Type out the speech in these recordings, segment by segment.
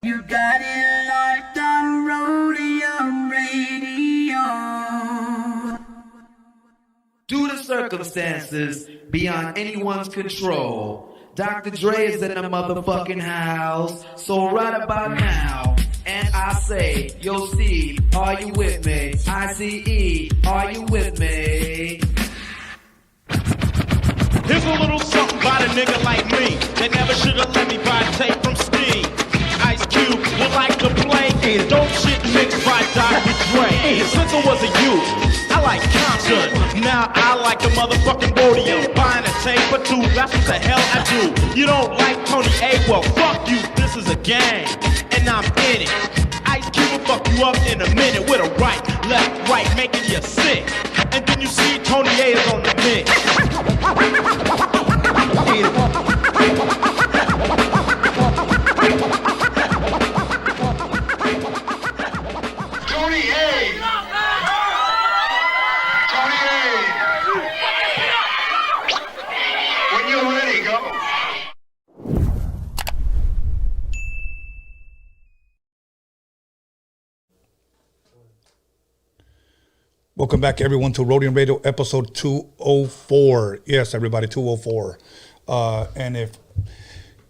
You got it locked on Roadium Radio. Due to circumstances beyond anyone's control, Dr. Dre is in the motherfucking house. So right about now, and I say, yo Steve, are you with me? ICE, are you with me? Here's a little something about a nigga like me that never should've let me buy tape from Steve. Ice Cube would like to play dope shit mixed by Dr. Dre. And since I was a youth, I like COMPTON. Now I like the motherfucking Roadium. Buying a tape or two, that's what the hell I do. You don't like Tony A? Well, fuck you, this is a game, and I'm in it. Ice Cube will fuck you up in a minute with a right, left, right, making you sick. And then you see Tony A is on the mix. Tony A. Tony A. When you're ready, go. Welcome back, everyone, to Roadium Radio episode 204. Yes, everybody, 204. And if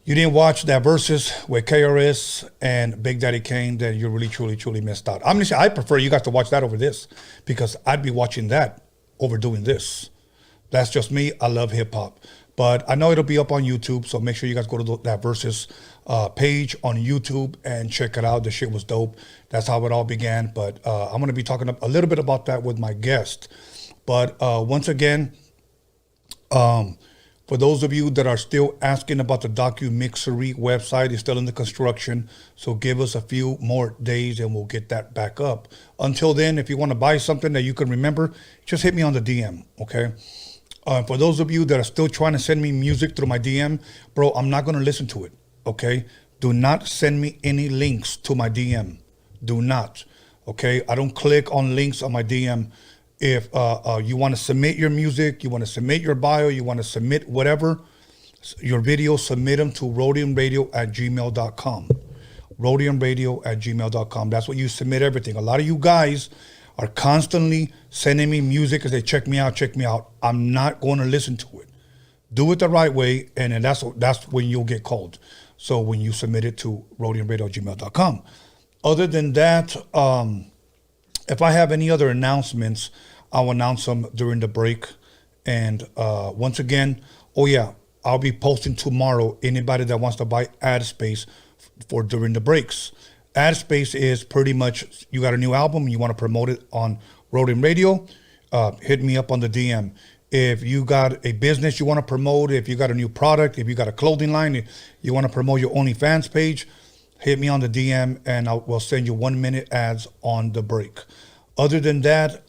you didn't watch that versus with KRS and Big Daddy Kane, then you really, truly missed out. I'm gonna say I prefer you guys to watch that over this because I'd be watching that over doing this. That's just me. I love hip hop. But I know it'll be up on YouTube, so make sure you guys go to that versus page on YouTube and check it out. The shit was dope. That's how it all began. But I'm going to be talking a little bit about that with my guest. But once again, for those of you that are still asking about the DOCUMIXERY website, it's still in the construction. So give us a few more days and we'll get that back up. Until then, if you want to buy something that you can remember, just hit me on the DM, okay? For those of you that are still trying to send me music through my DM, bro, I'm not going to listen to it, okay? Do not send me any links to my DM. Do not, okay? I don't click on links on my DM. If you want to submit your music, you want to submit your bio, you want to submit whatever, your videos, submit them to roadiumradio@gmail.com. roadiumradio@gmail.com. That's what you submit everything. A lot of you guys are constantly sending me music as they check me out. I'm not going to listen to it. Do it the right way, and then that's when you'll get called. So when you submit it to roadiumradio@gmail.com. Other than that, if I have any other announcements, I'll announce them during the break. And once again, oh yeah, I'll be posting tomorrow anybody that wants to buy ad space for during the breaks. Ad space is pretty much, you got a new album, you want to promote it on Roadium Radio, hit me up on the DM. If you got a business you want to promote, if you got a new product, if you got a clothing line, if you want to promote your OnlyFans page, hit me on the DM and we'll send you 1 minute ads on the break. Other than that,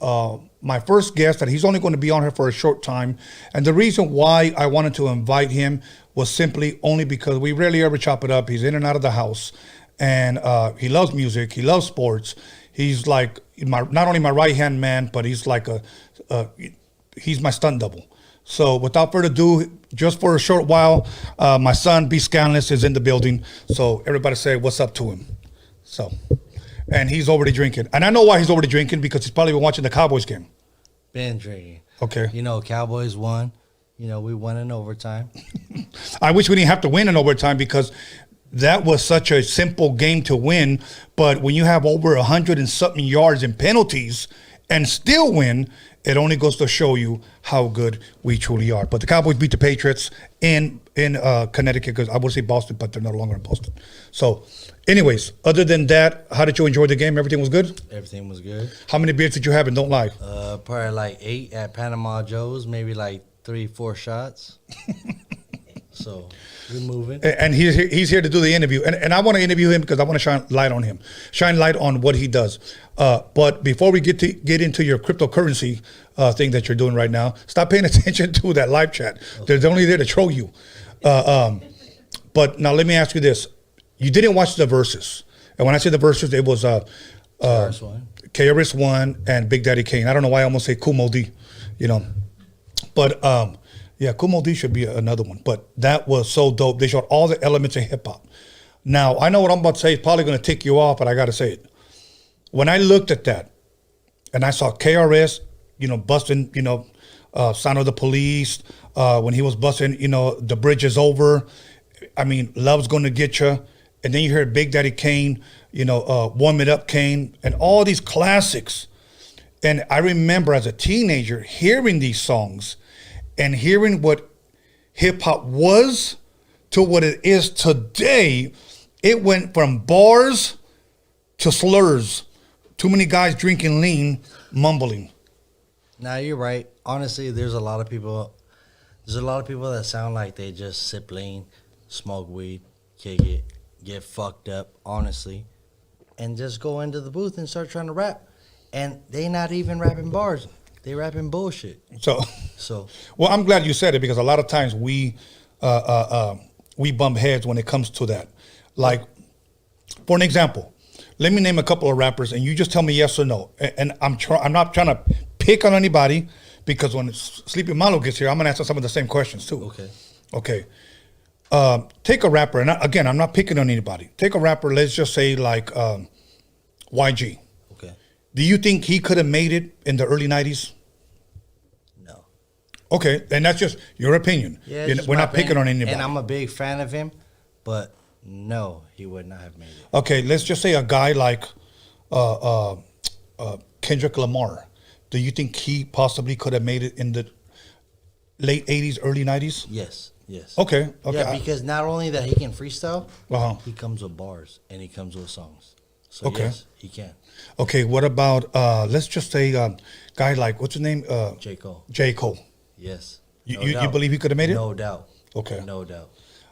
my first guest, that he's only going to be on here for a short time. And the reason why I wanted to invite him was simply only because we rarely ever chop it up. He's in and out of the house. And he loves music. He loves sports. He's like not only my right-hand man, but he's like he's my stunt double. So without further ado, just for a short while, my son, Bskanless, is in the building. So everybody say what's up to him. So, and he's already drinking. And I know why he's already drinking, because he's probably been watching the Cowboys game. Been drinking. Okay. You know, Cowboys won. You know, we won in overtime. I wish we didn't have to win in overtime, because that was such a simple game to win. But when you have over 100 and something yards in penalties and still win, it only goes to show you how good we truly are. But the Cowboys beat the Patriots in Connecticut, because I would say Boston, but they're no longer in Boston. So anyways, other than that, how did you enjoy the game? Everything was good? Everything was good. How many beers did you have? And don't lie. Probably like 8 at Panama Joe's, maybe like 3-4 shots. So we're moving. And he's here to do the interview. And I want to interview him because I want to shine light on him. Shine light on what he does. But before we get into your cryptocurrency thing that you're doing right now, stop paying attention to that live chat. Okay. They're only there to troll you. But now let me ask you this. You didn't watch the verses. And when I say the verses, it was KRS-One and Big Daddy Kane. I don't know why I almost say Kumo D, you know. But yeah, Kumo D should be another one. But that was so dope. They showed all the elements of hip hop. Now, I know what I'm about to say is probably going to tick you off, but I got to say it. When I looked at that and I saw KRS, busting, Sound of the Police, when he was busting, The Bridge Is Over. I mean, Love's Gonna Get You. And then you heard Big Daddy Kane, Warm It Up Kane, and all these classics. And I remember as a teenager hearing these songs and hearing what hip hop was to what it is today. It went from bars to slurs. Too many guys drinking lean, mumbling. Now you're right. Honestly, there's a lot of people that sound like they just sip lean, smoke weed, kick it, get fucked up, honestly, and just go into the booth and start trying to rap. And they not even rapping bars. They rapping bullshit. So well, I'm glad you said it, because a lot of times we bump heads when it comes to that. Like, for an example, let me name a couple of rappers, and you just tell me yes or no. And I'm not trying to pick on anybody, because when Sleepy Malo gets here, I'm gonna answer some of the same questions too. Okay. Take a rapper, and again, I'm not picking on anybody. Take a rapper, let's just say like YG. Okay. Do you think he could have made it in the early 90s? No. Okay, and that's just your opinion. Yeah, we're not picking on anybody. And I'm a big fan of him, but no, he would not have made it. Okay, let's just say a guy like Kendrick Lamar. Do you think he possibly could have made it in the late 80s, early 90s? Yes. Okay. Yeah, because not only that he can freestyle, Uh-huh. he comes with bars and he comes with songs. So Okay. yes, he can. Okay, what about, let's just say guy like, what's his name? J. Cole. J. Cole. Yes. You believe he could have made it? No doubt. Okay. No doubt.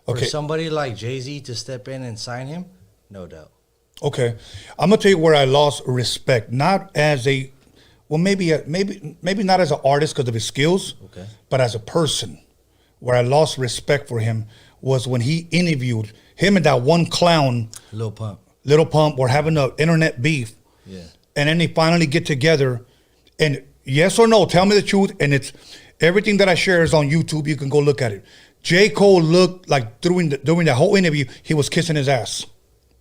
Okay. For somebody like Jay-Z to step in and sign him, no doubt. Okay. I'm going to tell you where I lost respect. Not as a, well, maybe not as an artist because of his skills, Okay. but as a person. Where I lost respect for him was when he interviewed him and that one clown, Lil Pump, were having an internet beef. Yeah. And then they finally get together. And yes or no, tell me the truth. And it's everything that I share is on YouTube. You can go look at it. J. Cole looked like during the whole interview, he was kissing his ass.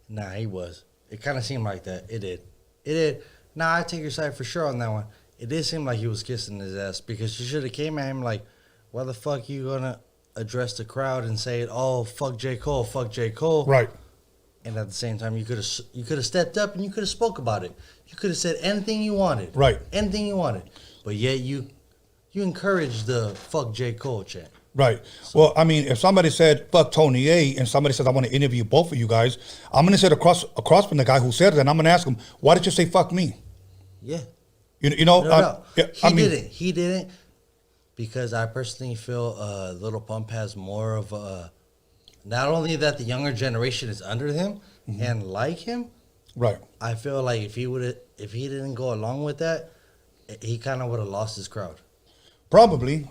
Nah, he was. It kind of seemed like that. It did. Nah, I take your side for sure on that one. It did seem like he was kissing his ass, because you should have came at him like, why the fuck you gonna address the crowd and say, oh, fuck J. Cole, fuck J. Cole? Right. And at the same time, you could have stepped up and you could have spoke about it. You could have said anything you wanted. Right. Anything you wanted. But yet you encouraged the fuck J. Cole chant. Right. Well, I mean, if somebody said fuck Tony A and somebody says I want to interview both of you guys, I'm gonna sit across from the guy who said it, and I'm gonna ask him, why did you say fuck me? Yeah. No. He didn't. Because I personally feel Lil Pump has more of a, not only that the younger generation is under him and like him, right? I feel like if he didn't go along with that, he kind of would have lost his crowd. Probably.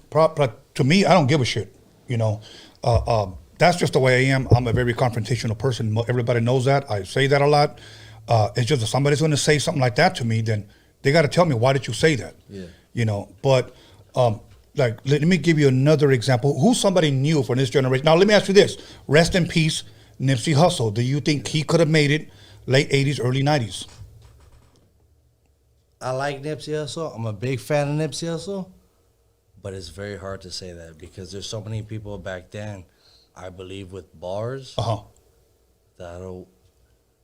To me, I don't give a shit. That's just the way I am. I'm a very confrontational person. Everybody knows that. I say that a lot. It's just if somebody's going to say something like that to me, then they got to tell me, why did you say that? Yeah. But like, let me give you another example. Who's somebody new for this generation? Now, let me ask you this. Rest in peace, Nipsey Hussle. Do you think he could have made it late 80s, early 90s? I like Nipsey Hussle. I'm a big fan of Nipsey Hussle. But it's very hard to say that, because there's so many people back then, I believe, with bars that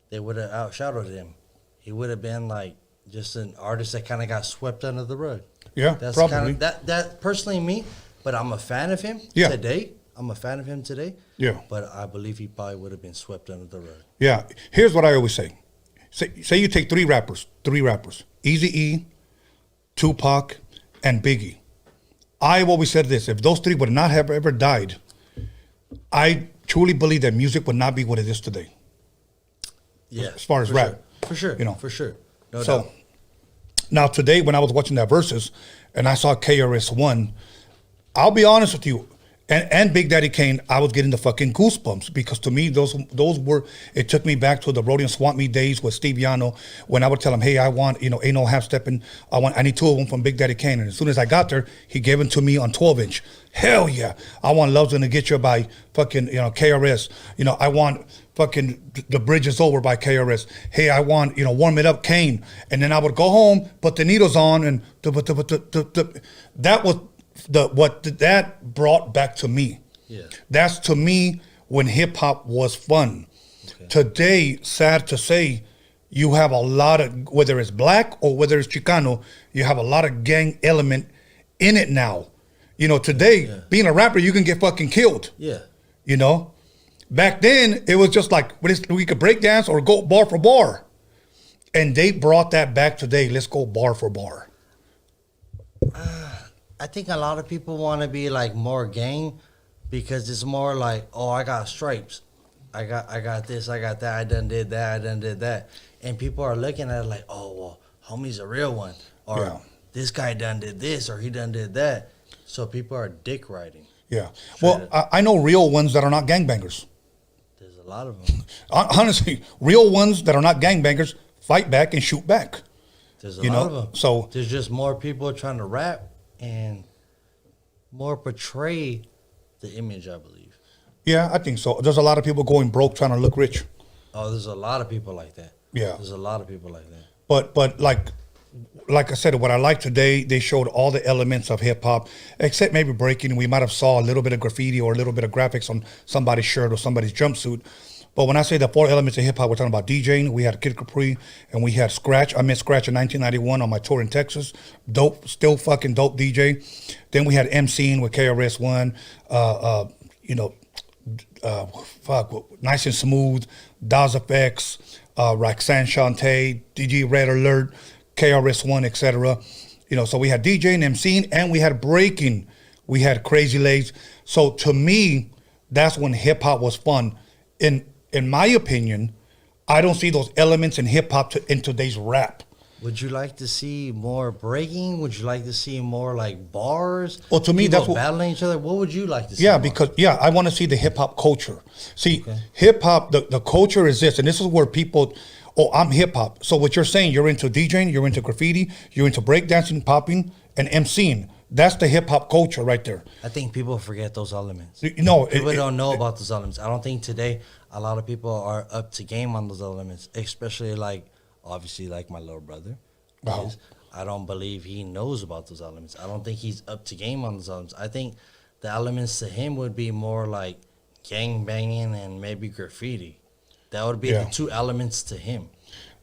they would have outshadowed him. He would have been like just an artist that kind of got swept under the rug. Yeah, that's probably. That personally me, but I'm a fan of him today. I'm a fan of him today. Yeah. But I believe he probably would have been swept under the rug. Yeah. Here's what I always say. Say you take three rappers, Eazy-E, Tupac, and Biggie. I've always said this: if those three would not have ever died, I truly believe that music would not be what it is today. Yeah. As far as rap. For sure. For sure. No doubt. Now today, when I was watching that Versus, and I saw KRS One, I'll be honest with you, and Big Daddy Kane, I was getting the fucking goosebumps, because to me those were, it took me back to the Roadium Swamp Meet days with Steve Yano, when I would tell him, hey, I want, ain't no half stepping, I need two of them from Big Daddy Kane, and as soon as I got there, he gave them to me on 12-inch. Hell yeah, I want Love's Gonna Get You by fucking KRS. I want fucking The Bridge Is Over by KRS. Hey, I want, Warm It Up, Kane. And then I would go home, put the needles on, and that was what that brought back to me. Yeah. That's to me when hip hop was fun. Okay. Today, sad to say, you have a lot of, whether it's black or whether it's Chicano, you have a lot of gang element in it now. Today, being a rapper, you can get fucking killed. Yeah. Back then, it was just like, we could break dance or go bar for bar. And they brought that back today. Let's go bar for bar. I think a lot of people want to be like more gang because it's more like, oh, I got stripes. I got this, I got that, I done did that. And people are looking at it like, oh, well, homie's a real one. Or this guy done did this or he done did that. So people are dick riding. Yeah. Well, I know real ones that are not gangbangers. There's a lot of them. Honestly, real ones that are not gangbangers fight back and shoot back. There's a lot of them. So there's just more people trying to rap and more portray the image, I believe. Yeah, I think so. There's a lot of people going broke trying to look rich. Oh, there's a lot of people like that. Yeah. There's a lot of people like that. But like I said, what I like today, they showed all the elements of hip hop, except maybe breaking. We might have saw a little bit of graffiti or a little bit of graphics on somebody's shirt or somebody's jumpsuit. But when I say the 4 elements of hip hop, we're talking about DJing. We had Kid Capri and we had Scratch. I met Scratch in 1991 on my tour in Texas. Dope, still fucking dope DJ. Then we had MCing with KRS-One. Nice and Smooth, Daz Effects, Roxanne Shante, DJ Red Alert, KRS-One, etc. So we had DJing, MCing, and we had breaking. We had Crazy Legs. So to me, that's when hip hop was fun. In my opinion, I don't see those elements in hip hop in today's rap. Would you like to see more breaking? Would you like to see more like bars? Well, to me, people that's what, battling each other. What would you like to see? Yeah, more? because I want to see the hip hop culture. See, hip hop, the culture is this, and this is where people. Oh, I'm hip hop. So what you're saying, you're into DJing, you're into graffiti, you're into breakdancing, popping, and MCing. That's the hip hop culture right there. I think people forget those elements. People don't know about those elements. I don't think today a lot of people are up to game on those elements, especially obviously like my little brother. Wow. I don't believe he knows about those elements. I don't think he's up to game on those elements. I think the elements to him would be more like gang banging and maybe graffiti. That would be the 2 elements to him.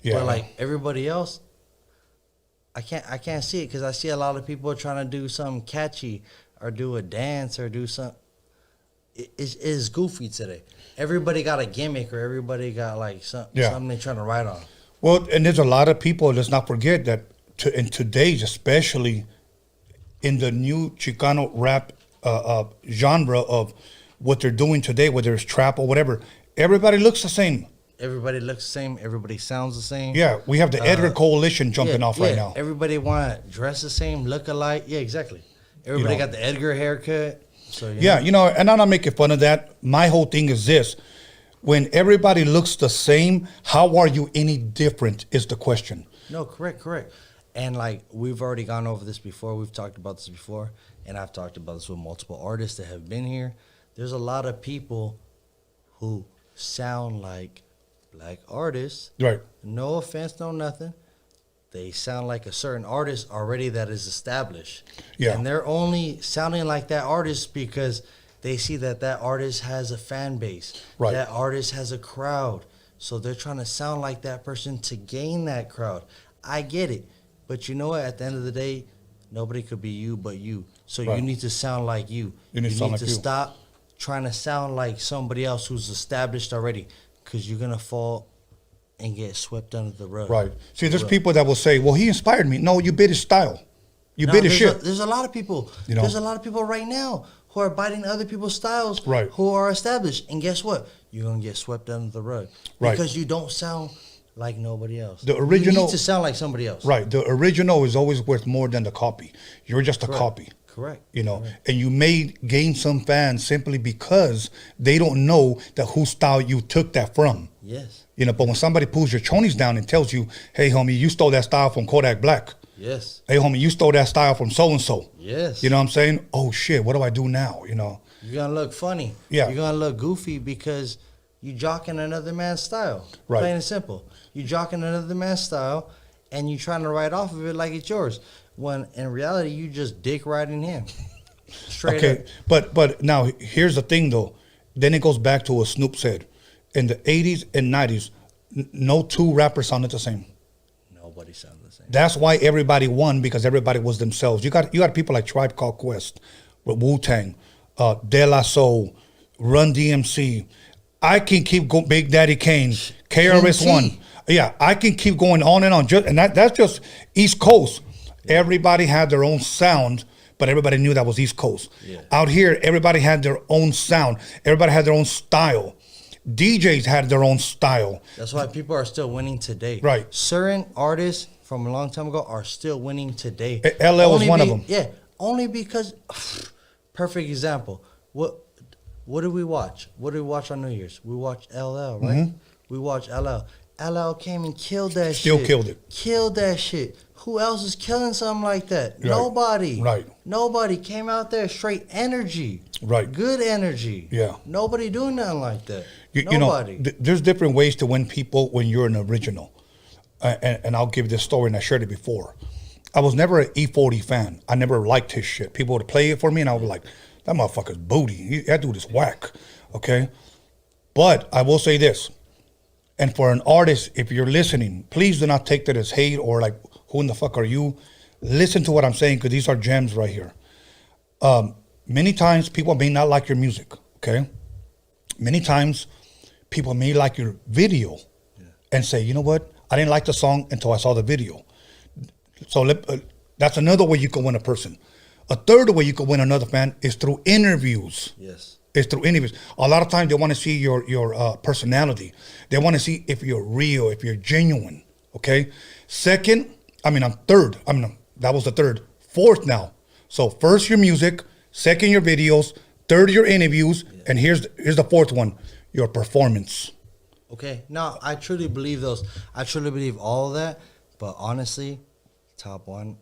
Yeah. But like everybody else, I can't see it because I see a lot of people trying to do something catchy or do a dance or do something. It's goofy today. Everybody got a gimmick or everybody got like something they're trying to write on. Well, and there's a lot of people, let's not forget that in today's, especially in the new Chicano rap genre of what they're doing today, whether it's trap or whatever, everybody looks the same. Everybody looks the same. Everybody sounds the same. Yeah, we have the Edgar Coalition jumping off right now. Everybody want to dress the same, look alike. Yeah, exactly. Everybody got the Edgar haircut. So and I'm not making fun of that. My whole thing is this. When everybody looks the same, how are you any different is the question. No, correct. And like we've already gone over this before. We've talked about this before. And I've talked about this with multiple artists that have been here. There's a lot of people who sound like black artists. Right. No offense, no nothing. They sound like a certain artist already that is established. Yeah. And they're only sounding like that artist because they see that artist has a fan base. Right. That artist has a crowd. So they're trying to sound like that person to gain that crowd. I get it. But you know what? At the end of the day, nobody could be you but you. So you need to sound like you. You need to stop trying to sound like somebody else who's established already because you're going to fall and get swept under the rug. Right. See, there's people that will say, well, he inspired me. No, you bit his style. You bit his shit. There's a lot of people. There's a lot of people right now who are biting other people's styles who are established. And guess what? You're going to get swept under the rug. Because you don't sound like nobody else. The original, you need to sound like somebody else. Right. The original is always worth more than the copy. You're just a copy. Correct. And you may gain some fans simply because they don't know that whose style you took that from. Yes. But when somebody pulls your chonies down and tells you, hey, homie, you stole that style from Kodak Black. Yes. Hey, homie, you stole that style from so-and-so. Yes. You know what I'm saying? Oh, shit, what do I do now? You're going to look funny. Yeah. You're going to look goofy because You jocking another man's style. Right. Plain and simple. You jocking another man's style, and you trying to write off of it like it's yours. When in reality, you just dick riding him. Straight up. But now here's the thing though. Then it goes back to what Snoop said. In the 80s and 90s, no two rappers sounded the same. Nobody sounded the same. That's why everybody won, because everybody was themselves. You got people like Tribe Called Quest, Wu-Tang, De La Soul, Run DMC. I can keep going. Big Daddy Kane, KRS-One. Yeah, I can keep going on and on. And that's just East Coast. Everybody had their own sound, but everybody knew that was East Coast. Yeah. Out here, everybody had their own sound. Everybody had their own style. DJs had their own style. That's why people are still winning today. Right. Certain artists from a long time ago are still winning today. LL was one of them. Yeah, only because, perfect example. What did we watch? What did we watch on New Year's? We watched LL, right? Mm-hmm. We watched LL. LL came and killed that shit. Still killed it. Killed that shit. Who else is killing something like that? Right. Nobody. Right. Nobody came out there straight energy. Right. Good energy. Yeah. Nobody doing nothing like that. You know, there's different ways to win people when you're an original. And I'll give this story, and I shared it before. I was never an E40 fan. I never liked his shit. People would play it for me, and I would be like, that motherfucker's booty. That dude is whack. Okay? But I will say this. And for an artist, if you're listening, please do not take that as hate or like, who in the fuck are you? Listen to what I'm saying, because these are gems right here. Many times people may not like your music, okay? Many times people may like your video and say, you know what? I didn't like the song until I saw the video. So that's another way you can win a person. A third way you can win another fan is through interviews. Yes. It's through interviews. A lot of times they want to see your personality. They want to see if you're real, if you're genuine, okay? Third. That was the third. Fourth now. So first your music, second your videos, third your interviews, and here's the fourth one, your performance. Okay. No, I truly believe those. I truly believe all of that. But honestly, top one,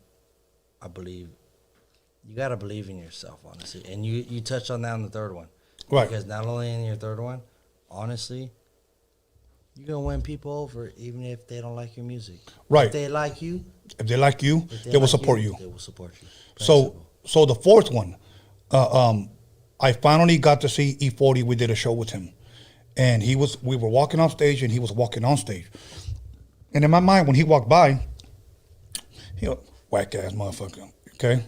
I believe you gotta believe in yourself, honestly. And you touched on that in the third one. Right. Because not only in your third one, honestly, you're gonna win people over even if they don't like your music. Right. If they like you, they will support you. They will support you. So the fourth one, I finally got to see E40. We did a show with him, and we were walking off stage, and he was walking on stage. And in my mind, when he walked by, he was whack ass motherfucker. Okay.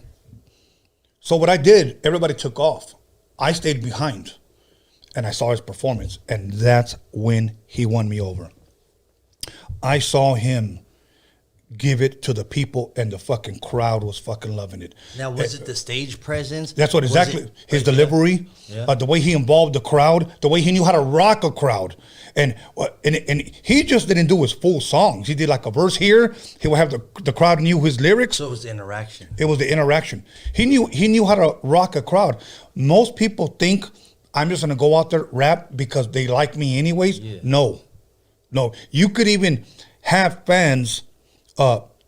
So what I did, everybody took off. I stayed behind, and I saw his performance, and that's when he won me over. I saw him give it to the people, and the fucking crowd was fucking loving it. Now, was it the stage presence? That's what exactly. His delivery, the way he involved the crowd, the way he knew how to rock a crowd. And he just didn't do his full songs. He did like a verse here. He would have the crowd knew his lyrics. So it was the interaction. It was the interaction. He knew how to rock a crowd. Most people think I'm just gonna go out there rap because they like me anyways. Yeah. No. You could even have fans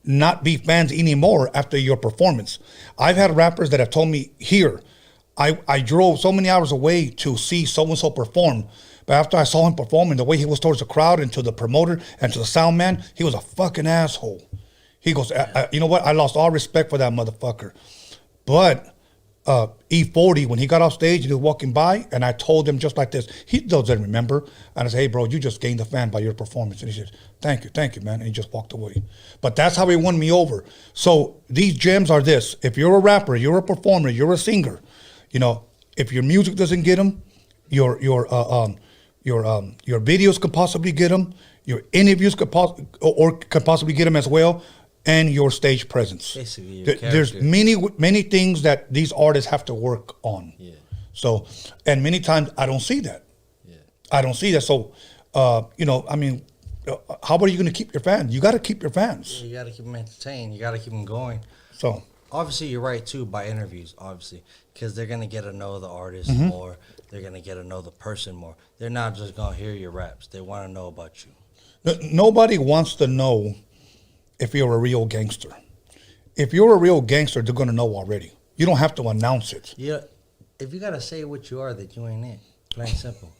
not be fans anymore after your performance. I've had rappers that have told me here, I drove so many hours away to see so-and-so perform, but after I saw him perform and the way he was towards the crowd and to the promoter and to the sound man, he was a fucking asshole. He goes, you know what? I lost all respect for that motherfucker. But E40, when he got off stage and he was walking by, and I told him just like this, he doesn't remember. And I said, hey, bro, you just gained a fan by your performance. And he said, thank you, man. And he just walked away. But that's how he won me over. So these gems are this. If you're a rapper, you're a performer, you're a singer, you know, if your music doesn't get them, your videos could possibly get them, your interviews could possibly get them as well, and your stage presence. Basically, there's many things that these artists have to work on. Yeah. So, and many times I don't see that. Yeah. I don't see that. So, you know, I mean, how are you going to keep your fans? You got to keep your fans. Yeah, you got to keep them entertained. You got to keep them going. So, obviously, you're right too by interviews. Obviously, because they're gonna get to know the artist more. They're gonna get to know the person more. They're not just gonna hear your raps. They want to know about you. Nobody wants to know if you're a real gangster. If you're a real gangster, they're gonna know already. You don't have to announce it. Yeah, if you gotta say what you are, that you ain't it. Plain simple.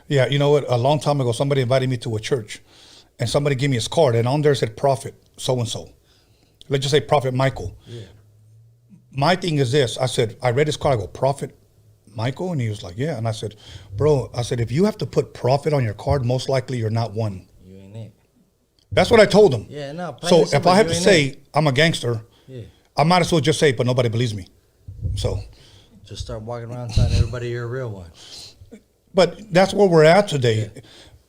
Yeah, you know what? A long time ago, somebody invited me to a church, and somebody gave me his card, and on there said Prophet so and so. Let's just say Prophet Michael. Yeah. My thing is this. I said, I read his card. I go, Prophet Michael? And he was like, yeah. And I said, bro, I said, if you have to put Prophet on your card, most likely you're not one. You ain't it. That's what I told him. Yeah, no. So if I have to say I'm a gangster, yeah, I might as well just say, but nobody believes me. So. just start walking around telling everybody you're a real one. But that's where we're at today. Yeah.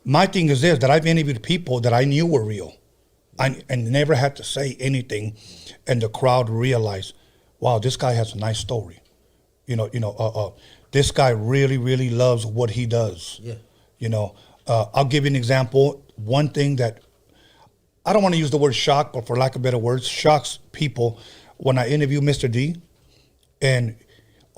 My thing is this, that I've interviewed people that I knew were real. And never had to say anything. And the crowd realized, wow, this guy has a nice story. This guy really, really loves what he does. Yeah. I'll give you an example. One thing that, I don't want to use the word shock, but for lack of better words, shocks people when I interview Mr. D. And,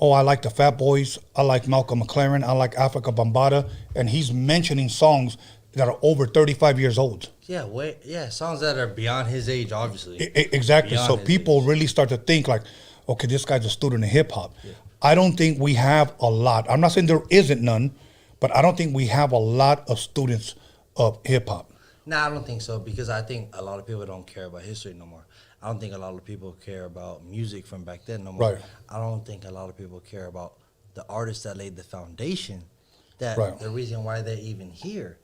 I like the Fat Boys, I like Malcolm McLaren, I like Africa Bambaataa, and he's mentioning songs that are over 35 years old. Yeah, songs that are beyond his age, obviously. Exactly. Beyond so people age. really start to think like, okay, this guy's a student of hip hop. Yeah. I don't think we have a lot. I'm not saying there isn't none, but I don't think we have a lot of students of hip hop. No, I don't think so, because I think a lot of people don't care about history no more. I don't think a lot of people care about music from back then no more. Right. I don't think a lot of people care about the artists that laid the foundation, that Right. the reason why they're even here,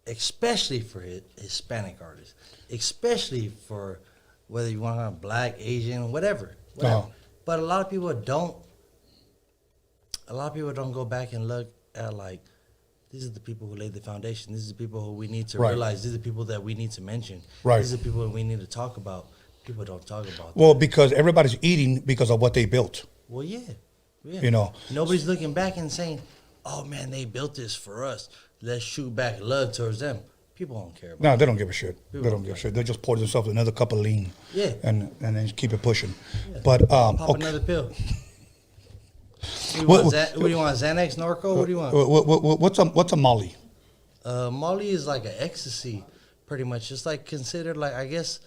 especially for Hispanic artists, especially for whether you want to have black, Asian, whatever. Uh-huh. But a lot of people don't go back and look at, like, these are the people who laid the foundation. These are the people who we need to Right. realize. These are the people that we need to mention. Right. These are the people we need to talk about. People don't talk about Well, that. because everybody's eating because of what they built. Well, yeah. Nobody's looking back and saying, oh, man, they built this for us. Let's shoot back love towards them. People don't care about No, they don't give a shit. People They don't give a shit. They just pour themselves another cup of lean. Yeah. And then just keep it pushing. Yeah. But Pop okay. another pill. What- What do you want, Xanax, Norco? What do you want? What's a Molly? Molly is like an ecstasy, pretty much. It's like considered like, I guess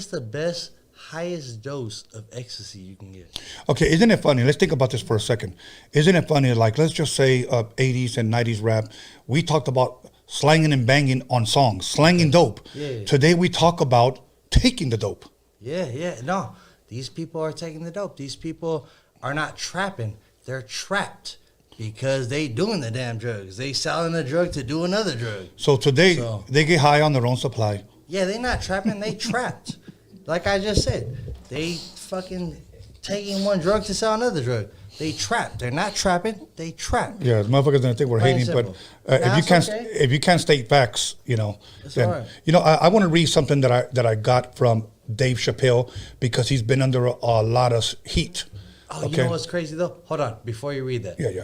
the best, highest dose of ecstasy you can get. Okay, isn't it funny? Let's think about this for a second. Isn't it funny? Like, let's just say 80s and 90s rap. We talked about slanging and banging on songs, slanging dope. Yeah. Today we talk about taking the dope. Yeah. No, these people are taking the dope. These people are not trapping. They're trapped because they doing the damn drugs. They selling the drug to do another drug. So today So- they get high on their own supply. Yeah, they not trapping. They trapped. Like I just said, they fucking taking one drug to sell another drug. They trapped. They're not trapping. They trapped. Yeah, the motherfuckers gonna think we're Plain hating, but simple. if you can't state facts, That's then all right. I want to read something that I got from Dave Chappelle because he's been under a lot of heat. Oh, you know what's crazy though? Hold on, before you read that. Yeah.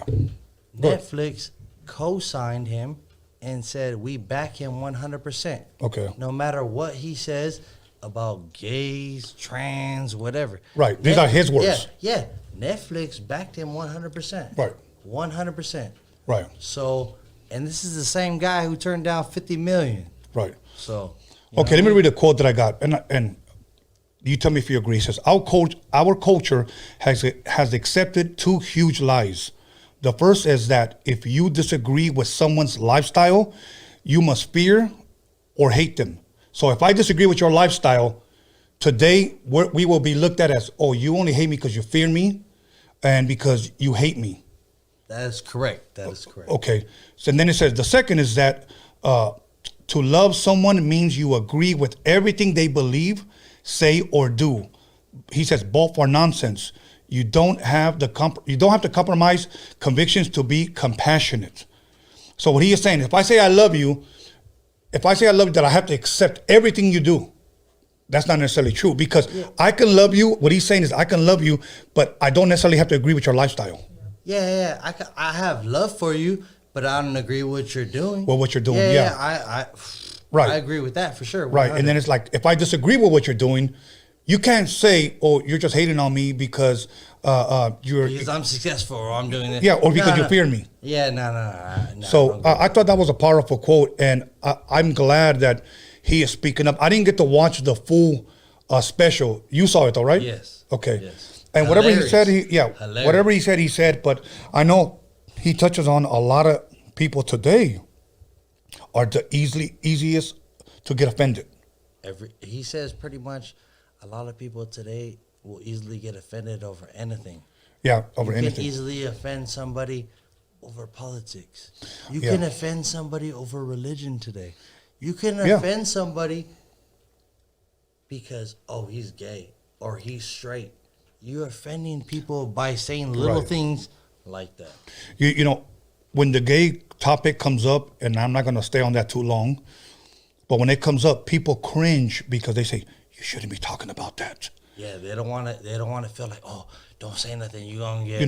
Go ahead. Netflix co-signed him and said we back him 100%. Okay. No matter what he says about gays, trans, whatever. Right. These are his words. Yeah. Netflix backed him 100%. Right. 100%. Right. So, and this is the same guy who turned down $50 million. Right. So. Okay, let me read a quote that I got, and you tell me if you agree. It says, our culture has accepted two huge lies. The first is that if you disagree with someone's lifestyle, you must fear or hate them. So if I disagree with your lifestyle, today we will be looked at as, oh, you only hate me because you fear me and because you hate me. That is correct. That is correct. Okay. So then it says, the second is that to love someone means you agree with everything they believe, say, or do. He says both are nonsense. You don't have to compromise convictions to be compassionate. So what he is saying, if I say I love you, that I have to accept everything you do. That's not necessarily true because I can love you. What he's saying is I can love you, but I don't necessarily have to agree with your lifestyle. Yeah. I have love for you, but I don't agree with what you're doing. Well, what you're doing, yeah. I agree with that for sure. 100. Right, and then it's like, if I disagree with what you're doing, you can't say, oh, you're just hating on me because you're... Because I'm successful or I'm doing this. Yeah, or because you fear me. Yeah, no. So I thought that was a powerful quote, and I'm glad that he is speaking up. I didn't get to watch the full special. You saw it though, right? Yes. Okay. Yes. And Hilarious. whatever he said, he said, but I know he touches on a lot of people today are the easiest to get offended. He says pretty much a lot of people today will easily get offended over anything. Yeah, over you anything. can easily offend somebody over politics. You Yeah. can offend somebody over religion today. You can Yeah. offend somebody because, oh, he's gay or he's straight. You're offending people by saying little Right. things like that. You know, when the gay topic comes up, and I'm not going to stay on that too long, but when it comes up, people cringe because they say, you shouldn't be talking about that. Yeah, they don't want to. They don't want to feel like, oh, don't say nothing. You're gonna get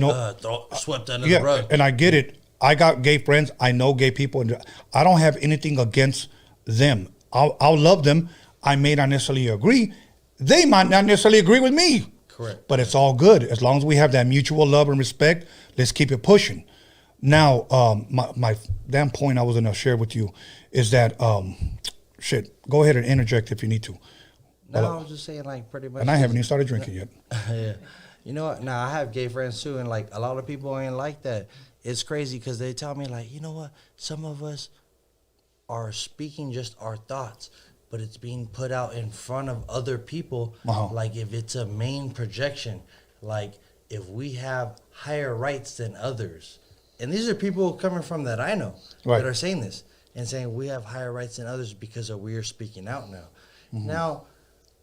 swept under Yeah, the rug. and I get it. I got gay friends. I know gay people, and I don't have anything against them. I'll love them. I may not necessarily agree. They might not necessarily agree with me. Correct. But it's all good as long as we have that mutual love and respect. Let's keep it pushing. Now, my damn point I was gonna share with you is that shit. Go ahead and interject if you need to. No, I was just saying, like, pretty much. And I haven't even started drinking yet. Yeah. You know what? Now, I have gay friends, too, and, like, a lot of people ain't like that. It's crazy because they tell me, like, you know what? Some of us are speaking just our thoughts, but it's being put out in front of other people. Uh-huh. Like, if it's a main projection, like, if we have higher rights than others. And these are people coming from that I know Right. that are saying this and saying we have higher rights than others because of we are speaking out now. Mm-hmm. Now,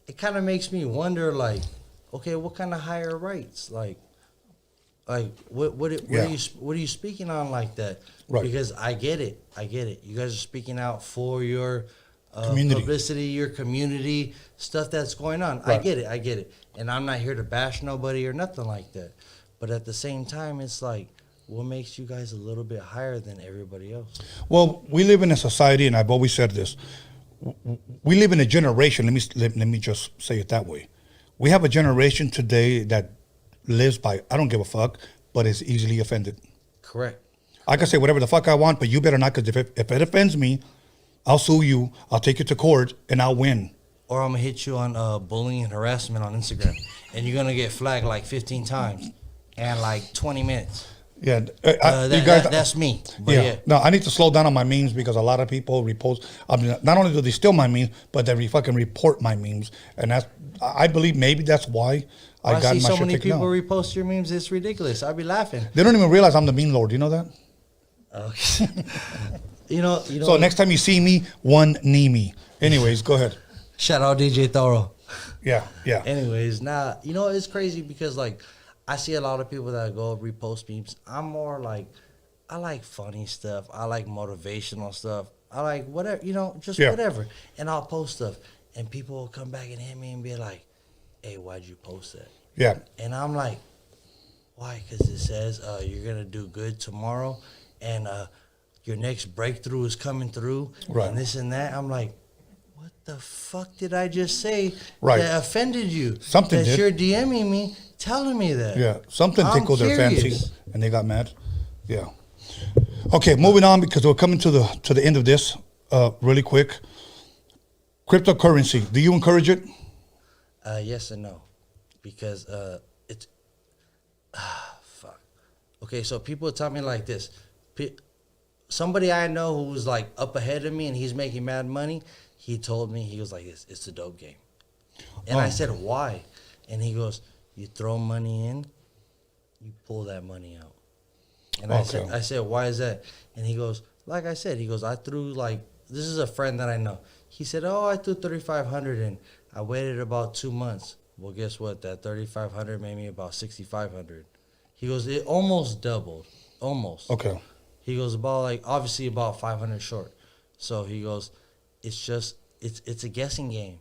it kind of makes me wonder, like, okay, what kind of higher rights? Like what are you speaking on like that? Right. Because I get it. You guys are speaking out for your Community. publicity, your community, stuff that's going on. Right. I get it. And I'm not here to bash nobody or nothing like that. But at the same time, it's like, what makes you guys a little bit higher than everybody else? Well, we live in a society, and I've always said this. We live in a generation. Let me just say it that way. We have a generation today that lives by I don't give a fuck, but is easily offended. Correct. I can say whatever the fuck I want, but you better not, because if it offends me, I'll sue you. I'll take you to court, and I'll win. Or I'm gonna hit you on bullying and harassment on Instagram, and you're gonna get flagged like 15 times and like 20 minutes. Yeah, That's me. But yeah. No, I need to slow down on my memes because a lot of people repost. I mean, not only do they steal my memes, but they fucking report my memes, and I believe maybe that's why I got see my so shit many taken people down. repost your memes. It's ridiculous. I'd be laughing. They don't even realize I'm the meme lord. You know that? Okay. you know. So next time you see me, one knee me. Anyways, go ahead. Shout out DJ Thorough. Yeah. Anyways, it's crazy because like I see a lot of people that go repost memes. I'm more like, I like funny stuff. I like motivational stuff. I like whatever, whatever. And I'll post stuff, and people will come back and hit me and be like, "Hey, why'd you post that?" Yeah. And I'm like, "Why?" Because it says you're gonna do good tomorrow, and your next breakthrough is coming through, Right. and this and that. I'm like, what the fuck did I just say Right. that offended you? Something that did. you're DMing me, telling me that. Yeah. Something I'm tickled their fancy, curious. and they got mad. Yeah. Okay, moving on because we're coming to the end of this really quick. Cryptocurrency. Do you encourage it? Yes and no, because it's fuck. Okay, so people tell me like this. Somebody I know who's like up ahead of me and he's making mad money. He told me, he was like, it's a dope game. And I said, why? And he goes, you throw money in, you pull that money out. And Okay. I said, why is that? And he goes, like I said, I threw this is a friend that I know. He said, I threw 3,500 in. I waited about 2 months. Well, guess what? That 3,500 made me about 6,500. He goes, it almost doubled. Almost. Okay. He goes, obviously about 500 short. So he goes, it's a guessing game.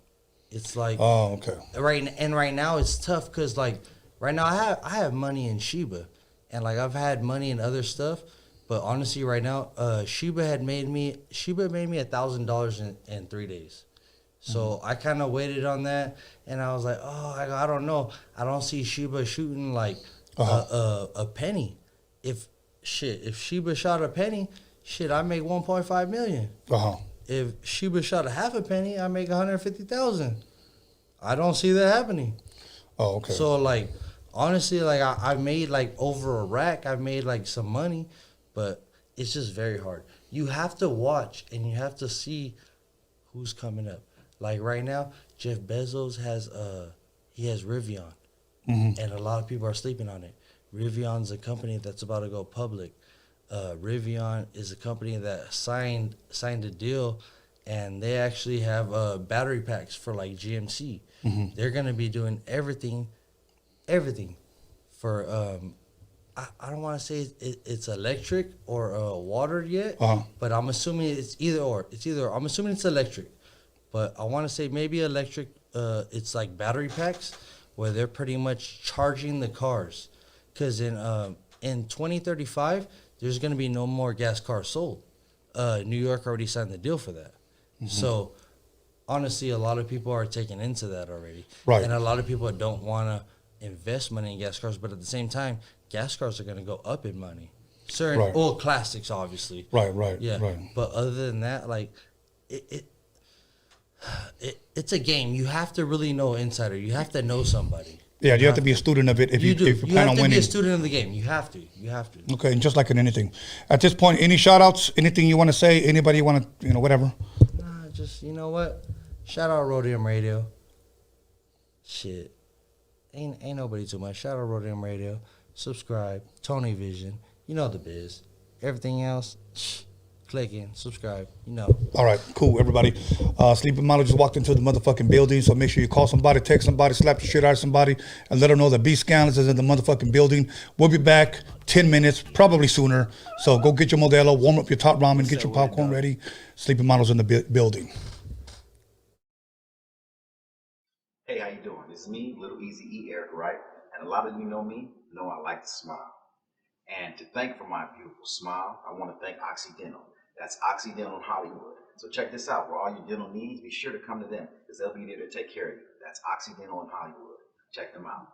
It's like, Oh, okay. right now it's tough because right now I have money in Shiba, and I've had money in other stuff, but honestly right now Shiba made me $1,000 in 3 days. So I kind of waited on that, and I was like, I don't know. I don't see Shiba shooting a penny. If Shiba shot a penny, I make 1.5 million. If Shiba shot a half a penny, I make 150,000. I don't see that happening. Oh, okay. So honestly, I made over a rack. I made some money, but it's just very hard. You have to watch and you have to see who's coming up. Like right now, Jeff Bezos has Rivian, and a lot of people are sleeping on it. Rivian's a company that's about to go public. Rivian is a company that signed a deal, and they actually have battery packs for like GMC. They're gonna be doing everything for I don't want to say it's electric or water yet, but I'm assuming it's either or. I'm assuming it's electric, but I want to say maybe electric. It's like battery packs where they're pretty much charging the cars, because in 2035 there's going to be no more gas cars sold. New York already signed the deal for that, so honestly, a lot of people are taking into that already, right? And a lot of people don't want to invest money in gas cars, but at the same time, gas cars are going to go up in money. Certain old classics, obviously. Right. But other than that, like it's a game. You have to really know insider. You have to know somebody. Yeah, you have to be a student of it if you plan on winning. You have to be a student of the game. You have to. Okay, and just like in anything. At this point, any shout outs, anything you want to say, anybody you want to, whatever? Nah, just, you know what? Shout out Roadium Radio. Shit. Ain't nobody too much. Shout out Roadium Radio. Subscribe. Tony Vision. You know the biz. Everything else, click in, subscribe. All right, cool, everybody. Sleeping Malo just walked into the motherfucking building, so make sure you call somebody, text somebody, slap the shit out of somebody, and let them know that Bskanless is in the motherfucking building. We'll be back 10 minutes, probably sooner. So go get your Modelo, warm up your top ramen, get your popcorn ready. Sleeping Malo's in the building. Hey, how you doing? It's me, Little Easy E, Eric Wright, and a lot of you know me, know I like to smile. And to thank for my beautiful smile, I want to thank Occidental. That's Occidental in Hollywood. So check this out. For all your dental needs, be sure to come to them, because they'll be there to take care of you. That's Occidental in Hollywood. Check them out.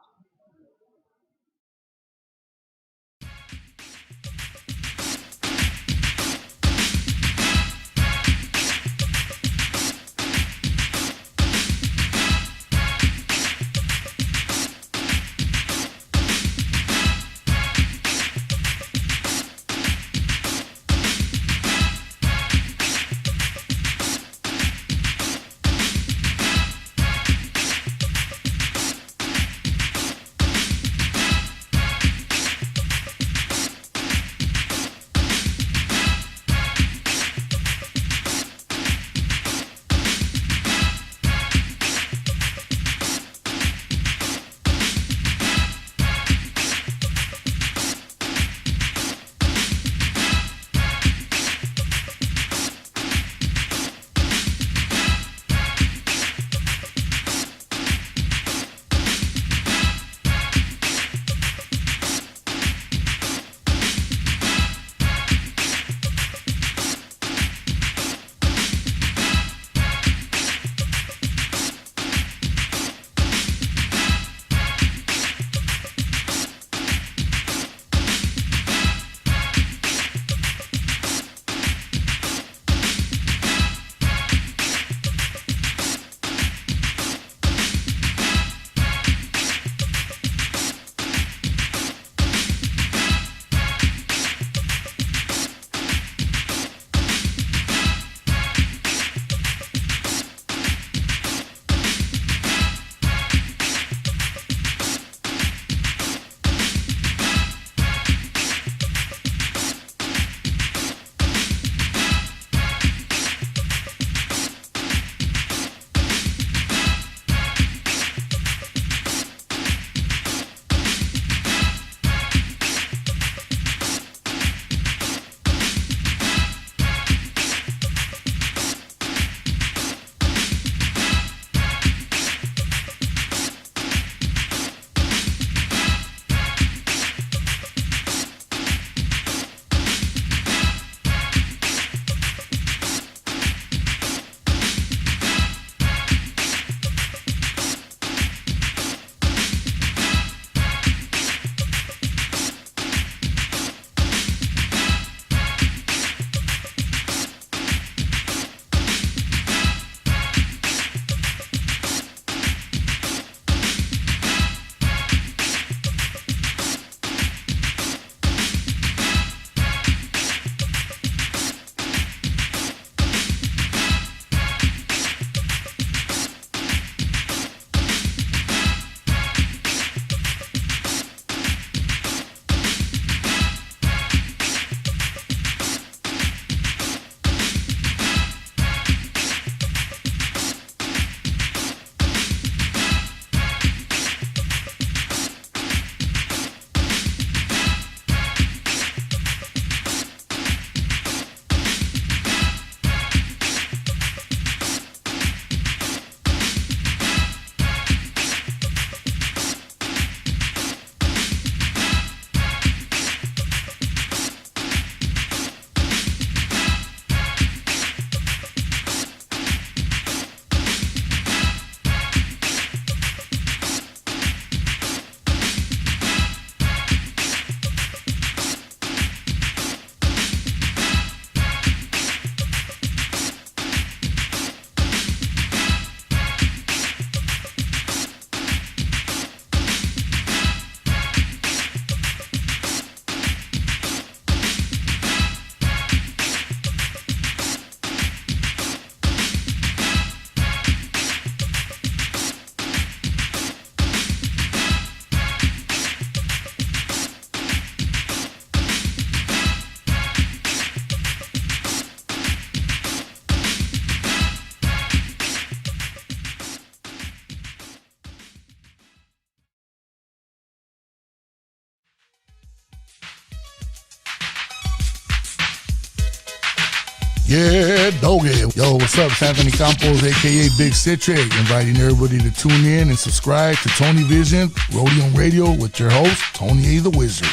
Yeah, doggy. Yo, what's up? It's Anthony Campos, a.k.a. Big Citric, inviting everybody to tune in and subscribe to Tony Vision, Roadium Radio with your host, Tony A. the Wizard.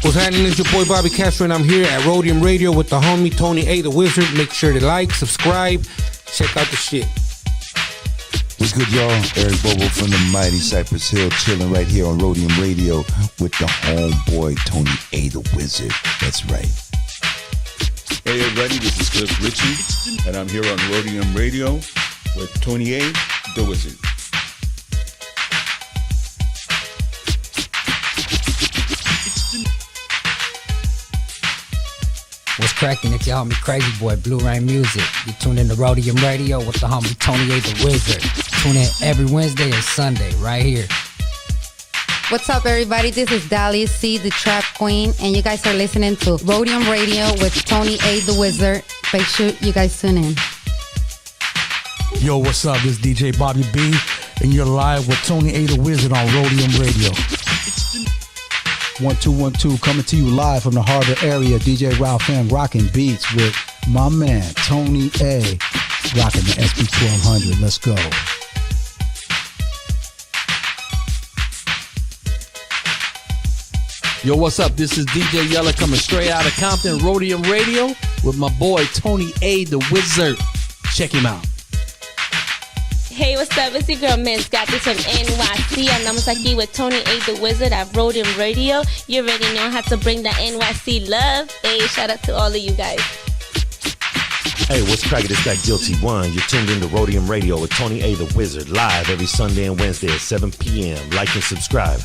What's happening? It's your boy Bobby Castro, and I'm here at Roadium Radio with the homie Tony A. the Wizard. Make sure to like, subscribe, check out the shit. What's good, y'all? Eric Bobo from the mighty Cypress Hill, chilling right here on Roadium Radio with the homeboy Tony A. the Wizard. That's right. Hey everybody, this is Cliff Ritchie, and I'm here on Roadium Radio with Tony A. the Wizard. What's cracking? It's your homie Crazy Boy, Blue Rain Music. You tuned in to Roadium Radio with the homie Tony A. the Wizard. Tune in every Wednesday and Sunday right here. What's up, everybody? This is Dali C, the Trap Queen, and you guys are listening to Roadium Radio with Tony A. the Wizard. Make sure you guys tune in. Yo, what's up? This is DJ Bobby B, and you're live with Tony A. the Wizard on Roadium Radio. 1212 coming to you live from the Harbor area. DJ Ralph M rocking beats with my man Tony A. Rocking the SP1200. Let's go. Yo, what's up? This is DJ Yella coming straight out of Compton, Roadium Radio with my boy Tony A. the Wizard. Check him out. Hey, what's up? It's your girl Miss got this from NYC. Andamos aquí with Tony A. the Wizard at Roadium Radio. You already know how to bring that NYC love. Hey, shout out to all of you guys. Hey, what's cracking? It's that Guilty One. You're tuned in to Roadium Radio with Tony A. the Wizard, live every Sunday and Wednesday at 7 p.m. Like and subscribe.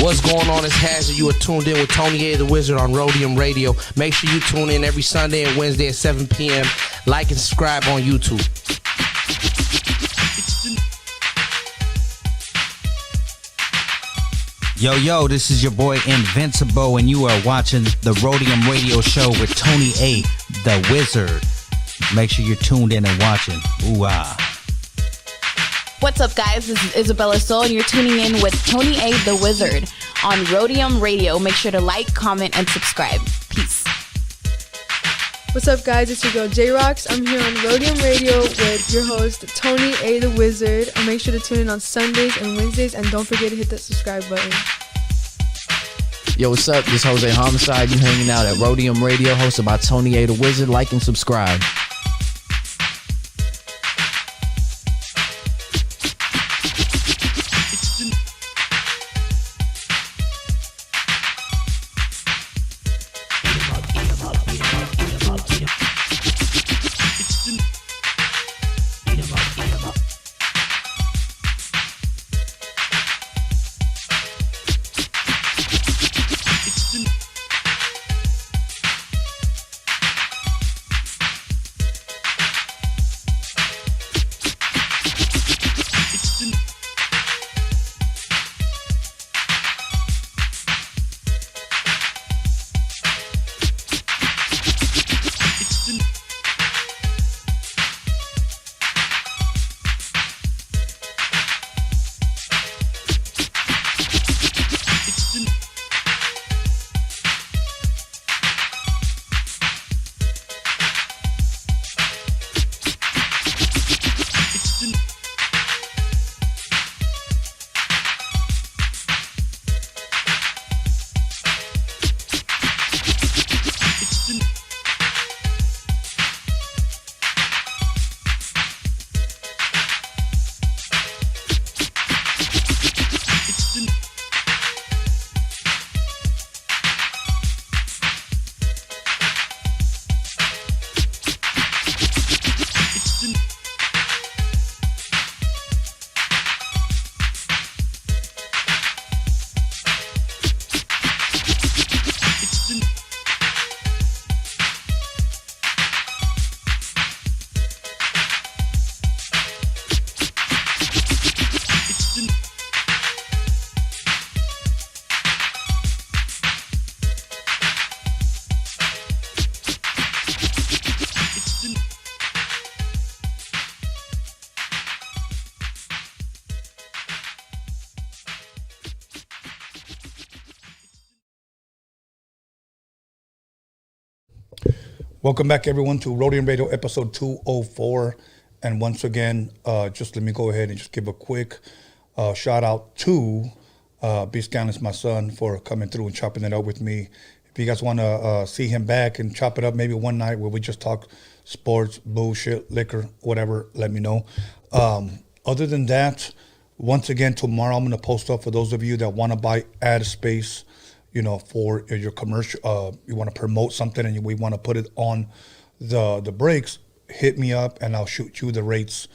What's going on? It's Hazard. You are tuned in with Tony A. the Wizard on Roadium Radio. Make sure you tune in every Sunday and Wednesday at 7 p.m. Like and subscribe on YouTube. Yo, this is your boy Invincible, and you are watching the Roadium Radio Show with Tony A. the Wizard. Make sure you're tuned in and watching. Ooh-ah. What's up, guys? This is Isabella Soul, and you're tuning in with Tony A. the Wizard on Roadium Radio. Make sure to like, comment, and subscribe. Peace. What's up, guys? It's your girl J-Rox. I'm here on Roadium Radio with your host, Tony A. the Wizard. And make sure to tune in on Sundays and Wednesdays, and don't forget to hit that subscribe button. Yo, what's up? This is Jose Homicide. You hanging out at Roadium Radio, hosted by Tony A. the Wizard. Like and subscribe. Welcome back, everyone, to Roadium Radio episode 204. And once again, just let me go ahead and just give a quick shout out to Bskanless, my son, for coming through and chopping it up with me. If you guys want to see him back and chop it up maybe one night where we just talk sports, bullshit, liquor, whatever, let me know. Other than that, once again, tomorrow I'm going to post up for those of you that want to buy ad space, you know, for your commercial. You want to promote something and we want to put it on the breaks, hit me up and I'll shoot you the rates.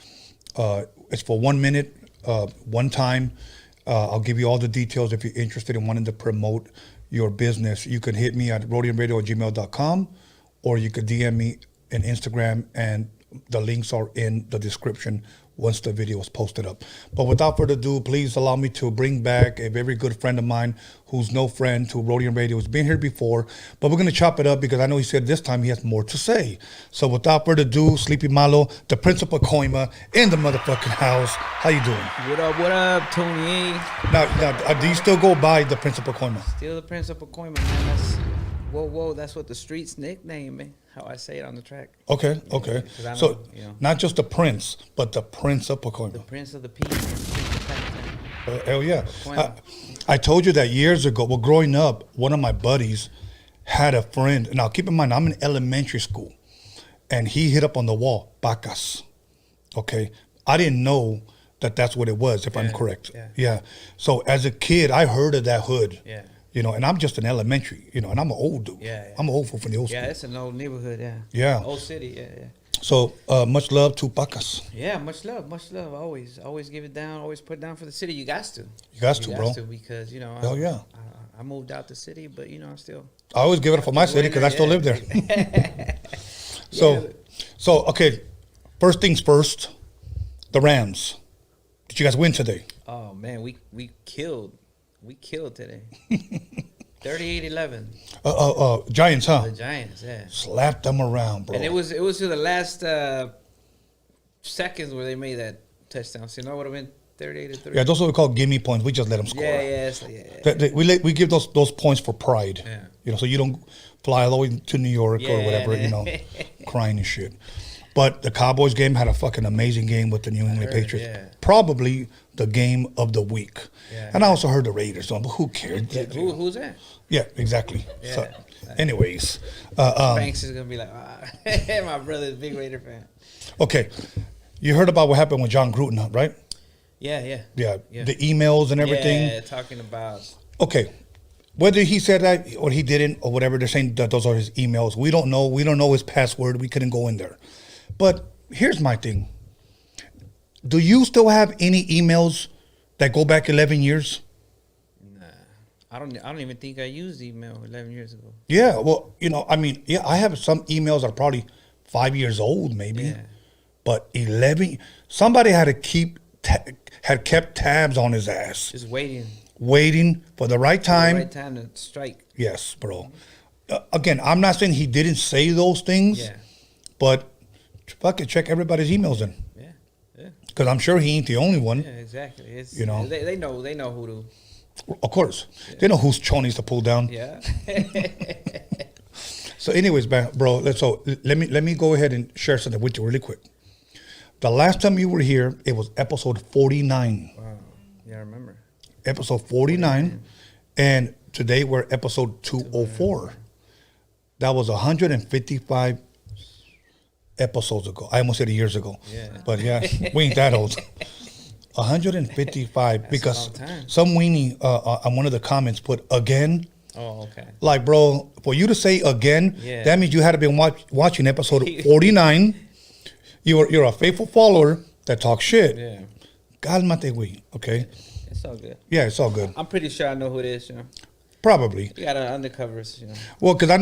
It's for 1 minute, one time. I'll give you all the details if you're interested in wanting to promote your business. You can hit me at roadiumradio@gmail.com, or you could DM me on Instagram, and the links are in the description once the video is posted up. But without further ado, please allow me to bring back a very good friend of mine who's no friend to Roadium Radio. He's been here before, but we're going to chop it up because I know he said this time he has more to say. So without further ado, Sleepy Malo, the Principal Koima, in the motherfucking house. How you doing? What up, Tony? Now, do you still go by the Principal Koima? Still the Principal Koima, man. That's, whoa, that's what the streets nickname me. How I say it on the track. Okay. Know, So, not just the Prince, but the Principal Koima. The Prince of the Peace. Hell yeah. I told you that years ago, well, growing up, one of my buddies had a friend. Now, keep in mind, I'm in elementary school, and he hit up on the wall, Pacas. Okay. I didn't know that that's what it was, if I'm correct. Yeah. So, as a kid, I heard of that hood. Yeah. You know, and I'm just an elementary, you know, and I'm an old dude. Yeah. I'm an old fool from the old school. Yeah, it's an old neighborhood, Yeah. Old city, yeah. So, much love to Pacas. Yeah, much love. Always give it down, always put it down for the city. You got to. You got to, bro. Because, you know, Hell yeah. I moved out the city, but, you know, I'm still. I always give it up for my city because I still live there. So, okay, first things first, the Rams. Did you guys win today? Oh, man, we killed. We killed today. 38-11. Giants, huh? The Giants, yeah. Slapped them around, bro. And it was to the last seconds where they made that touchdown. So, you know, it would have been 38-3. Yeah, those are what we call gimme points. We just let them score. We give those points for pride. Yeah. You know, so you don't fly all the way to New York or whatever, you know, crying and shit. But the Cowboys game had a fucking amazing game with the New England Patriots. Yeah. Probably the game of the week. Yeah, and I also heard the Raiders on, but who cares? Who's that? Yeah, exactly. Yeah. So, anyways. Banks is going to be like, my brother's a big Raider fan. Okay. You heard about what happened with John Gruden, right? Yeah. The emails and everything. Yeah, talking about. Okay. Whether he said that or he didn't or whatever, they're saying that those are his emails. We don't know. We don't know his password. We couldn't go in there. But here's my thing. Do you still have any emails that go back 11 years? Nah. I don't even think I used email 11 years ago. Yeah, well, you know, I mean, yeah, I have some emails that are probably 5 years old maybe. Yeah. But 11, somebody had to had kept tabs on his ass. Just waiting. Waiting for the right time. The right time to strike. Yes, bro. Again, I'm not saying he didn't say those things. Yeah. But fucking check everybody's emails then. Yeah. Because I'm sure he ain't the only one. Yeah, exactly. It's, you know, they know who to. Of course, they know whose chonies to pull down. Yeah. So, anyways, bro, let me go ahead and share something with you really quick. The last time you were here, it was episode 49. Wow. Yeah, I remember. Episode 49, and today we're episode 204. That was 155 episodes ago. I almost said years ago. Yeah. But yeah, we ain't that old. 155. That's because a long time. Some weenie on one of the comments put again. Oh, okay. Like, bro, for you to say again, yeah. That means you had to be watching episode 49. You're a faithful follower that talks shit. Yeah. Cálmate, güey. Okay. It's all good. Yeah, it's all good. I'm pretty sure I know who it is, you know. Probably. You got undercovers, you know. Well, because I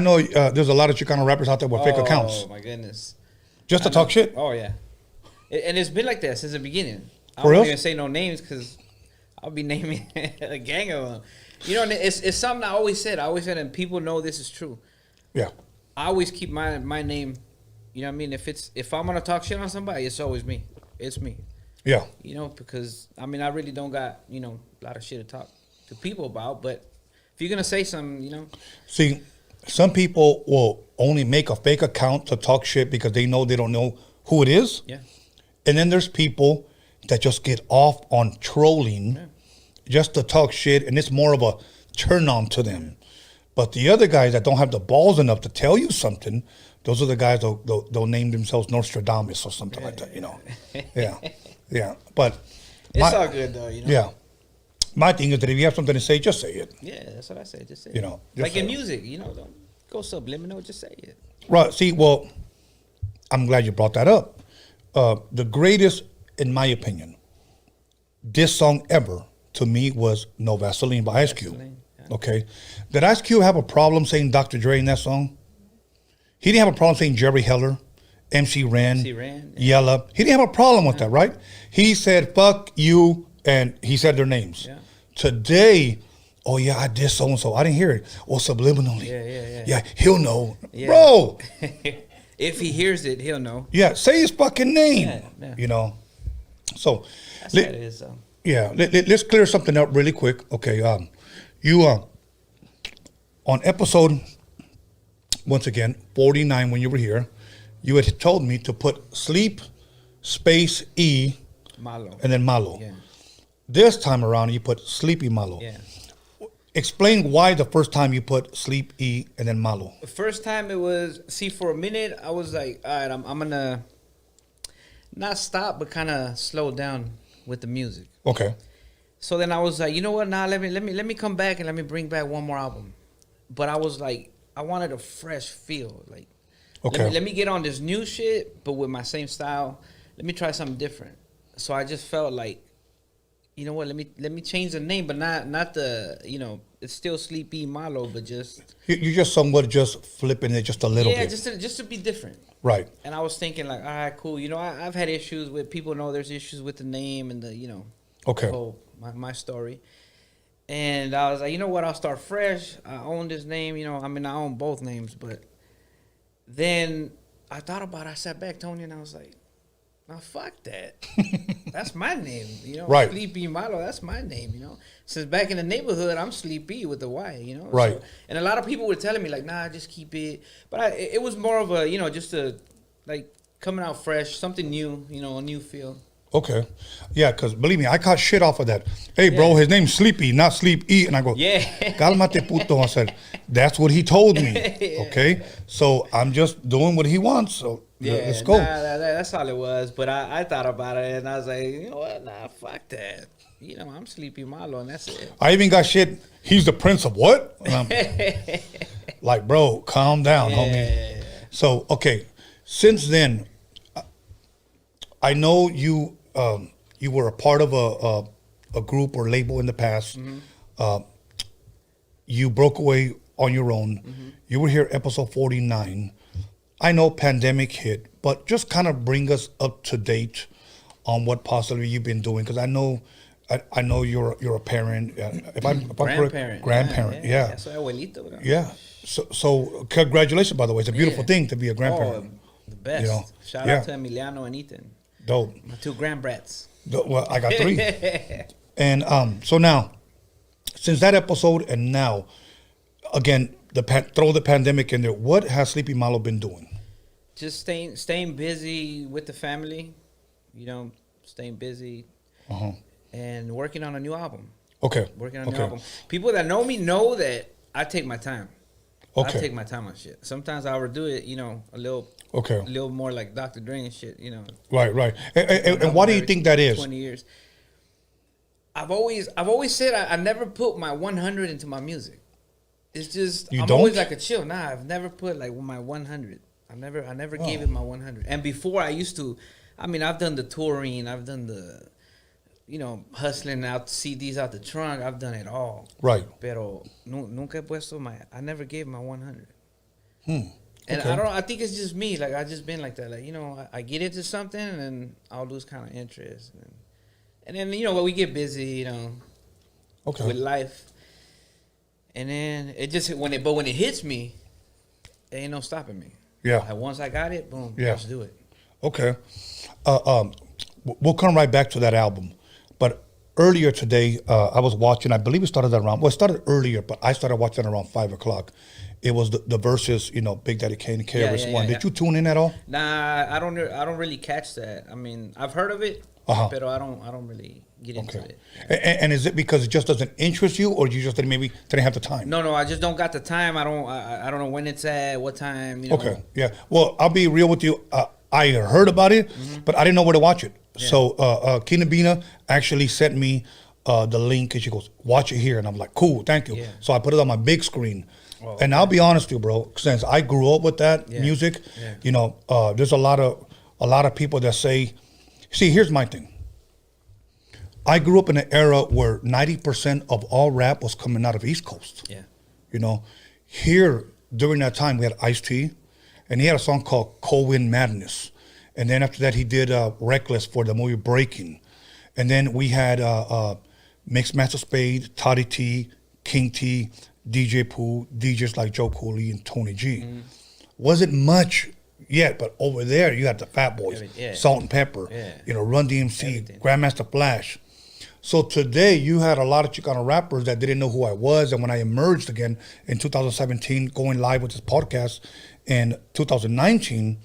know there's a lot of Chicano rappers out there with fake accounts. Oh, my goodness. Just to talk shit? Oh, yeah. And it's been like that since the beginning. I For don't real? even say no names because I'll be naming a gang of them. You know, it's something I always said. And people know this is true. Yeah. I always keep my name, you know what I mean? If I'm going to talk shit on somebody, it's always me. It's me. Yeah. You know, because, I mean, I really don't got, you know, a lot of shit to talk to people about. But if you're going to say something, you know. See, Some people will only make a fake account to talk shit because they don't know who it is. Yeah. And then there's people that just get off on trolling just to talk shit, and it's more of a turn on to them. But the other guys that don't have the balls enough to tell you something, those are the guys they'll name themselves Nostradamus or something like that, you know. Yeah. But it's all good though, you know. Yeah. My thing is that if you have something to say, just say it. Yeah, that's what I say. Just say You it. know, just like say in it. music, you know, don't go subliminal, just say it. Right. See, well, I'm glad you brought that up. The greatest, in my opinion, diss song ever to me was No Vaseline by Ice Cube. Okay. Did Ice Cube have a problem saying Dr. Dre in that song? He didn't have a problem saying Jerry Heller, MC Ren, Yella. He didn't have a problem with that, right? He said, fuck you, and he said their names. Yeah. Today, oh yeah, I did so-and-so. I didn't hear it. Or subliminally. Yeah, he'll know. Yeah. Bro. If he hears it, he'll know. Yeah, say his fucking name. Yeah. You know. So, That's what it is. let's clear something up really quick. Okay, you on episode, once again, 49 when you were here, you had told me to put sleep, space, E, Malo. and then Malo. Yeah. This time around, you put Sleepy Malo. Yeah. Explain why the first time you put Sleep, E, and then Malo. The first time it was, for a minute, I was like, all right, I'm going to not stop, but kind of slow down with the music. Okay. So then I was like, you know what? Now let me come back and let me bring back one more album. But I was like, I wanted a fresh feel. Like, okay. let me get on this new shit, but with my same style. Let me try something different. So I just felt like, you know what? Let me change the name, but not the, you know, it's still Sleepy Malo, but just You just somewhat just flipping it just a little bit. Yeah, just to be different. Right. And I was thinking like, all right, cool. You know, I've had issues with people know there's issues with the name and the, you know, Okay. the whole, my story. And I was like, you know what? I'll start fresh. I own this name. You know, I mean, I own both names, but then I thought about it. I sat back, Tony, and I was like, no, fuck that. That's my name, you know. Right. Sleepy Malo, that's my name, you know. Since back in the neighborhood, I'm Sleepy with a Y, you know. Right. So, and a lot of people were telling me like, nah, just keep it. But it was more of a, you know, just a like coming out fresh, something new, you know, a new feel. Okay. Yeah, because believe me, I caught shit off of that. Hey, bro, his name's Sleepy, not Sleep E. And I go, Calmate puto. I said, that's what he told me. Okay. So I'm just doing what he wants. So let's go. That's all it was. But I thought about it and I was like, you know what? Nah, fuck that. You know, I'm Sleepy Malo and that's it. I even got shit. He's the prince of what? And I'm like, bro, calm down, homie. So, okay. Since then, I know you you were a part of a group or label in the past. You broke away on your own. You were here episode 49. I know pandemic hit, but just kind of bring us up to date on what possibly you've been doing, because I know you're a parent. If I'm correct, grandparent. Yeah. Soy abuelito, bro. Yeah. So congratulations, by the way. It's a beautiful thing to be a grandparent. The best. You know? Shout out to Emiliano and Ethan. Dope. My two grandbrats. Well, I got 3. And so now, since that episode and now, again, throw the pandemic in there. What has Sleepy Malo been doing? Just staying busy with the family, you know, staying busy, and working on a new album. Okay. Working on a new album. People that know me know that I take my time. Okay. I take my time on shit. Sometimes I overdo it, you know, a little more like Dr. Dre and shit, you know. Right. And why do you think that is? 20 years. I've always said I never put my 100 into my music. It's just I'm always like a chill. Nah, I've never put like my 100. I never gave it my 100. And before I used to, I mean, I've done the touring, I've done the, you know, hustling out CDs out the trunk. I've done it all. Right. Pero nunca he puesto I never gave my 100. And I think it's just me. Like, I just been like that. Like, you know, I get into something and then I'll lose kind of interest. And then, you know, we get busy, you know, with life. And then it just, when it hits me, there ain't no stopping me. Yeah. Like, once I got it, boom, let's do it. Okay. We'll come right back to that album. But earlier today, I was watching, I believe it started around, well, it started earlier, but I started watching around 5 o'clock. It was the verses, Big Daddy Kane and KRS One. Did you tune in at all? Nah, I don't really catch that. I mean, I've heard of it, but I don't really get into it. And is it because it just doesn't interest you, or you just didn't have the time? No, I just don't got the time. I don't know when it's at, what time. Okay, yeah. Well, I'll be real with you. I heard about it, but I didn't know where to watch it. Yeah. So Kina Bina actually sent me the link, and she goes, "Watch it here," and I'm like, "Cool, thank you." Yeah. So I put it on my big screen. Oh, and I'll be honest with you, bro. Since I grew up with that music, there's a lot of people that say, "See, here's my thing. I grew up in an era where 90% of all rap was coming out of East Coast. Yeah, here during that time we had Ice-T, and he had a song called Cold Wind Madness, and then after that he did Reckless for the movie Breaking, and then we had Mixmaster Spade, Toddy T, King T, DJ Pooh, DJs like Joe Cooley and Tony G. Wasn't much yet, but over there you had the Fat Boys, Salt and Pepper, Run DMC, Grandmaster Flash. So today you had a lot of Chicano rappers that didn't know who I was, and when I emerged again in 2017, going live with this podcast in 2019,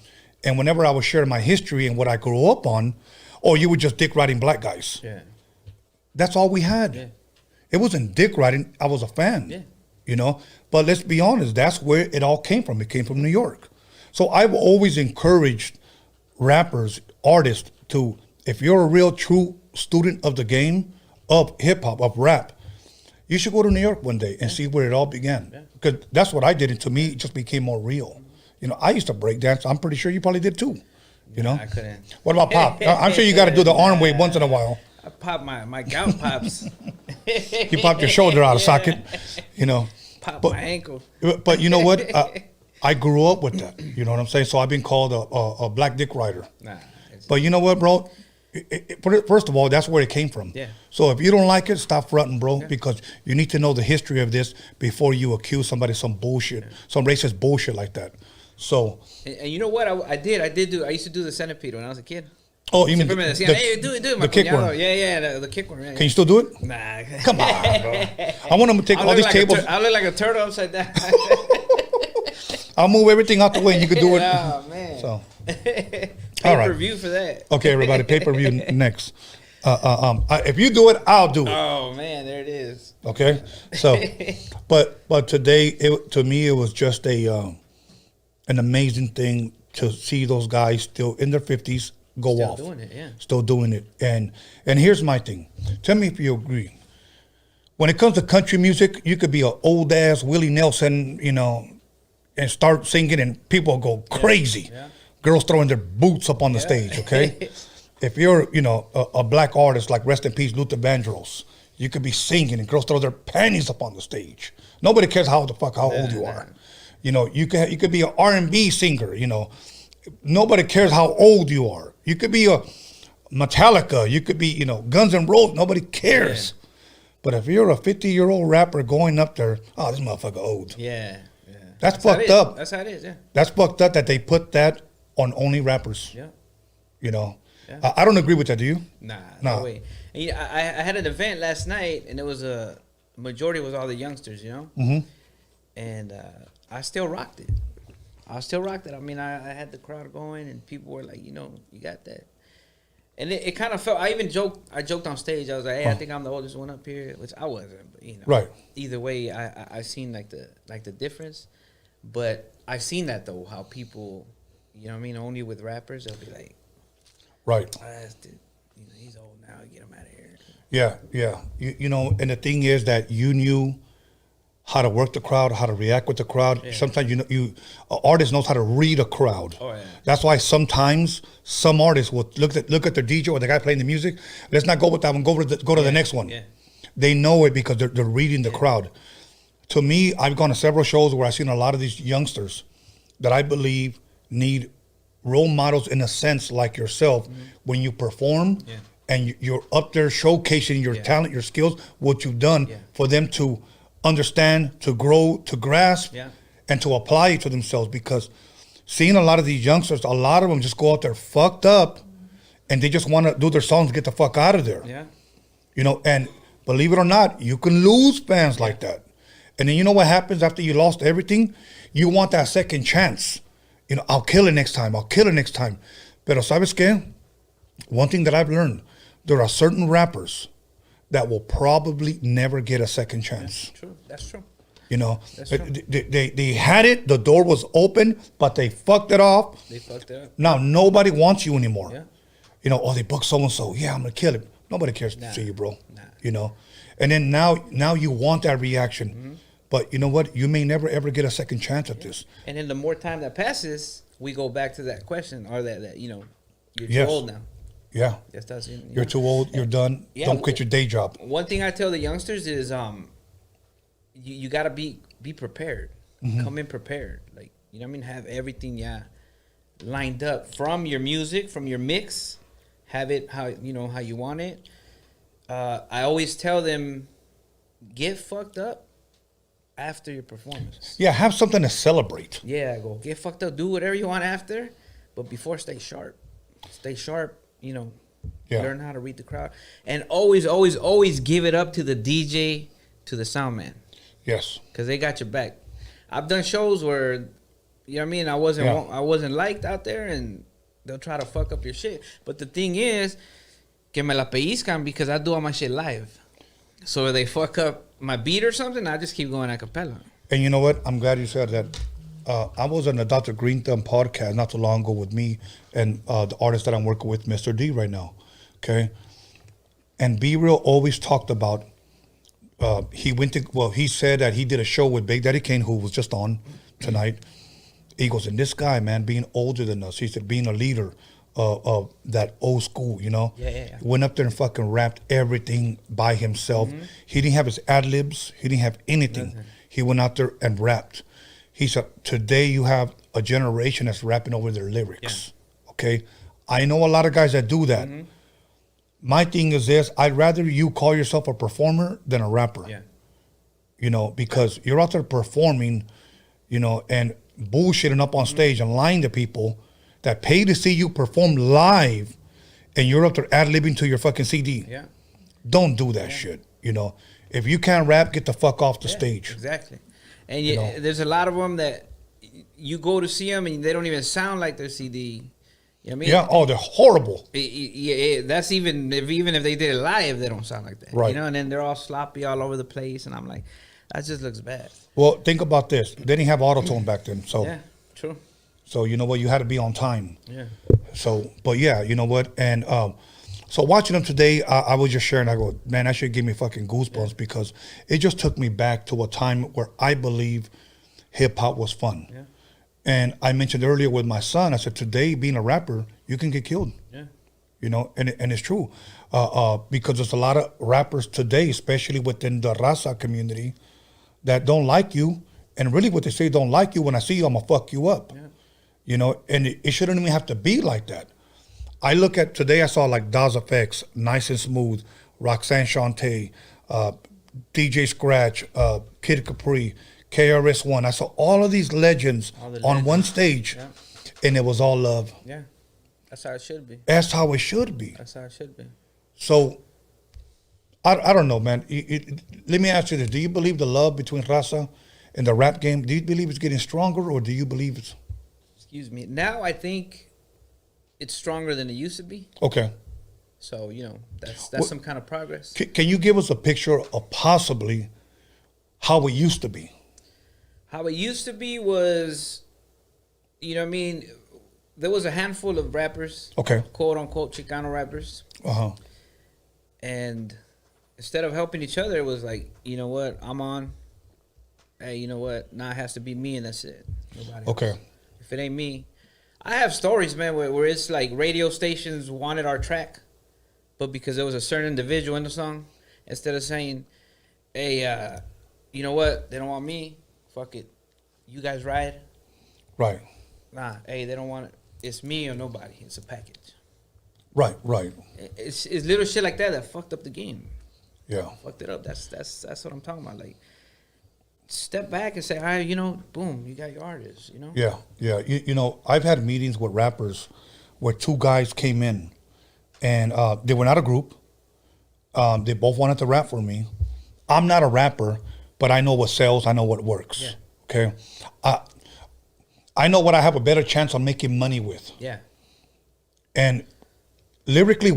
and whenever I was sharing my history and what I grew up on, you were just dick riding black guys. Yeah. That's all we had. Yeah. It wasn't dick riding, I was a fan. Yeah. But let's be honest, that's where it all came from. It came from New York. So I've always encouraged rappers, artists to, if you're a real true student of the game, of hip hop, of rap, you should go to New York one day and see where it all began. Because that's what I did, and to me, it just became more real. I used to break dance. I'm pretty sure you probably did too. I couldn't. What about pop? I'm sure you got to do the arm wave once in a while. I pop my gout pops. You popped your shoulder out of socket, Pop my ankle. But you know what? I grew up with that. You know what I'm saying? So I've been called a black dick rider. Nah. But you know what, bro? First of all, that's where it came from. Yeah. So if you don't like it, stop fronting, bro, because you need to know the history of this before you accuse somebody of some bullshit, some racist bullshit like that. So. And you know what? I used to do the centipede when I was a kid. Oh, you mean hey, do it, the kickworm? Yeah, the kickworm. Yeah. Can you still do it? Nah. Come on, bro. I want them to take all these tables. I look like a turtle upside down. I'll move everything out the way and you can do it. Oh, man. So. Pay-per-view for that. Okay, everybody, pay-per-view next. If you do it, I'll do it. Oh, man, there it is. Okay? So, but today, to me, it was just an amazing thing to see those guys still in their 50s go off. Still doing it, yeah. Still doing it. And here's my thing. Tell me if you agree. When it comes to country music, you could be an old ass Willie Nelson, and start singing and people go crazy. Yeah. Girls throwing their boots up on the stage, okay? If you're, a black artist like Rest in Peace Luther Vandross, you could be singing and girls throw their panties up on the stage. Nobody cares how old you are. You could be an R&B singer, Nobody cares how old you are. You could be a Metallica. You could be, Guns N' Roses. Nobody cares. Yeah. But if you're a 50-year-old rapper going up there, this motherfucker old. Yeah. That's fucked up. That's how it is, yeah. That's fucked up that they put that on only rappers. Yeah. Yeah. I don't agree with that, do you? Nah. No way. And, I had an event last night, and it was majority was all the youngsters, Mm-hmm. And I still rocked it. I mean, I had the crowd going, and people were like, you got that. And it kind of felt, I joked on stage. I was like, hey, I think I'm the oldest one up here, which I wasn't. But, right. Either way, I seen like the difference. But I've seen that, though, how people, only with rappers, they'll be like, right. He's old now, get him out of here. Yeah. And the thing is that you knew how to work the crowd, how to react with the crowd. Yeah. Sometimes an artist knows how to read a crowd. Oh, yeah. That's why sometimes some artists will look at their DJ or the guy playing the music. Let's not go with that one. Go to the next one. Yeah. They know it because they're reading the crowd. To me, I've gone to several shows where I've seen a lot of these youngsters that I believe need role models in a sense like yourself when you perform and you're up there showcasing your talent, your skills, what you've done for them to understand, to grow, to grasp, and to apply it to themselves. Because seeing a lot of these youngsters, a lot of them just go out there fucked up and they just want to do their songs and get the fuck out of there. Yeah. You know, and believe it or not, you can lose fans like that. And then you know what happens after you lost everything? You want that second chance. You know, I'll kill it next time. I'll kill it next time. Pero ¿sabes qué? One thing that I've learned, there are certain rappers that will probably never get a second chance. That's true. That's true. You know, they had it, the door was open, but they fucked it off. They fucked it up. Now nobody wants you anymore. Yeah. You know, oh, they booked so-and-so. Yeah, I'm going to kill him. Nobody cares to see you, bro. You know? And then now you want that reaction. Mm-hmm. But you know what? You may never, ever get a second chance at this. And then the more time that passes, we go back to that question, or that you know, you're too Yes. old now. Yeah. Yes, that's it. You're too old. You're done. Yeah, Don't quit your day job. One thing I tell the youngsters is, you got to be prepared. Mhm. Come in prepared. Like, you know what I mean? Have everything, lined up from your music, from your mix. Have it how you want it. I always tell them, get fucked up after your performance. Yeah, have something to celebrate. Yeah, go get fucked up. Do whatever you want after, but before, stay sharp. Stay sharp. You know, learn how to read the crowd, and always, always, always give it up to the DJ, to the sound man. Yes, because they got your back. I've done shows where, you know what I mean, I wasn't liked out there, and they'll try to fuck up your shit. But the thing is, que me la pellizcan because I do all my shit live. So if they fuck up my beat or something, I just keep going a cappella. And you know what? I'm glad you said that. I was on the Dr. Green Thumb podcast not too long ago with me and the artist that I'm working with, Mr. D, right now. Okay? And B-Real always talked about, he said that he did a show with Big Daddy Kane, who was just on tonight. He goes, and this guy, man, being older than us, he said, being a leader of that old school, you know? Yeah. Went up there and fucking rapped everything by himself. Mm-hmm. He didn't have his ad-libs. He didn't have anything. He went out there and rapped. He said, today you have a generation that's rapping over their lyrics. Okay? I know a lot of guys that do that. Mm-hmm. My thing is this, I'd rather you call yourself a performer than a rapper. Yeah. You know, because you're out there performing, you know, and bullshitting up on stage and lying to people that pay to see you perform live, and you're up there ad-libbing to your fucking CD. Yeah. Don't do that shit, you know. If you can't rap, get the fuck off the stage. Exactly. And You know? there's a lot of them that you go to see them and they don't even sound like their CD. You know what I mean? Yeah. Oh, they're horrible. Yeah, that's even if they did it live, they don't sound like that. Right. You know, and then they're all sloppy all over the place, and I'm like, that just looks bad. Well, think about this. They didn't have auto-tune back then. So, Yeah, true. So you know what? You had to be on time. Yeah. So, but yeah, you know what? And so watching them today, I was just sharing. I go, man, that should give me fucking goosebumps because it just took me back to a time where I believe hip hop was fun. Yeah. And I mentioned earlier with my son, I said, today being a rapper, you can get killed. Yeah. You know, and it's true because there's a lot of rappers today, especially within the Raza community, that don't like you. And really what they say, don't like you. When I see you, I'm going to fuck you up. Yeah. You know, and it shouldn't even have to be like that. I look at today, I saw like Daz Effects, Nice and Smooth, Roxanne Shante, DJ Scratch, Kid Capri, KRS-One. I saw all of these legends on one stage, and it was all love. Yeah. That's how it should be. That's how it should be. That's how it should be. So, I don't know, man. Let me ask you this. Do you believe the love between Raza and the rap game, do you believe it's getting stronger, or do you believe it's... Excuse me. Now I think it's stronger than it used to be. Okay. So, you know, that's some kind of progress. Can you give us a picture of possibly how it used to be? How it used to be was, you know what I mean, there was a handful of rappers. Okay. Quote unquote Chicano rappers. Uh-huh. And instead of helping each other, it was like, you know what, I'm on. Hey, you know what, now it has to be me and that's it. Nobody Okay. else. If it ain't me. I have stories, man, where it's like radio stations wanted our track, but because there was a certain individual in the song, instead of saying, hey, you know what, they don't want me, fuck it, you guys ride. Right. Nah, hey, they don't want it. It's me or nobody. It's a package. Right. It's little shit like that fucked up the game. Yeah. Fucked it up. That's what I'm talking about. Like, step back and say, all right, you know, boom, you got your artists, you know? Yeah. You know, I've had meetings with rappers where two guys came in and they were not a group. They both wanted to rap for me. I'm not a rapper, but I know what sells. I know what works. Yeah. Okay. I know what I have a better chance on making money with. Yeah. And lyrically,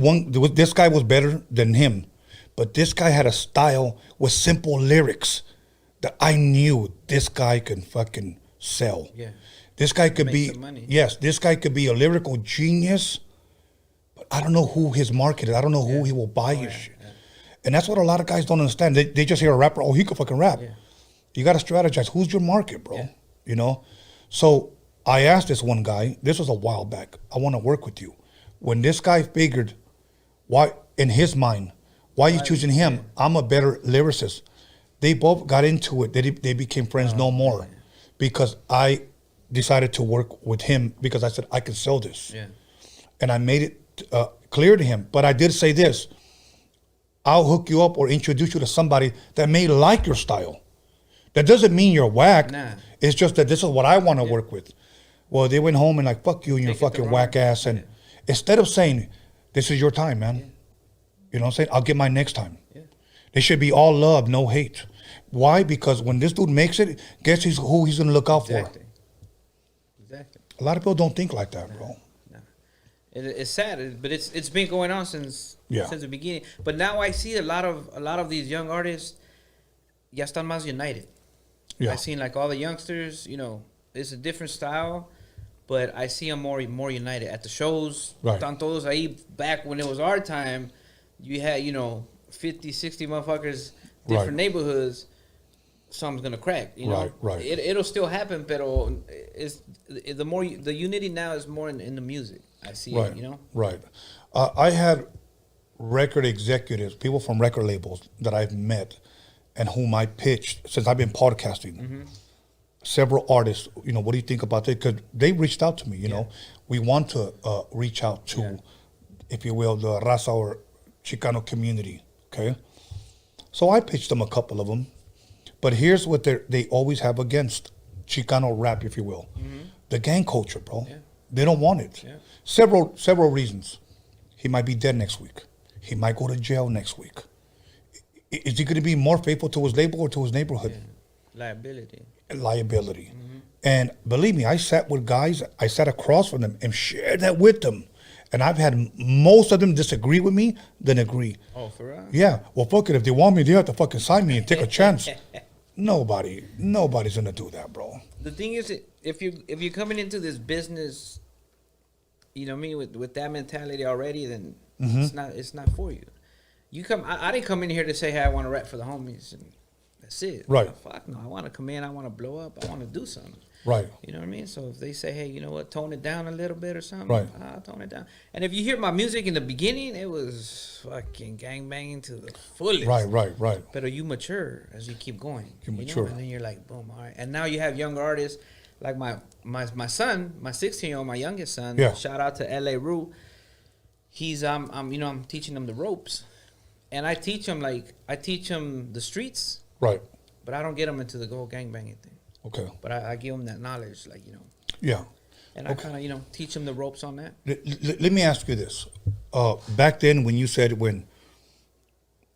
this guy was better than him, but this guy had a style with simple lyrics that I knew this guy can fucking sell. Yeah. This guy could be, yes, this guy could be a lyrical genius, but I don't know who his market is. I don't know who he will buy his shit. Yeah. And that's what a lot of guys don't understand. They just hear a rapper, oh, he could fucking rap. Yeah. You got to strategize. Who's your market, bro? Yeah. You know? So I asked this one guy, this was a while back, I want to work with you. When this guy figured, why, in his mind, why are you choosing him? Yeah. I'm a better lyricist. They both got into it. They became friends no more because I decided to work with him because I said, I can sell this. Yeah. And I made it clear to him. But I did say this, I'll hook you up or introduce you to somebody that may like your style. That doesn't mean you're whack. Nah. It's just that this is what I want to work with. Well, they went home and like, fuck you and your fucking whack ass. And instead of saying, this is your time, man. You know what I'm saying? I'll get mine next time. They should be all love, no hate. Why? Because when this dude makes it, guess who he's going to look out for. Exactly. A lot of people don't think like that, bro. No. It's sad, but it's been going on since the beginning. But now I see a lot of these young artists ya están más united. Yeah. I seen like all the youngsters, you know, it's a different style, but I see them more united at the shows. Right. Están todos ahí. Back when it was our time, you had, you know, 50, 60 motherfuckers, different neighborhoods. Something's gonna crack, you know. Right. It'll still happen, pero the unity now is more in the music. I see it, you know. Right. I had record executives, people from record labels that I've met, and whom I pitched since I've been podcasting. Mm-hmm. Several artists, you know, what do you think about it? Because they reached out to me, you know. We want to reach out to, if you will, the Raza or Chicano community. Okay. So I pitched them a couple of them. But here's what they always have against Chicano rap, if you will. Mm-hmm. The gang culture, bro. Yeah. They don't want it. Yeah. Several reasons. He might be dead next week. He might go to jail next week. Is he going to be more faithful to his label or to his neighborhood? Yeah. Liability. Mm-hmm. And believe me, I sat with guys, I sat across from them and shared that with them. And I've had most of them disagree with me than agree. Oh, for real? Yeah. Well, fuck it. If they want me, they have to fucking sign me and take a chance. Nobody's gonna do that, bro. The thing is, if you're coming into this business, you know what I mean, with that mentality already, then it's not for you. You come. I didn't come in here to say, hey, I want to rap for the homies, and that's it. Right. No, fuck no. I want to come in. I want to blow up. I want to do something. Right. You know what I mean? So if they say, hey, you know what, tone it down a little bit or something, right. I'll tone it down. And if you hear my music in the beginning, it was fucking gangbanging to the fullest. Right. But you mature as you keep going. You mature. Know? And then you're like, boom, all right. And now you have younger artists like my son, my 16-year-old, my youngest son. Yeah. Shout out to L.A. Rue. He's I'm teaching him the ropes, and I teach him the streets. Right. But I don't get him into the whole gangbanging thing. Okay. But I give them that knowledge, like, you know. Yeah. And I kind of, teach them the ropes on that. Let me ask you this. Back then, when you said when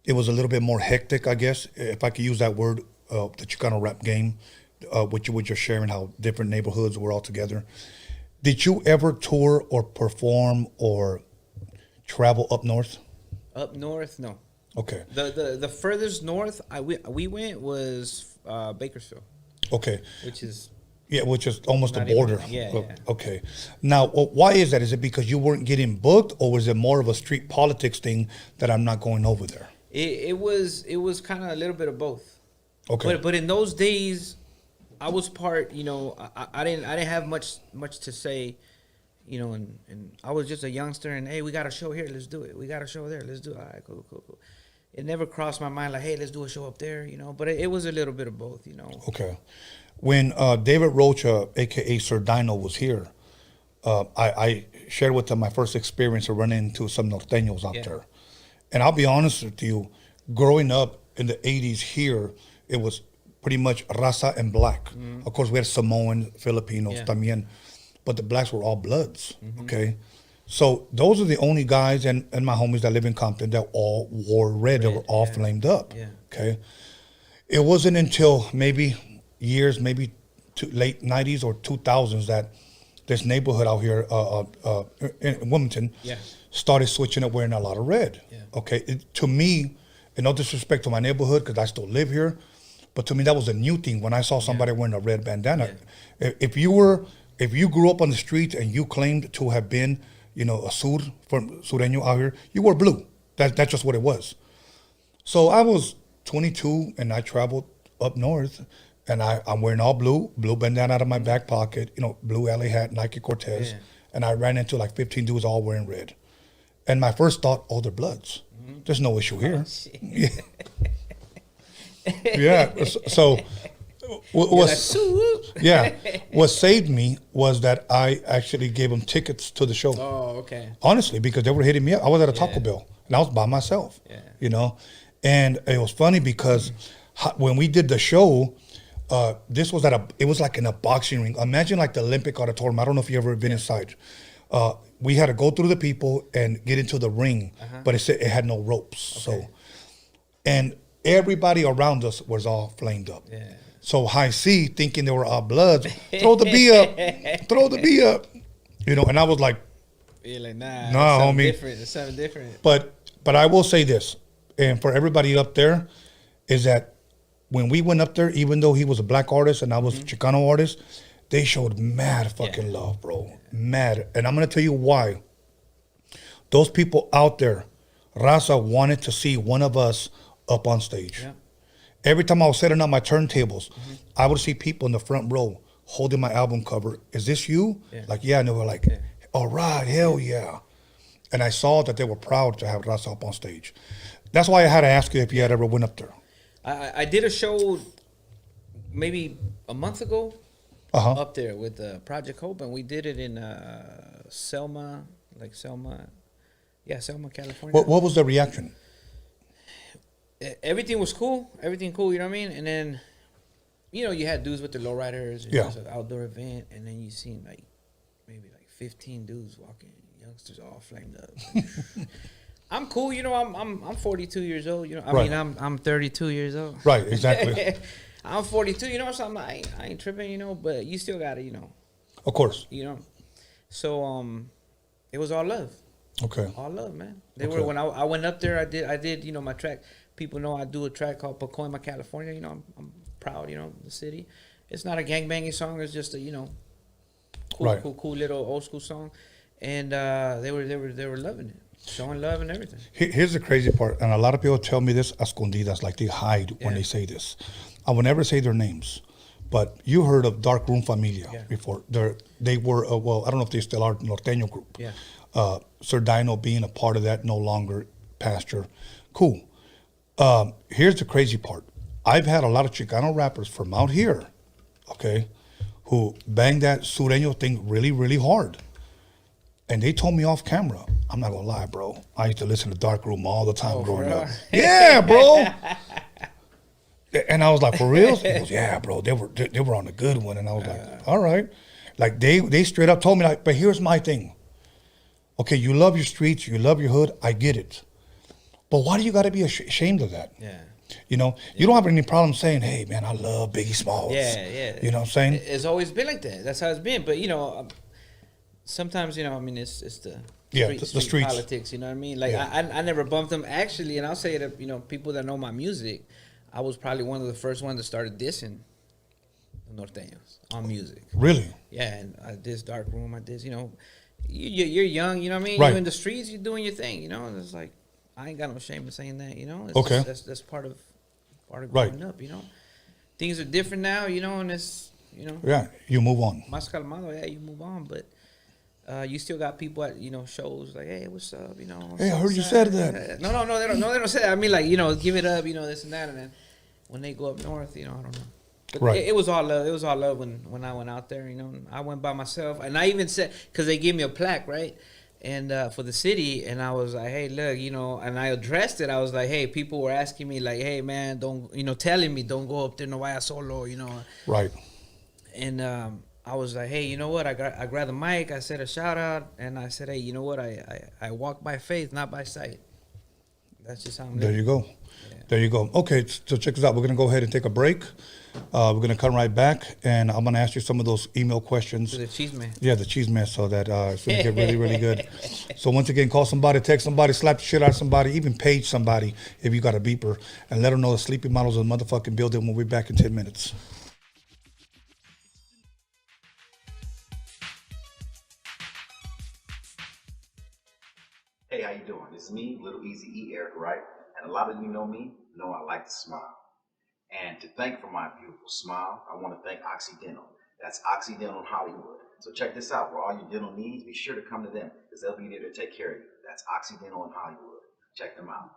it was a little bit more hectic, I guess, if I could use that word, the Chicano rap game, what you were just sharing, how different neighborhoods were all together. Did you ever tour or perform or travel up north? Up north, no. Okay. The furthest north we went was Bakersfield. Okay. Which is almost the border. Yeah. Okay. Now, why is that? Is it because you weren't getting booked, or was it more of a street politics thing that I'm not going over there? It was kind of a little bit of both. Okay. But in those days, I was part. I didn't have much to say. And I was just a youngster, and hey, we got a show here, let's do it. We got a show there, let's do it. All right, cool. It never crossed my mind like, hey, let's do a show up there, But it was a little bit of both, Okay. When David Rocha, a.k.a. Sir Dino, was here, I shared with him my first experience of running into some norteños out there. And I'll be honest with you, growing up in the 80s here, it was pretty much Raza and black. Mm-hmm. Of course, we had Samoan, Filipinos, también, but the blacks were all bloods, okay? So those are the only guys and my homies that live in Compton that all wore red. They were all flamed up. Yeah. Okay. It wasn't until maybe late 90s or 2000s that this neighborhood out here in Wilmington started switching up wearing a lot of red. Yeah. Okay. To me, and no disrespect to my neighborhood because I still live here, but to me that was a new thing when I saw somebody wearing a red bandana. Yeah. If you grew up on the streets and you claimed to have been, you know, a sureño out here, you wore blue. That's just what it was. So I was 22 and I traveled up north and I'm wearing all blue bandana out of my back pocket, you know, blue alley hat, Nike Cortez. Yeah. And I ran into like 15 dudes all wearing red. And my first thought, oh, they're Bloods. Mm-hmm. There's no issue here. Yeah. So what saved me was that I actually gave them tickets to the show. Oh, okay. Honestly, because they were hitting me up. I was at a Taco Bell and I was by myself. Yeah. You know, and it was funny because when we did the show, this was it was like in a boxing ring. Imagine like the Olympic Auditorium. I don't know if you've ever been inside. We had to go through the people and get into the ring, but it had no ropes. Okay. So, and everybody around us was all flamed up. Yeah. So High C, thinking they were all Bloods, throw the B up, you know. And I was like, you're like, nah, homie, it's something different. But I will say this, and for everybody up there, is that when we went up there, even though he was a black artist and I was a Chicano artist, they showed mad fucking love, bro. Mad. And I'm going to tell you why. Those people out there, Raza wanted to see one of us up on stage. Yeah. Every time I was setting up my turntables, I would see people in the front row holding my album cover. Is this you? Yeah. Like, yeah. And they were like, all right, hell yeah. And I saw that they were proud to have Raza up on stage. That's why I had to ask you if you had ever went up there. I did a show maybe a month ago up there with Project Hope, and we did it in Selma, California. What was the reaction? Everything was cool. Everything cool, you know what I mean? And then, you know, you had dudes with the lowriders. And it was an outdoor event, and then you seen maybe 15 dudes walking, youngsters all flamed up. I'm cool, you know. I'm 42 years old, you know. I mean, I'm 32 years old. Right, exactly. I'm 42, you know. So I ain't tripping, you know. But you still gotta, you know. Of course. You know. So it was all love. Okay. All love, man. They were when I went up there. I did, you know, my track. People know I do a track called Pacoima, California. You know, I'm proud, you know, the city. It's not a gangbanging song. It's just a, you know, cool little old school song, and they were loving it. Showing love and everything. Here's the crazy part, and a lot of people tell me this escondidas, like they hide when they say this. I will never say their names, but you heard of Dark Room Familia before. They were, well, I don't know if they still are, Norteño group. Yeah. Sir Dino being a part of that, no longer pastor. Cool. Here's the crazy part. I've had a lot of Chicano rappers from out here, okay, who bang that sureño thing really, really hard. And they told me off camera, I'm not gonna lie, bro. I used to listen to Dark Room all the time growing up. Yeah, bro. And I was like, for real? He goes, yeah, bro. They were on a good one. And I was like, all right. Like they straight up told me, like, but here's my thing. Okay, you love your streets, you love your hood. I get it. But why do you got to be ashamed of that? Yeah. You know, you don't have any problem saying, hey, man, I love Biggie Smalls. Yeah. You know what I'm saying? It's always been like that. That's how it's been. But, you know, sometimes, you know, I mean, it's the street politics, you know what I mean? Like, I never bumped them. Actually, and I'll say that, you know, people that know my music, I was probably one of the first ones that started dissing the Norteños on music. Really? Yeah, and I diss Dark Room. I diss, you know, you're young, you know what I mean? Right. You're in the streets, you're doing your thing, you know? And it's like, I ain't got no shame in saying that, you know? It's okay. Just, that's part of growing up, you know? Things are different now, you know, and it's, you know. Yeah, you move on. Más calmado, yeah, you move on, but you still got people at, you know, shows like, hey, what's up, you know? Hey, I heard you said that. No, they don't say that. I mean, like, you know, give it up, you know, this and that, and then when they go up north, you know, I don't know. But right. It was all love. It was all love when I went out there, you know. I went by myself, and I even said, because they gave me a plaque, right? And for the city, and I was like, hey, look, you know, and I addressed it. I was like, hey, people were asking me, like, hey, man, don't, you know, telling me, don't go up there, no vaya solo, you know. Right. And I was like, hey, you know what? I grabbed the mic. I said a shout out, and I said, hey, you know what? I walk by faith, not by sight. That's just how I'm There living. you go. Yeah. There you go. Okay, so check this out. We're gonna go ahead and take a break. We're gonna come right back, and I'm gonna ask you some of those email questions. To the cheese man. Yeah, the cheese man. So that it's gonna get really, really good. So once again, call somebody, text somebody, slap the shit out of somebody, even page somebody if you got a beeper, and let them know the sleeping models in the motherfucking building. We'll be back in 10 minutes. Hey, how you doing? It's me, Little Easy E, Eric, right? And a lot of you know me, know I like to smile. And to thank for my beautiful smile, I want to thank Occidental. That's Occidental in Hollywood. So check this out. For all your dental needs, be sure to come to them because they'll be there to take care of you. That's Occidental in Hollywood. Check them out.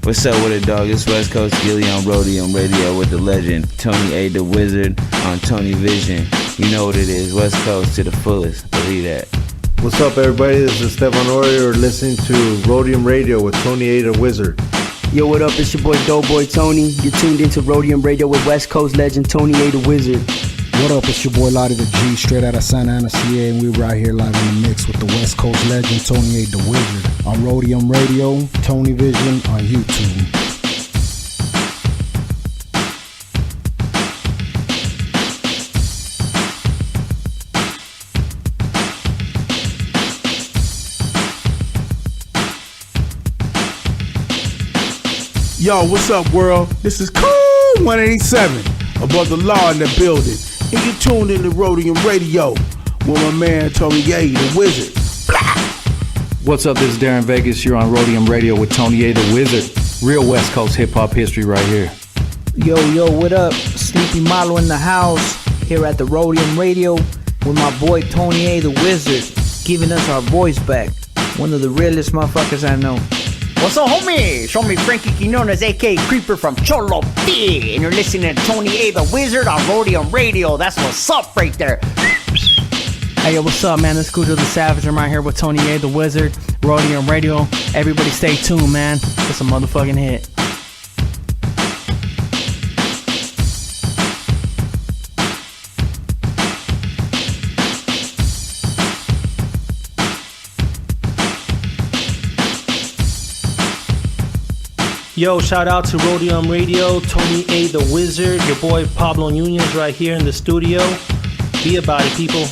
What's up with it, dog? It's West Coast Gilly on Roadium Radio with the legend Tony A. the Wizard on Tony Vision. You know what it is, West Coast to the fullest. Believe that. What's up, everybody? This is Stefan Ori. You're listening to Roadium Radio with Tony A. the Wizard. Yo, what up? It's your boy Doughboy Tony. You're tuned into Roadium Radio with West Coast legend Tony A. the Wizard. What up? It's your boy Lottie the G, straight out of Santa Ana, CA, and we're right here live in the mix with the West Coast legend Tony A. the Wizard on Roadium Radio, Tony Vision on YouTube. Yo, what's up, world? This is Cool 187, above the law in the building. And you tuned in to Roadium Radio with my man Tony A. the Wizard. What's up, this is Darren Vegas. You're on Roadium Radio with Tony A. the Wizard. Real West Coast hip-hop history right here. Yo, what up? Sleepy Malo in the house, here at the Roadium Radio with my boy Tony A. the Wizard, giving us our voice back. One of the realest motherfuckers I know. What's up, homie? Show me Frankie Quinones, a.k.a. Creeper from Cholo P. And you're listening to Tony A. the Wizard on Roadium Radio. That's what's up right there. Hey, yo, what's up, man? It's Cujo the Savage. I'm right here with Tony A. the Wizard, Roadium Radio. Everybody stay tuned, man. It's a motherfucking hit. Yo, shout out to Roadium Radio, Tony A. the Wizard, your boy Pablo Nunez right here in the studio. Be about it, people.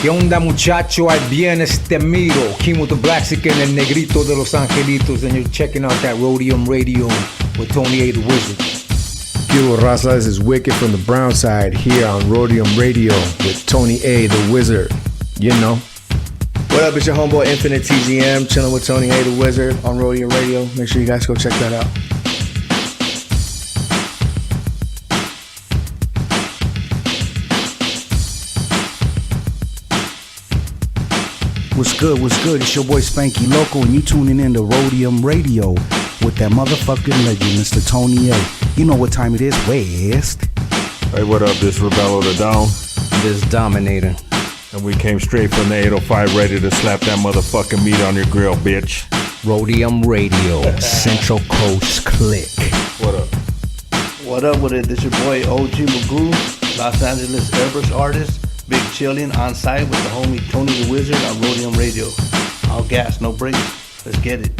¿Qué onda, muchacho? Ahí viene este miro. King with the Black Sick and el Negrito de Los Angelitos, and you're checking out that Roadium Radio with Tony A. the Wizard. Yo, Raza, this is Wicked from the Brown Side here on Roadium Radio with Tony A. the Wizard. You know. What up, it's your homeboy Infinite TGM, chilling with Tony A. the Wizard on Roadium Radio. Make sure you guys go check that out. What's good? It's your boy Spanky Loco, and you tuning in to Roadium Radio with that motherfucking legend, Mr. Tony A. You know what time it is, West. Hey, what up? This Rebello the Dawn. This Dominator. And we came straight from the 805 ready to slap that motherfucking meat on your grill, bitch. Roadium Radio, Central Coast Click. What up? What up with it? This your boy OG Magoo, Los Angeles airbrush artist, big chillin' on site with the homie Tony the Wizard on Roadium Radio. All gas, no brakes. Let's get it.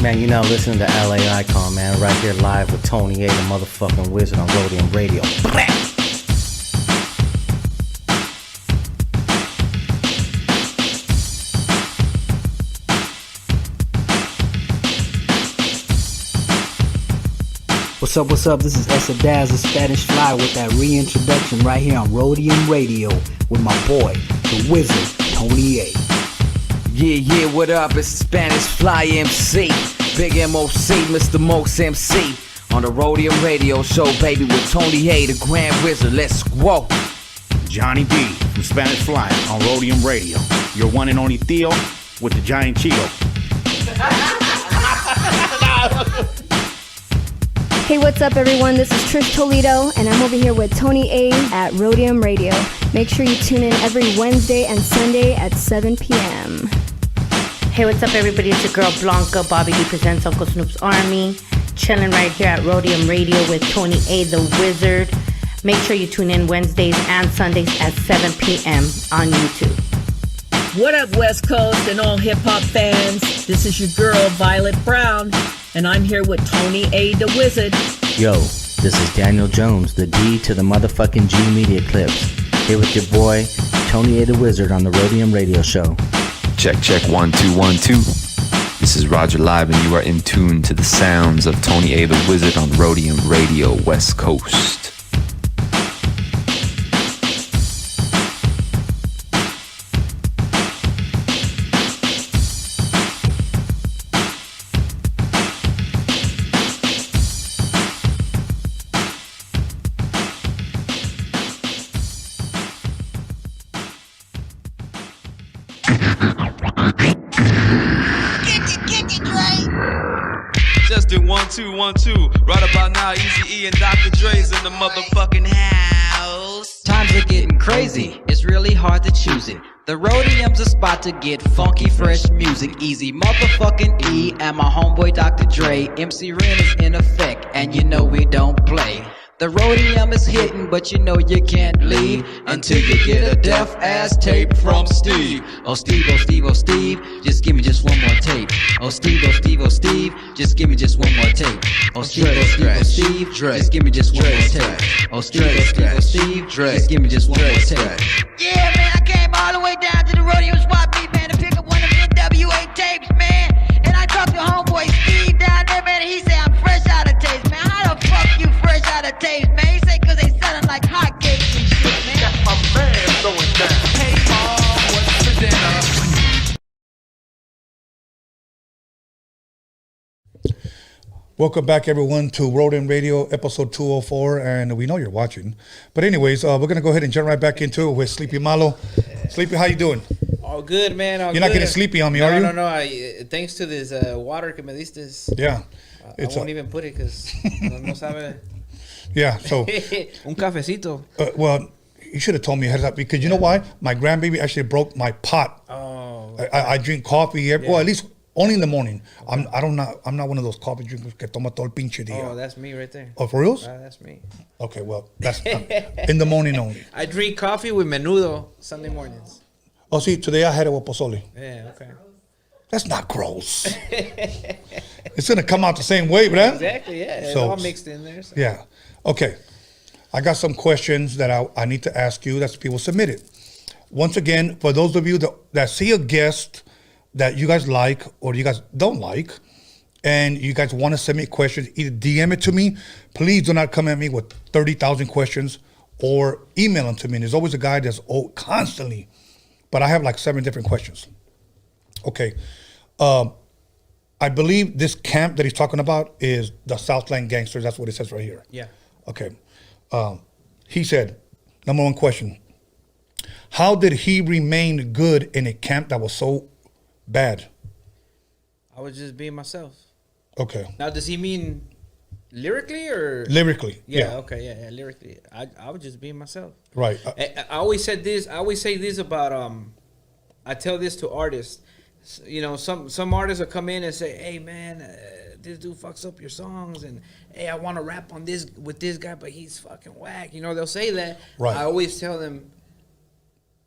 Man, you're now listening to LA Icon, man. Right here live with Tony A. the motherfucking Wizard on Roadium Radio. What's up? This is A.DA, the Spanish Fly, with that reintroduction right here on Roadium Radio with my boy, the Wizard, Tony A. Yeah, what up? It's Spanish Fly MC, Big MOC, Mr. Most MC, on the Roadium Radio Show, baby, with Tony A, the Grand Wizard. Let's go. Johnny B from Spanish Fly on Roadium Radio. Your one and only Theo with the giant Cheeto. Hey, what's up, everyone? This is Trish Toledo, and I'm over here with Tony A at Roadium Radio. Make sure you tune in every Wednesday and Sunday at 7 p.m. Hey, what's up, everybody? It's your girl Blanca. Bobby D presents Uncle Snoop's Army. Chilling right here at Roadium Radio with Tony A, the Wizard. Make sure you tune in Wednesdays and Sundays at 7 p.m. on YouTube. What up, West Coast and all hip-hop fans? This is your girl, Violet Brown, and I'm here with Tony A. the Wizard. Yo, this is Daniel Jones, the D to the motherfucking G Media Clips. Here with your boy, Tony A. the Wizard on the Roadium Radio Show. Check 1 2 1 2. This is Roger Live, and you are in tune to the sounds of Tony A. the Wizard on Roadium Radio West Coast. 1, 2, 1, 2. Right about now, Eazy-E and Dr. Dre's in the motherfucking house. Times are getting crazy, it's really hard to choose it. The Roadium's a spot to get funky, fresh music. Easy motherfucking E and my homeboy Dr. Dre. MC Ren is in effect, and you know we don't play. The Roadium is hitting, but you know you can't leave until you get a deaf ass tape from Steve. Oh Steve, oh Steve, oh Steve, just give me just one more tape. Oh Steve, oh Steve, oh Steve, just give me just one more tape. Oh Steve, oh Steve, oh Steve, just give me just one more tape. Oh Steve, oh Steve, oh Steve, just give me just one more tape. Yeah, man, I came all the way down to the Roadium swap meet, man, to pick up one of them NWA tapes, man. And I talked to homeboy Steve down there, man, and he said I'm fresh out of tapes, man. How the fuck you fresh out of tapes, man? He said cause they selling like hotcakes and shit, man. Got my man going down. Hey, mom, what's for dinner? Welcome back, everyone, to Roadium Radio, episode 204, and we know you're watching. But anyways, we're going to go ahead and jump right back into it with Sleepy Malo. Sleepy, how you doing? All good, man. All You're not good. getting sleepy on me, are you? No. Thanks to this water que me diste. Yeah. I won't even put it because no sabe. Yeah, so. Un cafecito. Well, you should have told me ahead of time, because you know why? My grandbaby actually broke my pot. Oh. I drink coffee, well, at least only in the morning. I'm not one of those coffee drinkers que toma todo el pinche día. Oh, that's me right there. Oh, for reals? That's me. Okay, well, that's in the morning only. I drink coffee with menudo Sunday mornings. Oh, see, today I had it with pozole. Yeah, okay. That's not gross. It's going to come out the same way, right? Exactly, yeah. It's So, all mixed in there. So. Yeah. Okay. I got some questions that I need to ask you that people submitted. Once again, for those of you that see a guest that you guys like or you guys don't like, and you guys want to send me questions, either DM it to me. Please do not come at me with 30,000 questions, or email them to me. And there's always a guy that's constantly, but I have like 7 different questions. Okay. I believe this camp that he's talking about is the Southland Gangsters. That's what it says right here. Yeah. Okay. He said, number 1 question, how did he remain good in a camp that was so bad? I was just being myself. Okay. Now, does he mean lyrically or? Lyrically, Yeah, yeah. okay, yeah, lyrically. I was just being myself. Right. I always said this. I always say this about, I tell this to artists. You know, some artists will come in and say, hey, man, this dude fucks up your songs, and hey, I want to rap on this with this guy, but he's fucking whack. You know, they'll say that. Right. I always tell them,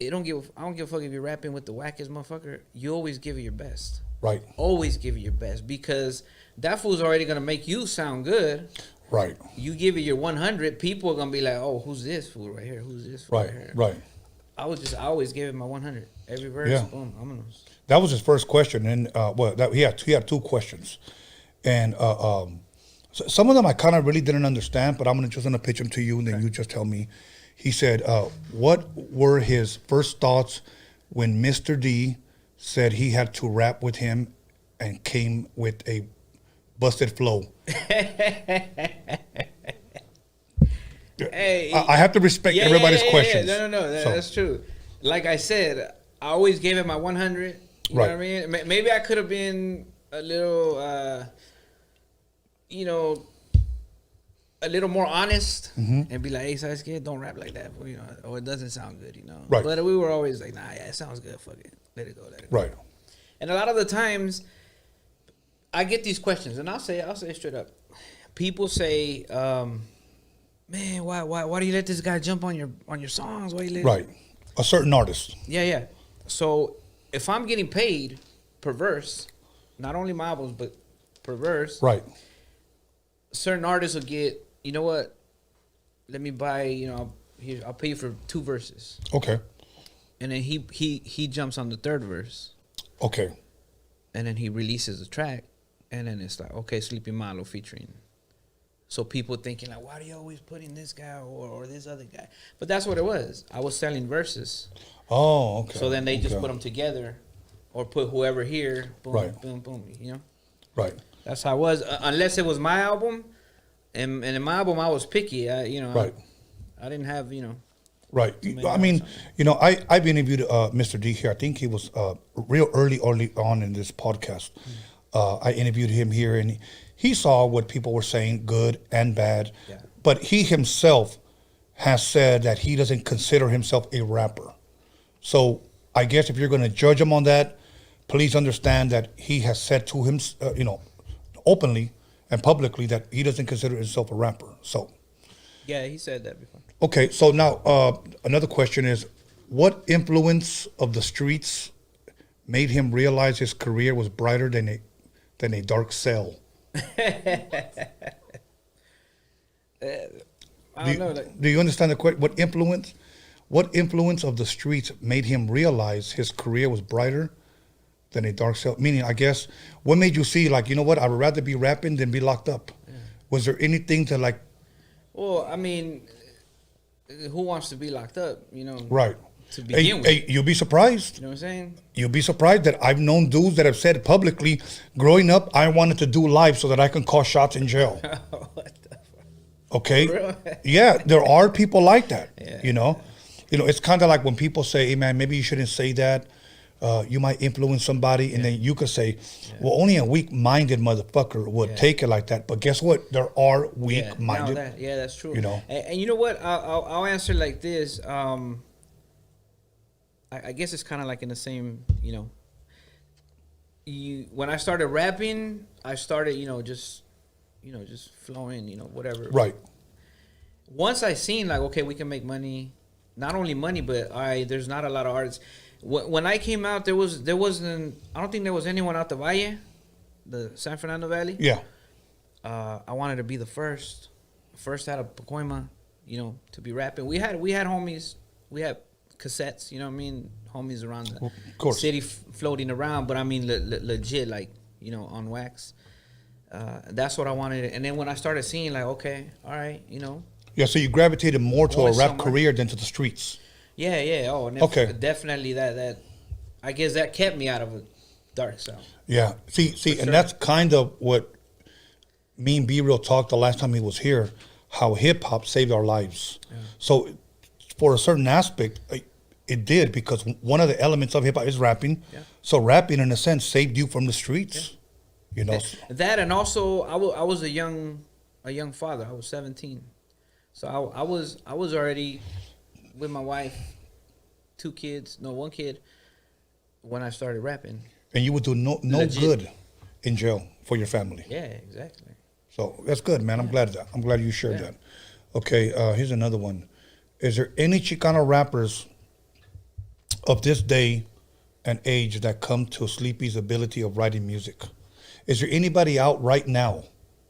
I don't give a fuck if you're rapping with the wackest motherfucker. You always give it your best. Right. Always give it your best, because that fool's already gonna make you sound good. Right. You give it your 100, people are gonna be like, oh, who's this fool right here? Who's this fool right here? Right. I always give it my 100. Every verse, Yeah. boom, I'm gonna. That was his first question, and he had 2 questions, and so some of them I kind of really didn't understand, but I'm just gonna pitch them to you, and then you just tell me. He said, what were his first thoughts when Mr. D said he had to rap with him and came with a busted flow? Hey, I have to respect everybody's questions. No, that's true. Like I said, I always gave it my 100. You know what I mean? Maybe I could have been a little, a little more honest and be like, hey, ¿sabes qué? Don't rap like that. You know, or it doesn't sound good, you know. Right. But we were always like, nah, yeah, it sounds good. Fuck it. Let it go. Right. And a lot of the times, I get these questions, and I'll say it straight up. People say, man, why do you let this guy jump on your songs? Why you let Right. A certain artist. Yeah. So if I'm getting paid per verse, not only my albums, but per verse. Right. Certain artists will get, you know what? Let me buy, I'll pay you for 2 verses. Okay. And then he jumps on the 3rd verse. Okay. And then he releases the track, and then it's like, okay, Sleepy Malo featuring. So people thinking like, why do you always put in this guy or this other guy? But that's what it was. I was selling verses. Oh, okay. So then they just put them together, or put whoever here, boom, Right. boom, boom, Right. That's how it was. Unless it was my album, and in my album I was picky. Right. I didn't have, Right. I mean, I've interviewed Mr. D here. I think he was real early on in this podcast. I interviewed him here, and he saw what people were saying, good and bad. Yeah. But he himself has said that he doesn't consider himself a rapper. So I guess if you're going to judge him on that, please understand that he has said to him, openly and publicly that he doesn't consider himself a rapper. So. Yeah, he said that before. Okay, so now another question is, what influence of the streets made him realize his career was brighter than a dark cell? Do you understand the question? What influence of the streets made him realize his career was brighter than a dark cell? Meaning, I guess, what made you see, like, you know what, I would rather be rapping than be locked up? Yeah. Was there anything to, like... Well, I mean, who wants to be locked up, Right. To begin with. Hey, you'll be surprised. You know what I'm saying? You'll be surprised that I've known dudes that have said publicly, growing up, I wanted to do live so that I can call shots in jail. What the fuck? Okay? Really? Yeah, there are people like that, Yeah. It's kind of like when people say, hey, man, maybe you shouldn't say that. You might influence somebody, and then you could say, well, only a weak-minded motherfucker would take it like that. But guess what? There are weak-minded. That's true. And you know what? I'll answer like this. I guess it's kind of like in the same, when I started rapping, I started, just flowing, whatever. Right. Once I seen like, okay, we can make money, not only money, but there's not a lot of artists. When I came out, there wasn't. I don't think there was anyone out the Valle, the San Fernando Valley. Yeah. I wanted to be the first out of Pacoima, to be rapping. We had homies. We had cassettes. You know what I mean? Homies around the city floating around. But I mean, legit, like on wax. That's what I wanted. And then when I started seeing, like, okay, all right, Yeah, so you gravitated more to a rap career than to the streets. Yeah. Oh, and okay. Definitely that. I guess that kept me out of a dark zone. Yeah. See, and that's kind of what me and B-Real talked the last time he was here, how hip-hop saved our lives. Yeah. So for a certain aspect, it did, because one of the elements of hip-hop is rapping. Yeah. So rapping, in a sense, saved you from the streets. Yeah. That, and also, I was a young father. I was 17. So I was already with my wife, one kid, when I started rapping. And you would do no good in jail for your family. Yeah, exactly. So that's good, man. I'm glad you shared that. Okay, here's another one. Is there any Chicano rappers of this day and age that come to Sleepy's ability of writing music? Is there anybody out right now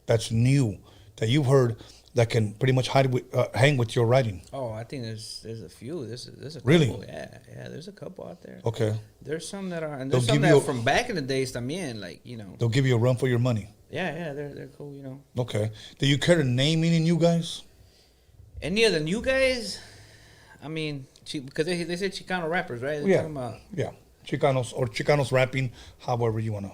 that's new that you've heard that can pretty much hang with your writing? Oh, I think there's a few. There's a couple. Really? Yeah. There's a couple out there. Okay. There's some that are, and there's some that are from back in the days. También, like They'll give you a run for your money. Yeah. They're cool. Okay. Do you care to name any new guys? Any of the new guys? I mean, because they say Chicano rappers, right? They're talking about, Chicanos rapping, however you want to.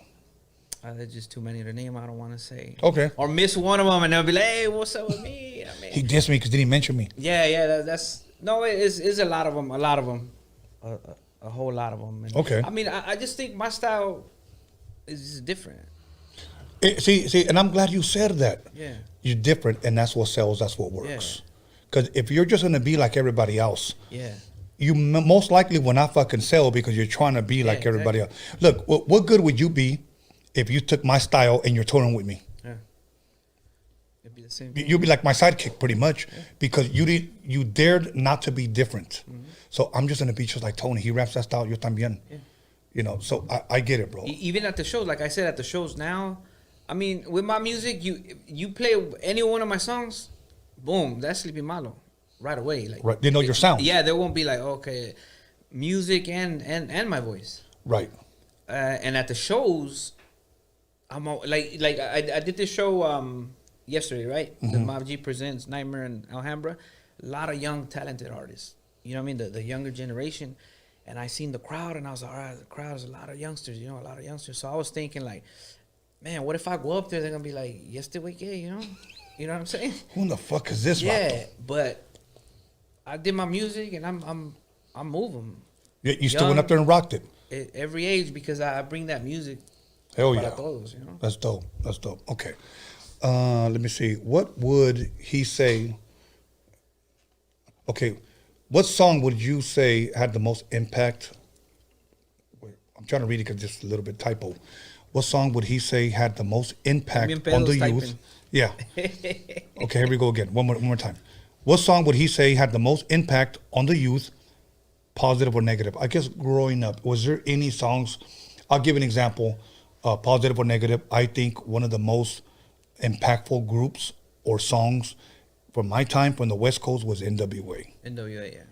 There's just too many to name. I don't want to say. Okay. Or miss one of them, and they'll be like, "Hey, what's up with me?" I mean, he dissed me because didn't mention me. Yeah. That's it's a lot of them. A whole lot of them. And okay. I mean, I just think my style is different. See, and I'm glad you said that. Yeah. You're different, and that's what sells. That's what works. Because if you're just gonna be like everybody else, you most likely will not fucking sell because you're trying to be like everybody else. Look, what good would you be if you took my style and you're touring with me? Yeah. It'd be the same. You'd be like my sidekick pretty much, because you dared not to be different. Mm-hmm. So I'm just gonna be just like Tony. He raps that style, yo también. Yeah. So I get it, bro. Even at the shows, like I said, at the shows now, I mean, with my music, you play any one of my songs, boom, that's Sleepy Malo right away. Like, right. They know your sound. Yeah, they won't be like, okay, music and my voice. Right. And at the shows, I'm like I did this show yesterday, right? Mm-hmm. The Mob G presents Nightmare in Alhambra. A lot of young, talented artists. You know what I mean? The younger generation. And I seen the crowd, and I was like, all right, the crowd is a lot of youngsters, a lot of youngsters. So I was thinking, like, man, what if I go up there, they're going to be like, yesterday, you know? You know what I'm saying? Who the fuck is this? Yeah, but I did my music, and I'm moving. You still went up there and rocked it? At every age, because I bring that music Hell para yeah. todos, you know? That's dope. That's dope. Okay. Let me see. What would he say? Okay. What song would you say had the most impact? Wait, I'm trying to read it because just a little bit typo. What song would he say had the most impact on the youth? Yeah. Okay, here we go again. One more time. What song would he say had the most impact on the youth, positive or negative? I guess growing up, was there any songs? I'll give an example, positive or negative. I think one of the most impactful groups or songs from my time from the West Coast was NWA. NWA, yeah.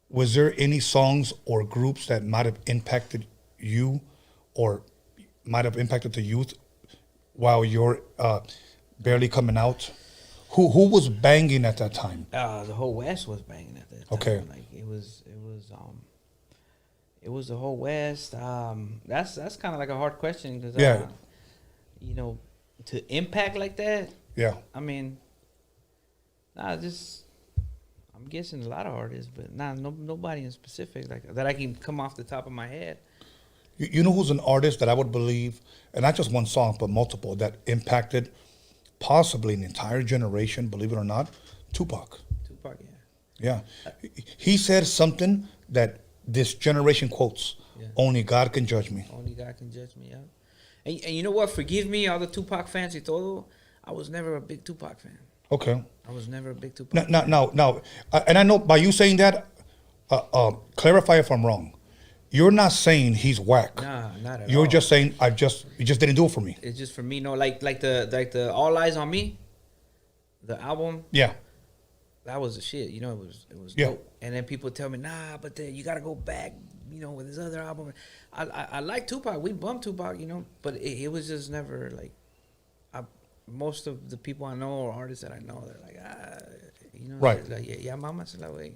Was there any songs or groups that might have impacted you or might have impacted the youth while you're barely coming out? Who was banging at that time? The whole West was banging at that time. Okay. Like it was the whole West. That's kind of like a hard question because you know, to impact like that. Yeah. I mean, I'm guessing a lot of artists, but nobody in specific like that I can come off the top of my head. You know who's an artist that I would believe, and not just one song, but multiple, that impacted possibly an entire generation, believe it or not? Tupac. Tupac, yeah. Yeah. He said something that this generation quotes, only God can judge me. Only God can judge me, yeah. And you know what? Forgive me, all the Tupac fans y todo. I was never a big Tupac fan. Okay. I was never a big Tupac fan. Now, and I know by you saying that, clarify if I'm wrong. You're not saying he's whack. Nah, not at all. You're just saying he just didn't do it for me. It's just for me, no. Like the All Eyes on Me, the album. Yeah. That was the shit. You know, it was Yeah. dope. And then people tell me, nah, but you got to go back. You know, with his other album. I like Tupac. We bumped Tupac. You know, but it was just never like. Most of the people I know or artists that I know, they're like, you know, right. Like, yeah, mama se la way.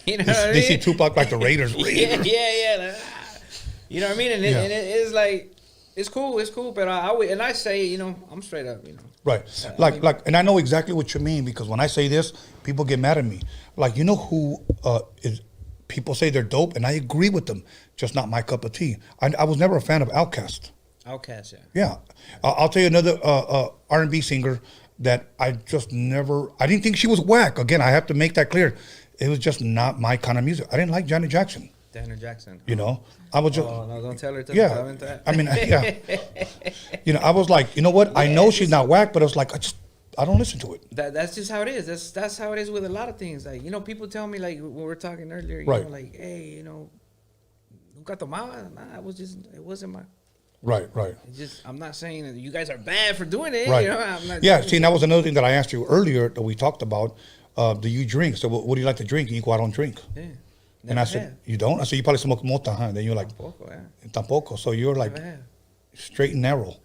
You know They see Tupac like the Raiders. yeah. Like, you know what I mean? And, and it's like, it's cool, but I say, you know, I'm straight up, you know. Right. And I know exactly what you mean because when I say this, people get mad at me. Like, you know who people say they're dope, and I agree with them, just not my cup of tea. I was never a fan of Outkast. Outkast, yeah. Yeah. I'll tell you another R&B singer that I didn't think she was whack. Again, I have to make that clear. It was just not my kind of music. I didn't like Janet Jackson. Janet Jackson. You know, I was just. Oh, no, don't tell her to. Yeah. I mean, yeah. You know, I was like, you know what? I know she's not whack, but I was like, I don't listen to it. That's just how it is. That's how it is with a lot of things. Like, you know, people tell me, like, when we were talking earlier, you know, like, hey, you know, nunca tomaba. Nah, it wasn't my. Right. It's just, I'm not saying that you guys are bad for doing it. Right. You know, I'm not See, and that was another thing that I asked you earlier that we talked about. Do you drink? So what do you like to drink? And you go, I don't drink. Yeah. And I said, you don't? I said, you probably smoke mota, huh? And then you're like, Tampoco. So you're like straight and narrow.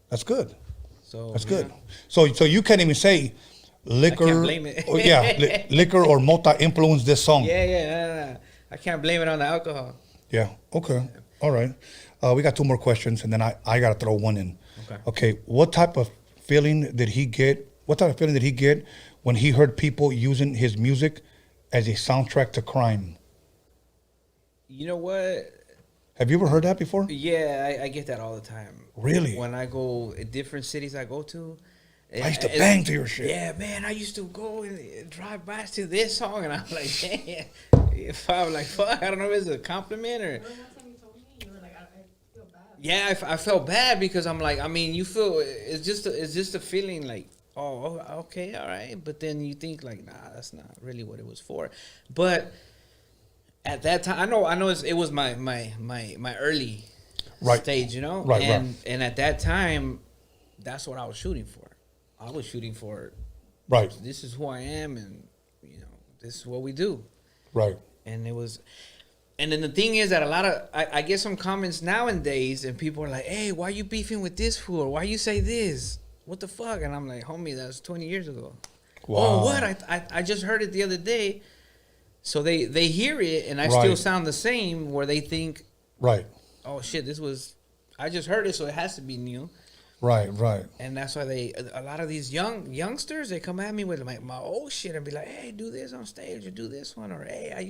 That's good. So that's good. So you can't even say liquor. I can't blame it. Liquor or mota influenced this song. Yeah. I can't blame it on the alcohol. Yeah. Okay. All right. We got two more questions, and then I got to throw one in. Okay. What type of feeling did he get? When he heard people using his music as a soundtrack to crime? You know what? Have you ever heard that before? Yeah, I get that all the time. Really? When I go in different cities I go to. I used to bang to your shit. Yeah, man, I used to go and drive by to this song, and I'm like, damn. If I'm like, fuck, I don't know if it's a compliment or... Yeah, I felt bad because I'm like, I mean, you feel, it's just a feeling like, oh, okay, all right. But then you think like, nah, that's not really what it was for. But at that time, I know it was my early stage, you know? And at that time, that's what I was shooting for. I was shooting for, this is who I am, and, you know, this is what we do. Right. And it was... And then the thing is that a lot of, I get some comments nowadays and people are like, hey, why you beefing with this fool? Or why you say this? What the fuck? And I'm like, homie, that was 20 years ago. Wow. Oh, what? I just heard it the other day. So they hear it and I still sound the same where they think, oh shit, I just heard it, so it has to be new. Right, right. And that's why a lot of these youngsters, they come at me with my old shit and be like, hey, do this on stage or do this one, or hey, I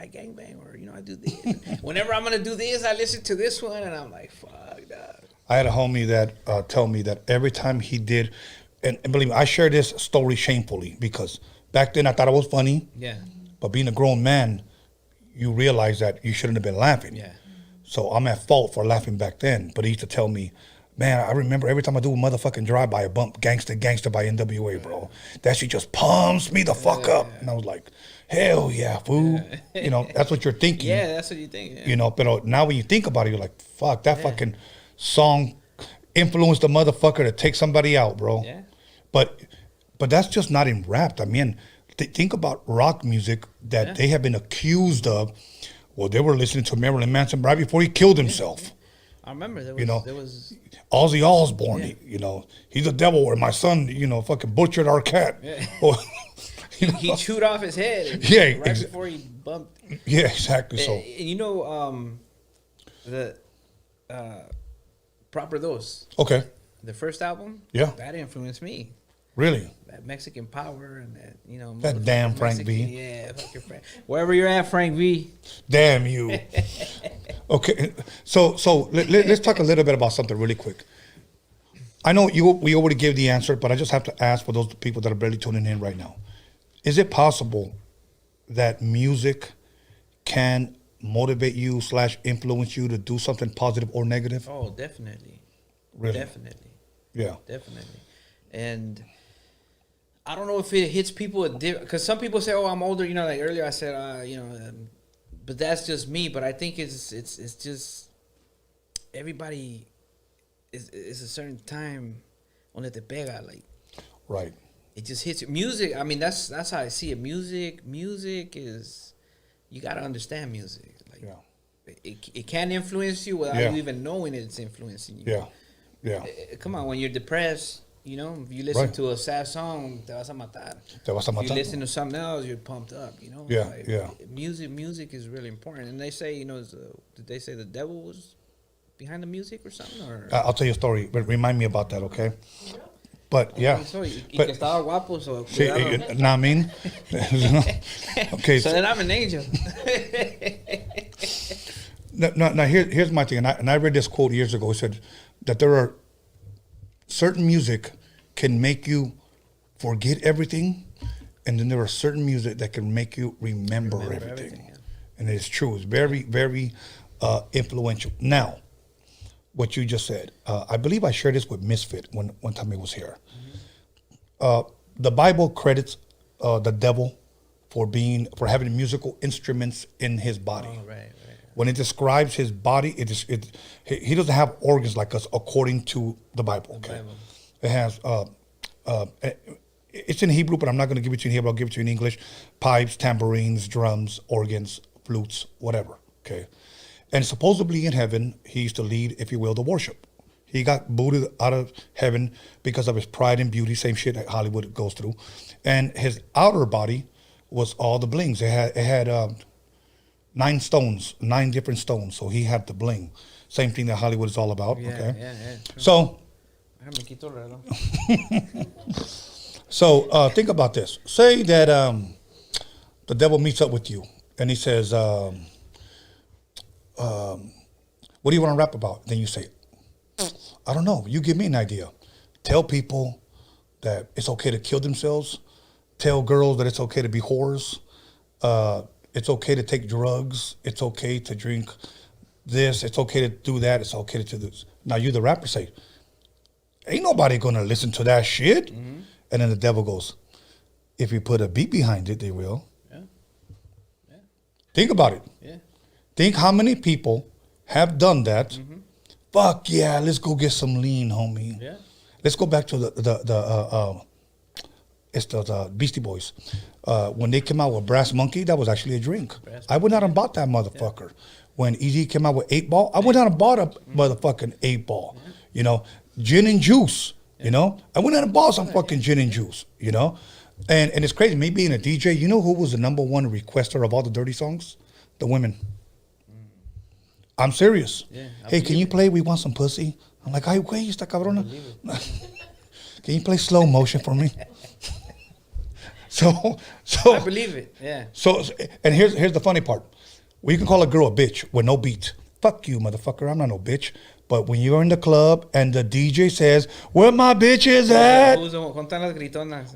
gangbang, or I do this. Whenever I'm gonna do this, I listen to this one, and I'm like, fuck that. I had a homie that tell me that every time he did, and believe me, I share this story shamefully because back then I thought it was funny. Yeah. But being a grown man, you realize that you shouldn't have been laughing. Yeah. So I'm at fault for laughing back then. But he used to tell me, man, I remember every time I do a motherfucking drive-by, I bump Gangsta by NWA, bro. That shit just pumps me the fuck up. And I was like, hell yeah, fool. That's what you're thinking. Yeah, that's what you think. Yeah. But now when you think about it, you're like, fuck, that fucking song influenced the motherfucker to take somebody out, bro. Yeah. But that's just not in rap. I mean, think about rock music that they have been accused of. Well, they were listening to Marilyn Manson right before he killed himself. I remember there was Ozzy Osbourne, he's a devil, or my son, fucking butchered our cat. Yeah. Or, he chewed off his head before he bumped. Yeah, exactly. So the Proper Dos. Okay. The first album. Yeah. That influenced me. Really? That Mexican power and that that damn Frank V. Yeah, fucking Frank. Wherever you're at, Frank V. Damn you. Okay, so let's talk a little bit about something really quick. I know we already gave the answer, but I just have to ask for those people that are barely tuning in right now. Is it possible that music can motivate you / influence you to do something positive or negative? Oh, definitely. Really? Definitely. Yeah. Definitely. And I don't know if it hits people because some people say, "Oh, I'm older." Like earlier I said, but that's just me. But I think it's just everybody is a certain time donde te pega, like. Right. It just hits you. Music. I mean, that's how I see it. Music is, you gotta understand music. Like, it can influence you without you even knowing it's influencing you. Yeah. Yeah. Come on, when you're depressed. If you listen to a sad song, te vas a matar. If you listen to something else, you're pumped up. Yeah, like, Music is really important. And they say, did they say the devil was behind the music or something? Or I'll tell you a story, but remind me about that, okay? But yeah. Que estaba guapo, so cuidado. Nah, I mean. Okay. So then I'm an angel. Now here's my thing, and I read this quote years ago. It said that there are certain music can make you forget everything, and then there are certain music that can make you remember everything. Yeah. And it's true. It's very, very influential. Now, what you just said, I believe I shared this with Misfit one time he was here. Mm-hmm. The Bible credits the devil for having musical instruments in his body. Oh, right. When it describes his body, he doesn't have organs like us according to the Bible. Okay, it has it's in Hebrew, but I'm not going to give it to you in Hebrew. I'll give it to you in English: pipes, tambourines, drums, organs, flutes, whatever. Okay, and supposedly in heaven, he used to lead, if you will, the worship. He got booted out of heaven because of his pride and beauty. Same shit that Hollywood goes through, and his outer body was all the blings. It had 9 stones, 9 different stones. So he had the bling. Same thing that Hollywood is all about. Yeah, okay. Yeah. So. So think about this. Say that the devil meets up with you and he says, "What do you want to rap about?" Then you say, "I don't know. You give me an idea. Tell people that it's okay to kill themselves. Tell girls that it's okay to be whores. It's okay to take drugs. It's okay to drink this. It's okay to do that. It's okay to do this." Now you, the rapper, say, "Ain't nobody gonna listen to that shit." Mm-hmm. And then the devil goes, "If you put a beat behind it, they will." Yeah. Think about it. Yeah. Think how many people have done that. Mm-hmm. Fuck yeah, let's go get some lean, homie. Yeah. Let's go back to the Beastie Boys. When they came out with Brass Monkey, that was actually a drink. I went out and bought that motherfucker. Yeah. When Easy came out with 8 Ball, I went out and bought a motherfucking 8 Ball. Yeah. Gin and juice. Yeah. I went out and bought some fucking gin and juice. And it's crazy. Me being a DJ, you know who was the number 1 requester of all the dirty songs? The women. I'm serious. Yeah, hey, can you play "We Want Some Pussy" I'm like, ay, güey, esta cabrona. Can you play slow motion for me? So I believe it. Yeah. So, and here's the funny part. We can call a girl a bitch with no beat. Fuck you, motherfucker. I'm not no bitch. But when you're in the club and the DJ says, "Where my bitches at?"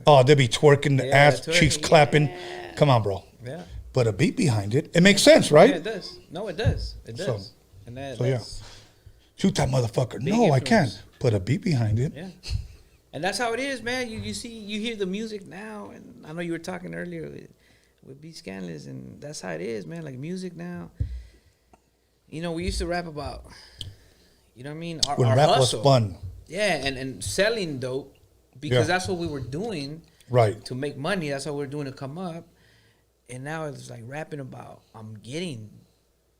Oh, they be twerking the ass, cheeks clapping. Come on, bro. Yeah. But a beat behind it, it makes sense, right? Yeah, it does. No, it does. It does. So, and that, yeah. Shoot that motherfucker. No, I can't. Put a beat behind it. Yeah. And that's how it is, man. You hear the music now, and I know you were talking earlier with Bskanless, and that's how it is, man. Like music now. You know, we used to rap about, you know what I mean? Our rap hustle. was fun. Yeah, and selling dope, because that's what we were doing. Right. To make money, that's what we were doing to come up. And now it's like rapping about, I'm getting,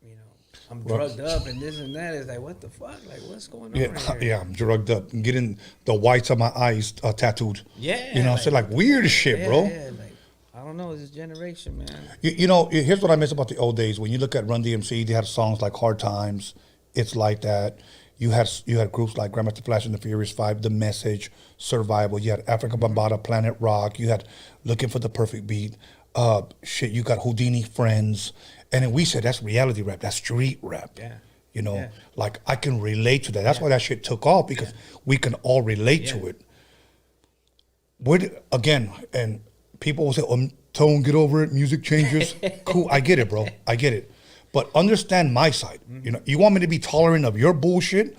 you know, I'm drugged up and this and that. It's like, what the fuck? Like, what's going on right here? Yeah, I'm drugged up. I'm getting the whites of my eyes tattooed. Yeah. You know, like, so like weird as shit, bro. Yeah, like, I don't know, this generation, man. You know, here's what I miss about the old days. When you look at Run DMC, they had songs like Hard Times, It's Like That. You had groups like Grandmaster Flash and the Furious Five, The Message, Survival. You had Africa Bambaataa, Planet Rock. You had Looking for the Perfect Beat. You got Houdini Friends. And then we said that's reality rap, that's street rap. Yeah. You know, like I can relate to that. That's why that shit took off, because we can all relate to it. Again, and people will say, Tone, get over it, music changes. Cool, I get it, bro. I get it. But understand my side. You know, you want me to be tolerant of your bullshit?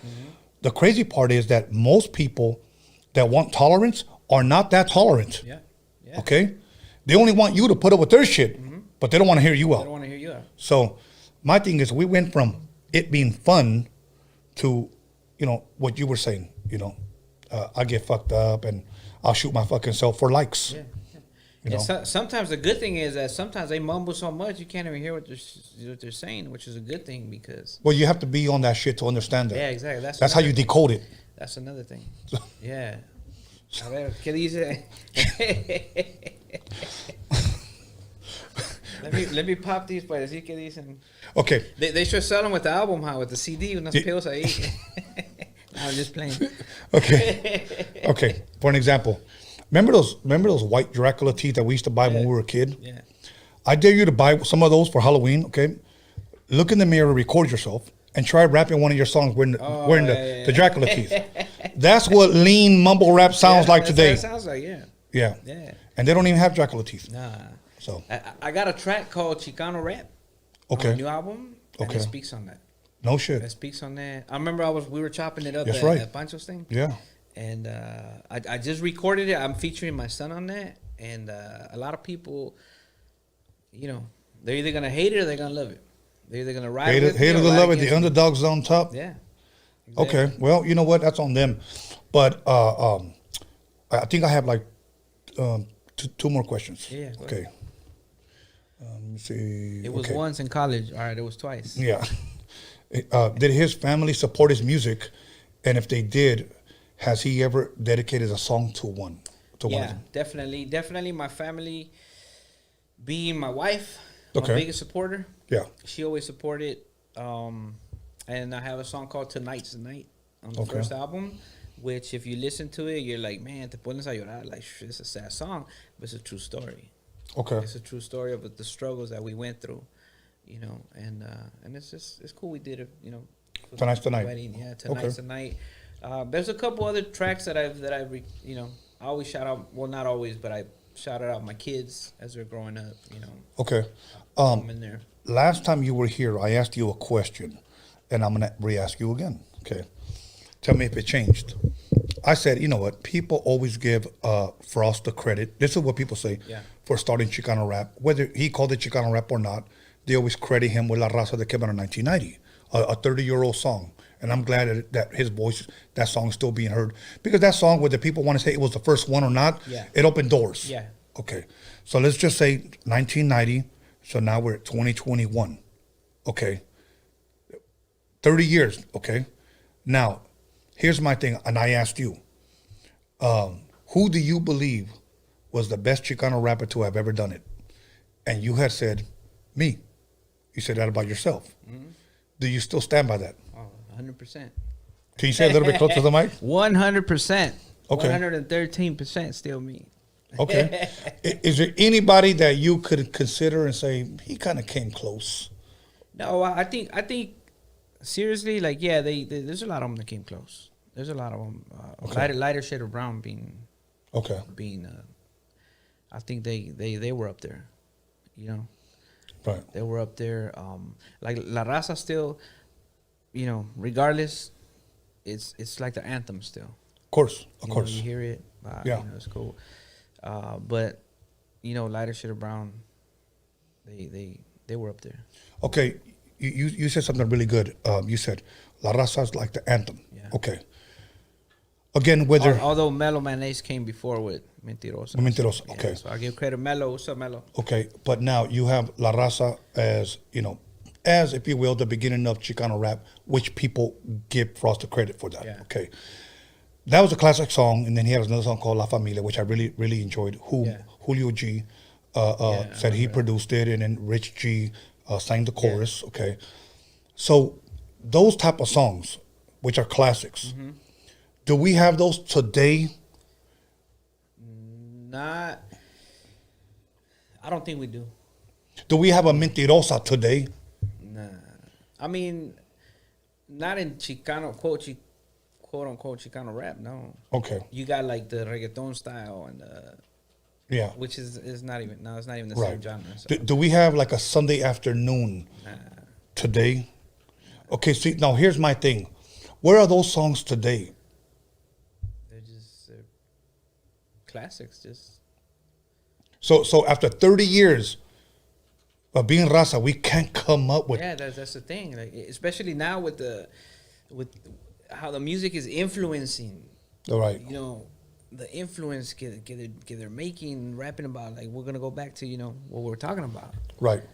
The crazy part is that most people that want tolerance are not that tolerant. Yeah. Okay? They only want you to put up with their shit, but they don't want to hear you out. They don't want to hear you out. So my thing is, we went from it being fun to, you know, what you were saying, you know, I get fucked up and I'll shoot my fucking self for likes. Yeah. You know? And sometimes the good thing is that sometimes they mumble so much you can't even hear what they're saying, which is a good thing, because... Well, you have to be on that shit to understand it. Yeah, exactly. That's how you decode it. That's another thing. Yeah. A ver, ¿qué dice? Let me pop these para decir qué dicen. Okay. They should sell them with the album, with the CD, unas pills ahí. I'm just playing. Okay. For an example, remember those white Dracula teeth that we used to buy when we were a kid? Yeah. I dare you to buy some of those for Halloween. Okay. Look in the mirror, record yourself, and try rapping one of your songs wearing the Dracula teeth. That's what lean mumble rap sounds like today. That sounds like, yeah. And they don't even have Dracula teeth. Nah. So I got a track called Chicano Rap. Okay. On a new album. And it speaks on that. No shit. It speaks on that. I remember we were chopping it up at Pancho's thing. Yeah. And I just recorded it. I'm featuring my son on that. And a lot of people, you know, they're either gonna hate it or they're gonna love it. They're either gonna ride it. Hate it or love it. The underdog's on top. Yeah. Exactly. Okay. Well, you know what? That's on them. But I think I have like two more questions. Yeah. Okay. Let me see. It was once in college. All right. It was twice. Yeah. Did his family support his music? And if they did, has he ever dedicated a song to one? Yeah, definitely. Definitely my family, being my wife, my biggest supporter. Yeah. She always supported. And I have a song called Tonight's the Night on the first album, which if you listen to it, you're like, man, te pones a llorar. Like, it's a sad song, but it's a true story. Okay. It's a true story of the struggles that we went through, you know, and it's cool we did it, you know. Tonight's the Night. Wedding. Yeah, Tonight's the Night. There's a couple other tracks that I've you know, I always shout out, well, not always, but I shouted out my kids as they're growing up, you know. Okay. I'm in there. Last time you were here, I asked you a question, and I'm going to re-ask you again. Okay. Tell me if it changed. I said, you know what? People always give Frost the credit. This is what people say for starting Chicano rap. Whether he called it Chicano rap or not, they always credit him with La Raza that came out in 1990, a 30-year-old song. And I'm glad that his voice, that song is still being heard. Because that song, whether people want to say it was the first one or not, it opened doors. Yeah. Okay. So let's just say 1990. So now we're at 2021. Okay. 30 years. Okay. Now, here's my thing. And I asked you, who do you believe was the best Chicano rapper to have ever done it? And you had said, me. You said that about yourself. Mm-hmm. Do you still stand by that? Oh, 100%. Can you say a little bit closer to the mic? 100%. Okay. 113% still me. Okay. Is there anybody that you could consider and say he kind of came close? No, I think seriously, like, yeah, there's a lot of them that came close. There's a lot of them. Lighter shade of brown being. Okay. I think they were up there, you know. Right. They were up there. Like La Raza still, you know, regardless, it's like the anthem still. Of course. You hear it. Yeah. You know, it's cool. But, you know, lighter shade of brown, they were up there. Okay. You said something really good. You said La Raza is like the anthem. Yeah. Okay. Again, whether... Although Malo Mayonnaise came before with Mentirosa. Mentirosa, okay. Yeah, so I give credit Malo. What's up, Malo? Okay, but now you have La Raza as, you know, as, if you will, the beginning of Chicano rap, which people give Frost the credit for that. Yeah. Okay. That was a classic song, and then he had another song called La Familia, which I really, really enjoyed. Julio G said he produced it, and then Rich G sang the chorus, okay. So those type of songs, which are classics, do we have those today? I don't think we do. Do we have a Mentirosa today? Nah. I mean, not in Chicano, quote unquote Chicano rap, no. Okay. You got like the reggaeton style and which is not even it's not even the same genre. So. Do we have like a Sunday afternoon today? Okay, see, now here's my thing. Where are those songs today? They're classics, just. So after 30 years of being Raza, we can't come up with. Yeah, that's the thing. Like, especially now with how the music is influencing. All right. You know, the influence they're making, rapping about. Like, we're gonna go back to, you know, what we're talking about. Right.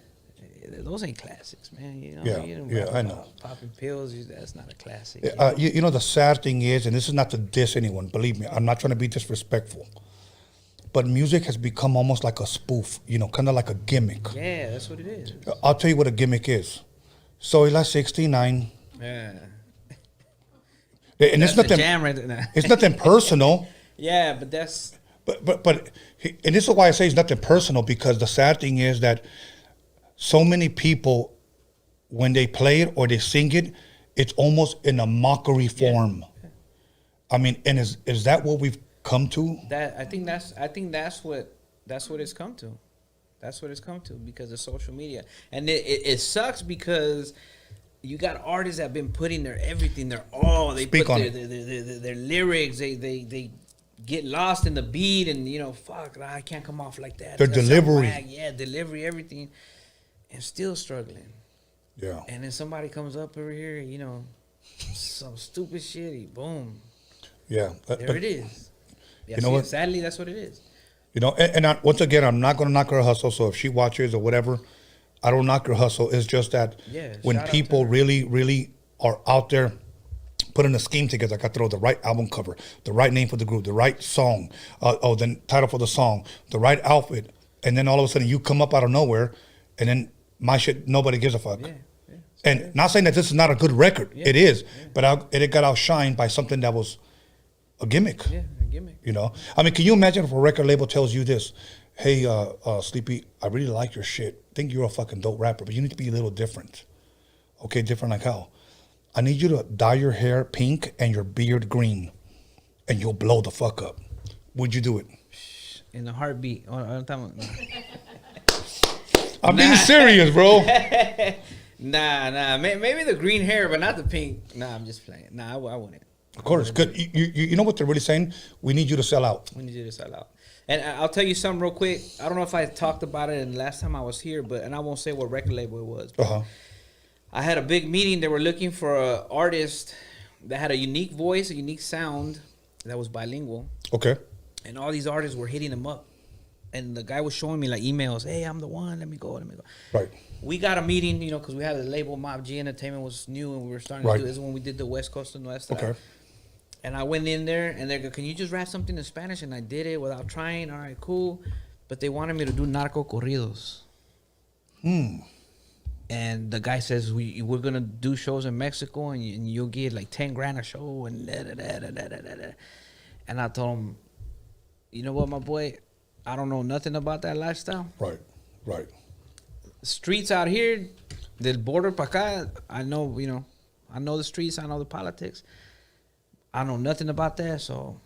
Those ain't classics, man. You know, I know. Popping pills, that's not a classic. You know, the sad thing is, and this is not to diss anyone, believe me, I'm not trying to be disrespectful, but music has become almost like a spoof, you know, kind of like a gimmick. Yeah, that's what it is. I'll tell you what a gimmick is. Soy la 69. Yeah. And it's nothing. Jam right there. It's nothing personal. Yeah, but that's. But and this is why I say it's nothing personal, because the sad thing is that so many people, when they play it or they sing it, it's almost in a mockery form. Yeah. I mean, and is that what we've come to? I think that's what it's come to. That's what it's come to because of social media, and it sucks because you got artists that have been putting their everything, their all. They put their lyrics. They get lost in the beat, and you know, fuck, I can't come off like that. Their delivery, delivery, everything, and still struggling. Yeah. And then somebody comes up over here, you know, some stupid shit. Boom. Yeah. There it is. Yeah, you know what? Sadly, that's what it is. You know, and once again, I'm not going to knock her hustle. So if she watches or whatever, I don't knock her hustle. It's just that when people really, really are out there putting a scheme together, I got to throw the right album cover, the right name for the group, the right song, the title for the song, the right outfit, and then all of a sudden you come up out of nowhere, and then my shit, nobody gives a fuck. Yeah. And not saying that this is not a good record. Yeah. It is. Yeah. But it got outshined by something that was a gimmick. Yeah, a gimmick. You know? I mean, can you imagine if a record label tells you this? Hey, Sleepy, I really like your shit. Think you're a fucking dope rapper, but you need to be a little different. Okay, different like how? I need you to dye your hair pink and your beard green, and you'll blow the fuck up. Would you do it? In a heartbeat. I'm being serious, bro. Nah. Maybe the green hair, but not the pink. Nah, I'm just playing. Nah, I wouldn't. Of course, good. You know what they're really saying? We need you to sell out. We need you to sell out. And I'll tell you something real quick. I don't know if I talked about it in the last time I was here, and I won't say what record label it was. I had a big meeting. They were looking for an artist that had a unique voice, a unique sound, that was bilingual. Okay. And all these artists were hitting him up. And the guy was showing me like emails. Hey, I'm the one. Let me go. Right. We got a meeting, you know, because we had the label Mob G Entertainment was new, and we were starting to do this when we did the West Coast and West Side. Okay. And I went in there, and they go, "Can you just rap something in Spanish?" And I did it without trying. All right, cool. But they wanted me to do narco corridos. And And the guy says, we're going to do shows in Mexico and you'll get like 10 grand a show and da-da-da-da-da-da-da. And I told him, you know what, my boy? I don't know nothing about that lifestyle. Right. Streets out here, the border pa acá, I know, I know the streets, I know the politics. I know nothing about that, so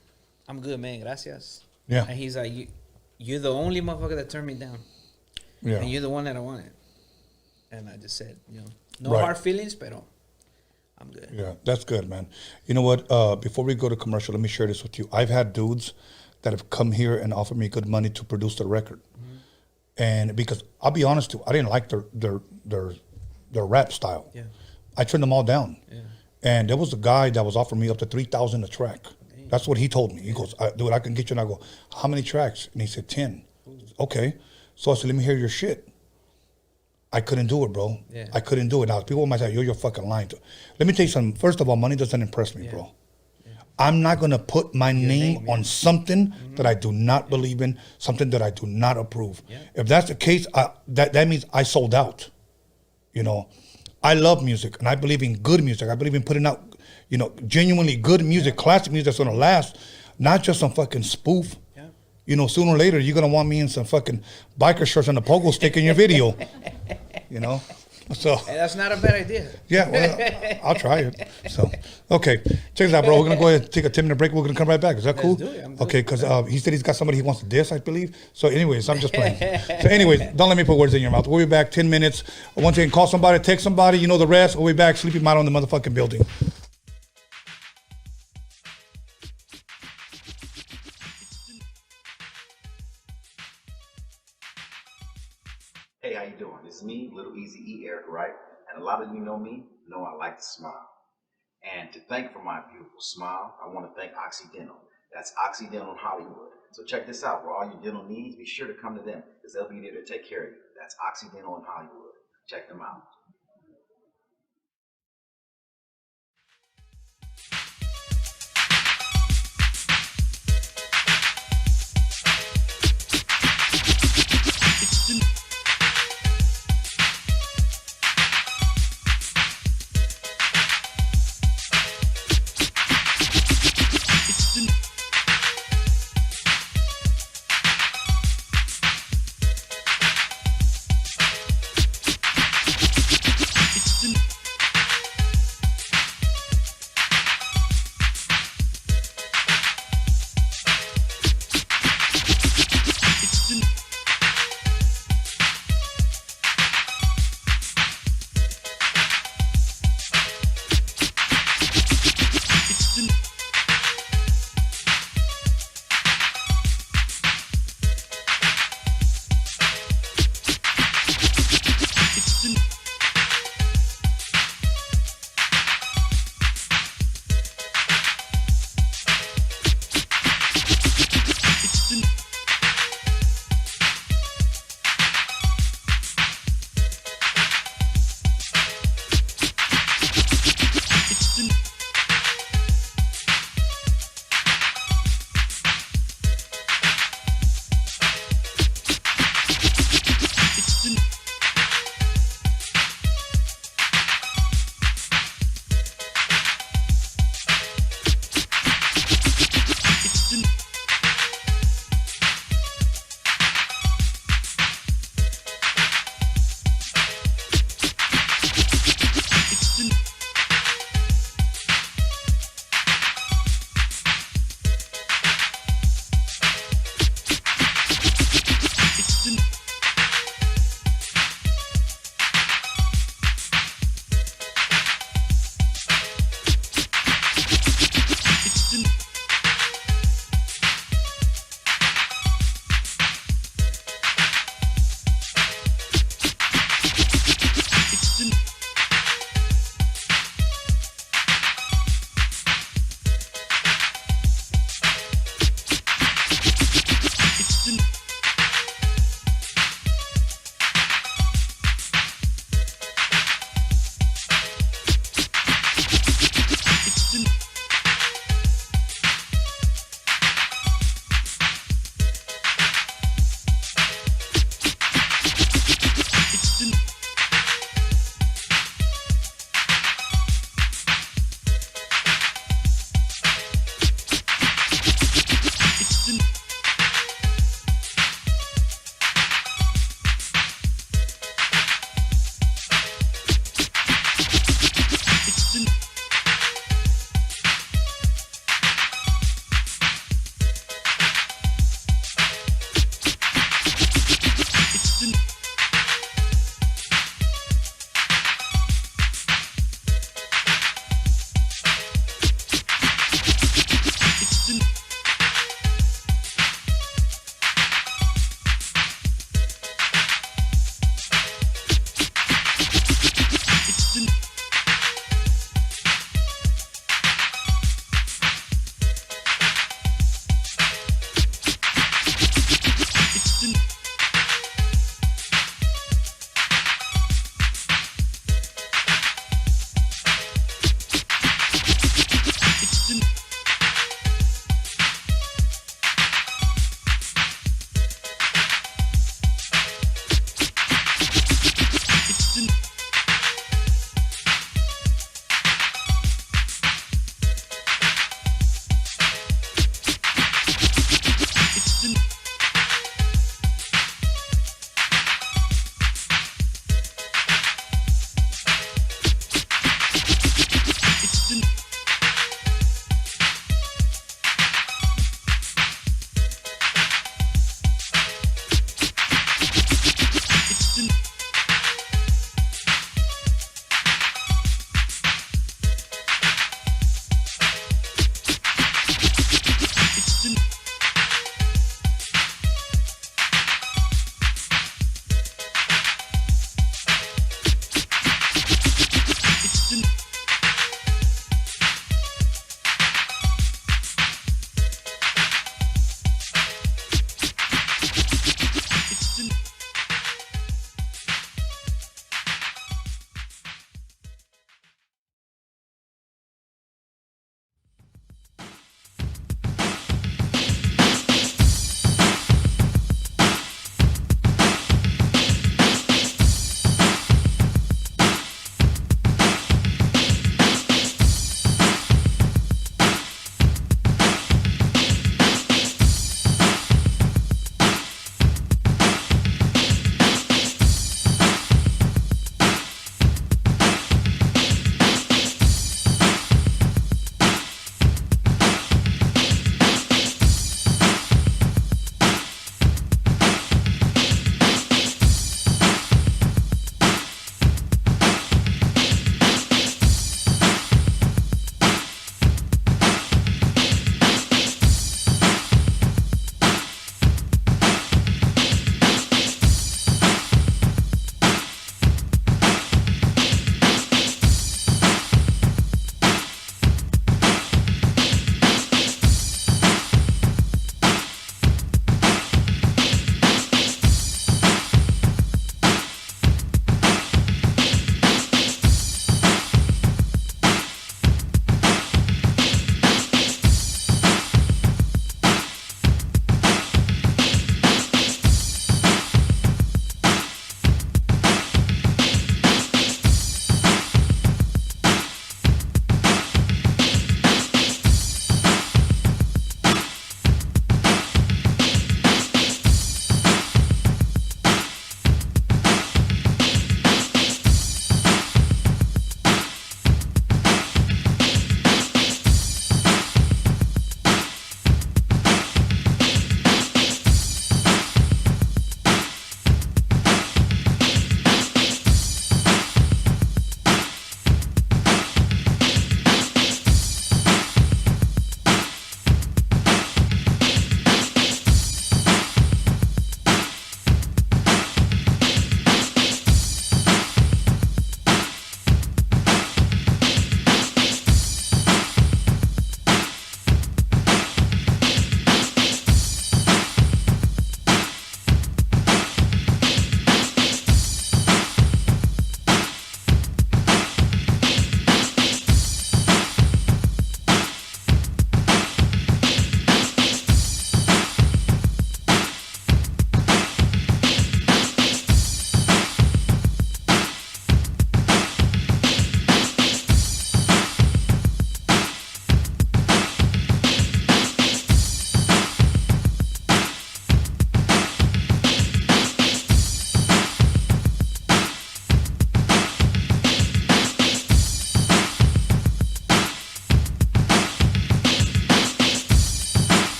I'm good, man. Gracias. Yeah. And he's like, you're the only motherfucker that turned me down. Yeah. And you're the one that I wanted. And I just said, no Right. hard feelings, pero I'm good. Yeah, that's good, man. You know what? Before we go to commercial, let me share this with you. I've had dudes that have come here and offered me good money to produce the record. And because I'll be honest too, I didn't like their rap style. Yeah. I turned them all down. Yeah. And there was a guy that was offering me up to $3,000 a track. That's what he told me. He goes, dude, I can get you. And I go, how many tracks? And he said 10. Okay. So I said, let me hear your shit. I couldn't do it, bro. Yeah. I couldn't do it. Now, people might say, you're fucking lying. Let me tell you something. First of all, money doesn't impress me, bro. I'm not going to put my name on something that I do not believe in, something that I do not approve. If that's the case, that means I sold out. I love music, and I believe in good music. I believe in putting out, genuinely good music, classic music that's going to last, not just some fucking spoof. Sooner or later, you're going to want me in some fucking biker shorts and a pogo stick in your video, So Hey, that's not a bad idea. Yeah, well, I'll try it. So, okay, check this out, bro. We're gonna go ahead and take a 10-minute break. We're gonna come right back. Is that cool? Let's do it. Okay, because he said he's got somebody he wants to diss, I believe. So, anyways, I'm just playing. So, anyways, don't let me put words in your mouth. We'll be back 10 minutes. Once again, call somebody, text somebody. You know the rest. We'll be back. Sleepy Malo in the motherfucking building. Hey, how you doing? It's me, Little Easy E, Eric Wright, and a lot of you know me, know I like to smile. And to thank for my beautiful smile, I want to thank Occidental. That's Occidental in Hollywood. So check this out. For all your dental needs, be sure to come to them, because they'll be there to take care of you. That's Occidental in Hollywood. Check them out.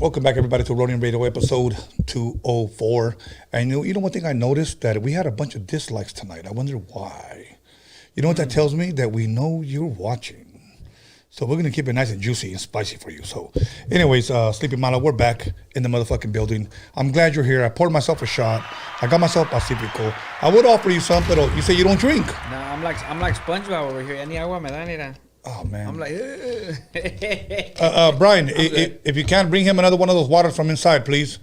Welcome back, everybody, to Roadium Radio episode 204. And you know one thing I noticed? That we had a bunch of dislikes tonight. I wonder why. You know what that tells me? That we know you're watching. So we're going to keep it nice and juicy and spicy for you. So anyways, Sleepy Malo, we're back in the motherfucking building. I'm glad you're here. I poured myself a shot. I got myself Pacifico. I would offer you some, but you say you don't drink. No, I'm like SpongeBob over here. Any agua me da, nena. Oh, man. I'm like, Brian, if you can, bring him another one of those waters from inside, please.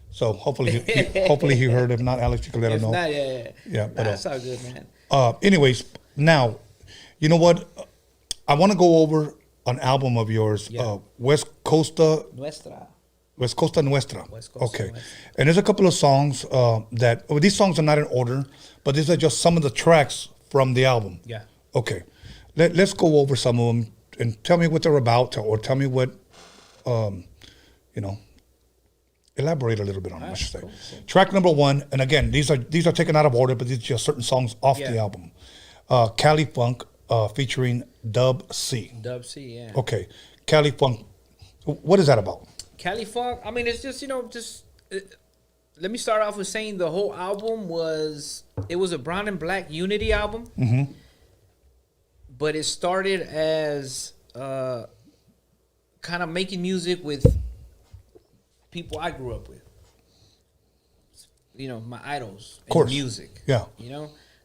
So hopefully he heard. If not, Alex, you can let him know. Not, yeah. Yeah, but, that's all good, man. Anyways, now, you know what? I want to go over an album of yours, West Costa Nuestra. West Costa okay. Nuestra. And there's a couple of songs these songs are not in order, but these are just some of the tracks from the album. Yeah. Okay. Let's go over some of them and tell me what they're about, or tell me what, elaborate a little bit on it, I should say. Cool. Track number 1, and again, these are taken out of order, but these are just certain songs off the album. Cali Funk, featuring Dub C. Dub C, yeah. Okay. Cali Funk, what is that about? Cali Funk, I mean, it's just, let me start off with saying the whole album was a brown and black unity album. Mm-hmm. But it started as kind of making music with people I grew up with. My idols in music. Yeah.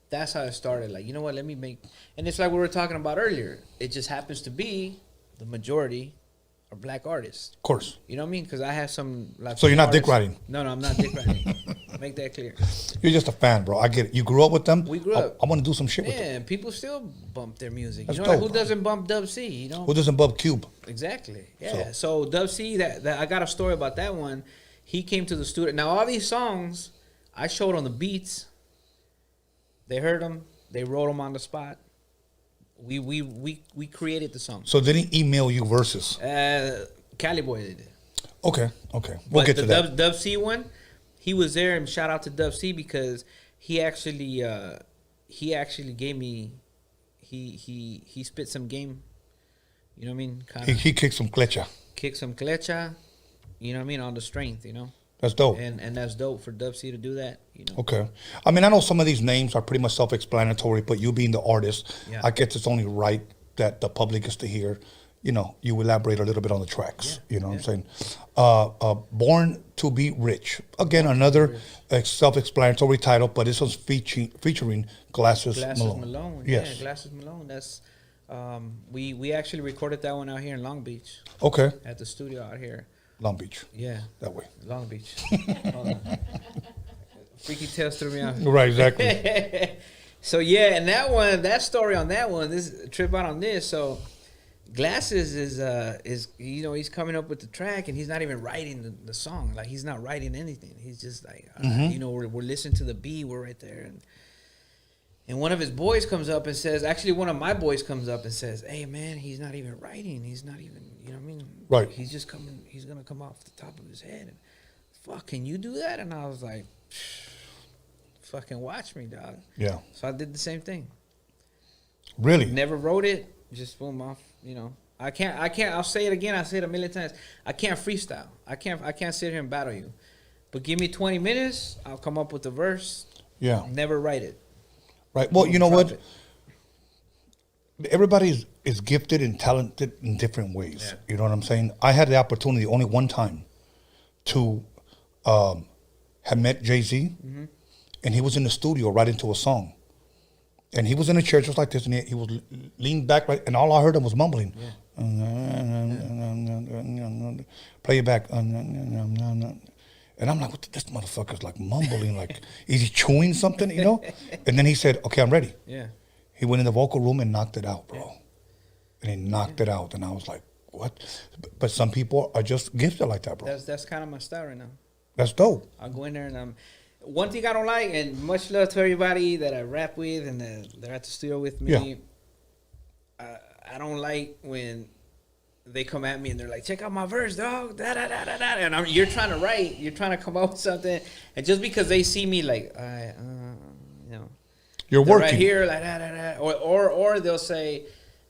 That's how it started. Like, you know what, let me make... And it's like we were talking about earlier. It just happens to be the majority are black artists. Of course. You know what I mean? Because I have some... So you're not dick riding? No, I'm not dick riding. Make that clear. You're just a fan, bro. I get it. You grew up with them. We grew up. I want to do some shit with them. Yeah, people still bump their music. That's dope, like, who doesn't bump Dub C? Who doesn't bump Cube? Exactly. Yeah. So Dub C, that I got a story about that one. He came to the studio. Now all these songs, I showed on the beats. They heard them. They wrote them on the spot. We created the song. So they didn't email you verses? Cali Boy did it. Okay. We'll get to that. Dub C one, he was there, and shout out to Dub C because he actually gave me he spit some game. You know what I mean? He kicked some clecha. You know what I mean? On the strength, That's dope. And that's dope for Dub C to do that. Okay. I mean, I know some of these names are pretty much self-explanatory, but you being the artist, I guess it's only right that the public gets to hear, you elaborate a little bit on the tracks. You know what I'm saying? Born to be Rich. Again, another self-explanatory title, but this one's featuring Glasses Malone. Yes. Yeah, Glasses Malone. That's we actually recorded that one out here in Long Beach. Okay. At the studio out here. Long Beach. Yeah. That way. Long Beach. Freaky Tales threw me out. Right, exactly. So yeah, and that story on that one, this trip out on this. So Glasses is he's coming up with the track, and he's not even writing the song. Like, he's not writing anything. He's just like, we're listening to the beat, we're right there, and one of his boys comes up and says, actually one of my boys comes up and says, hey man, he's not even writing. He's not even, you know what I mean? Right. He's just coming. He's gonna come off the top of his head. And fuck, can you do that? And I was like, fucking watch me, dog. Yeah. So I did the same thing. Really? Never wrote it. Just boom off. I can't. I'll say it again. I say it a million times. I can't freestyle. I can't sit here and battle you. But give me 20 minutes. I'll come up with the verse. Yeah. Never write it. Right. Well, you know what? Everybody is gifted and talented in different ways. Yeah. You know what I'm saying? I had the opportunity only one time to have met Jay-Z, and he was in the studio writing to a song. And he was in a chair just like this, and he was leaned back, right, and all I heard him was mumbling. Yeah. Play it back. And I'm like, what this motherfucker's like mumbling, like, is he chewing something, And then he said, okay, I'm ready. Yeah. He went in the vocal room and knocked it out, bro. And he knocked it out, and I was like, what? But some people are just gifted like that, bro. That's kind of my style right now. That's dope. I'll go in there and one thing I don't like, and much love to everybody that I rap with and they're at the studio with me. Yeah. I don't like when they come at me and they're like, check out my verse, dog. Da, da, da, da, da. And you're trying to write, you're trying to come up with something, and just because they see me like, you're working right here, like da, da, da. Or they'll say,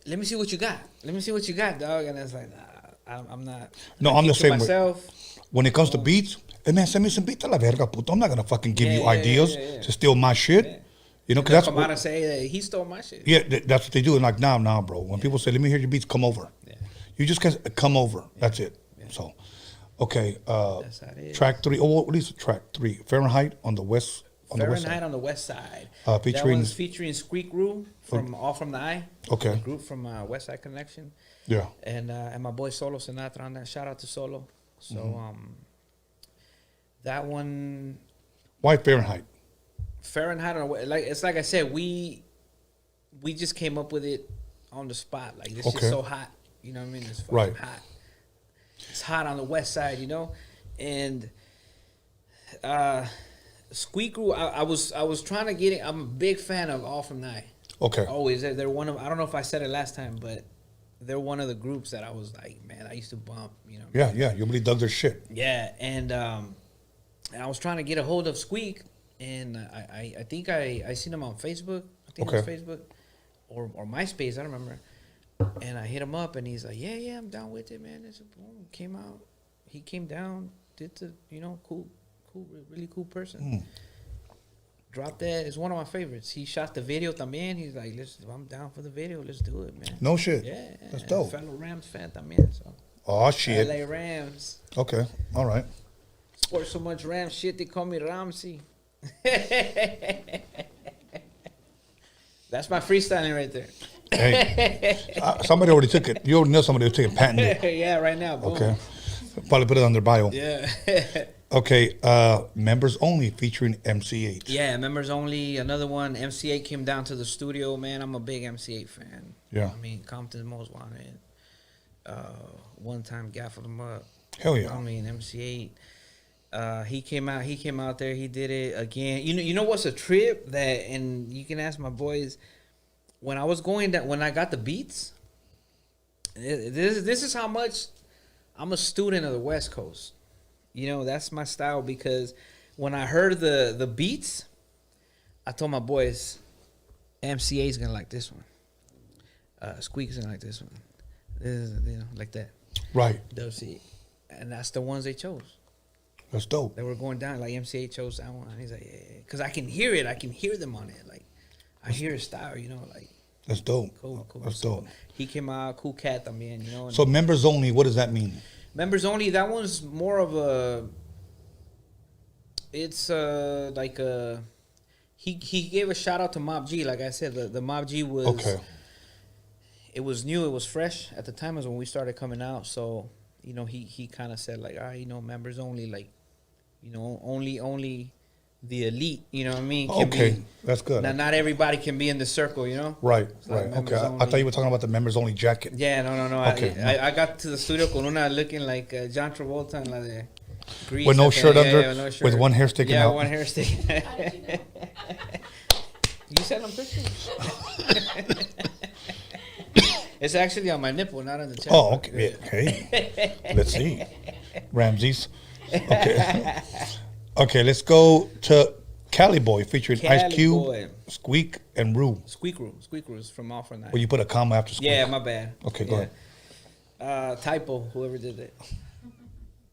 let me see what you got. Let me see what you got, dog. And it's like, nah, I'm not. No, I I'm the keep to same myself. way. When it comes to beats, hey man, send me some beats a la verga, puto. I'm not gonna fucking give you ideas to steal my shit. You know, because that's come out and say that he stole my shit. Yeah, that's what they do. And like, nah, bro. When people say, "Let me hear your beats," come over. Yeah. You just come over. That's it. Yeah. So, okay. That's how it is. Track 3. Oh, what is track 3? Fahrenheit on the west. Fahrenheit on the west side. Featuring that one's featuring Squeak Roo from All From the Eye. Okay. The group from West Side Connection. Yeah. And my boy Solo Sinatra on that. Shout out to Solo. So that one. Why Fahrenheit? Fahrenheit on it's like I said, we just came up with it on the spot. Like this is so hot. You know what I mean? It's fucking hot. It's hot on the west side, you know? And Squeak Roo, I was trying to get it. I'm a big fan of All From the Eye. Okay. Always. They're one of, I don't know if I said it last time, but they're one of the groups that I was like, man, I used to bump, you know? Yeah. You really dug their shit. Yeah. And I was trying to get a hold of Squeak. And I think I seen him on Facebook. I think it was Facebook or MySpace. I don't remember. And I hit him up, and he's like, "Yeah, I'm down with it, man." It's boom, came out. He came down, did the cool, really cool person. Dropped that. It's one of my favorites. He shot the video también. He's like, "Listen, I'm down for the video. Let's do it, man." No shit. Yeah, that's dope. Fellow Rams fan también. So. Oh shit. LA Rams. Okay. All right. Sport so much Rams shit. They call me Ramsey. That's my freestyling right there. Hey, somebody already took it. You already know somebody was taking patent. Yeah, right now. Boom. Okay, probably put it on their bio. Yeah. Okay, members only featuring MC8. Yeah, members only. Another one. MC8 came down to the studio. Man, I'm a big MC8 fan. Yeah. I mean, Compton's Most Wanted. One time gaffled him up. Hell yeah. I mean, MC8. He came out there, he did it again. You know what's a trip that, and you can ask my boys, when I was going down, when I got the beats, this is how much I'm a student of the West Coast. You know, that's my style, because when I heard the beats, I told my boys, MCA's gonna like this one. Squeak's gonna like this one. This is, like that. Right. And that's the ones they chose. That's dope. They were going down, like MCA chose that one. He's like, yeah, because I can hear it. I can hear them on it. Like, I hear his style, you know, like. That's dope. Cool. That's dope. He came out, cool cat también, you know. So members only, what does that mean? Members only, that one's more of a, it's like a, he gave a shout out to Mob G. Like I said, the Mob G was, it was new, it was fresh at the time, was when we started coming out. So, you know, he kind of said like, you know, members only, like, you know, only the elite, you know what I mean? That's good. Not everybody can be in the circle, you know? Right. Okay. I thought you were talking about the members only jacket. Yeah, no. Okay. I got to the studio con una looking like John Travolta and la de Grease. With no shirt under, no shirt. with one hair sticking out. Yeah, one hair sticking. You sent them pictures? It's actually on my nipple, not on the chest. Oh, okay. Okay. Let's see. Ramses. Okay. Okay, let's go to Cali Boy featuring Ice Cube, Squeak, and Roo. Squeak Roo is from All From the Eye. Well, you put a comma after Squeak. Yeah, my bad. Okay, go ahead. Typo, whoever did that.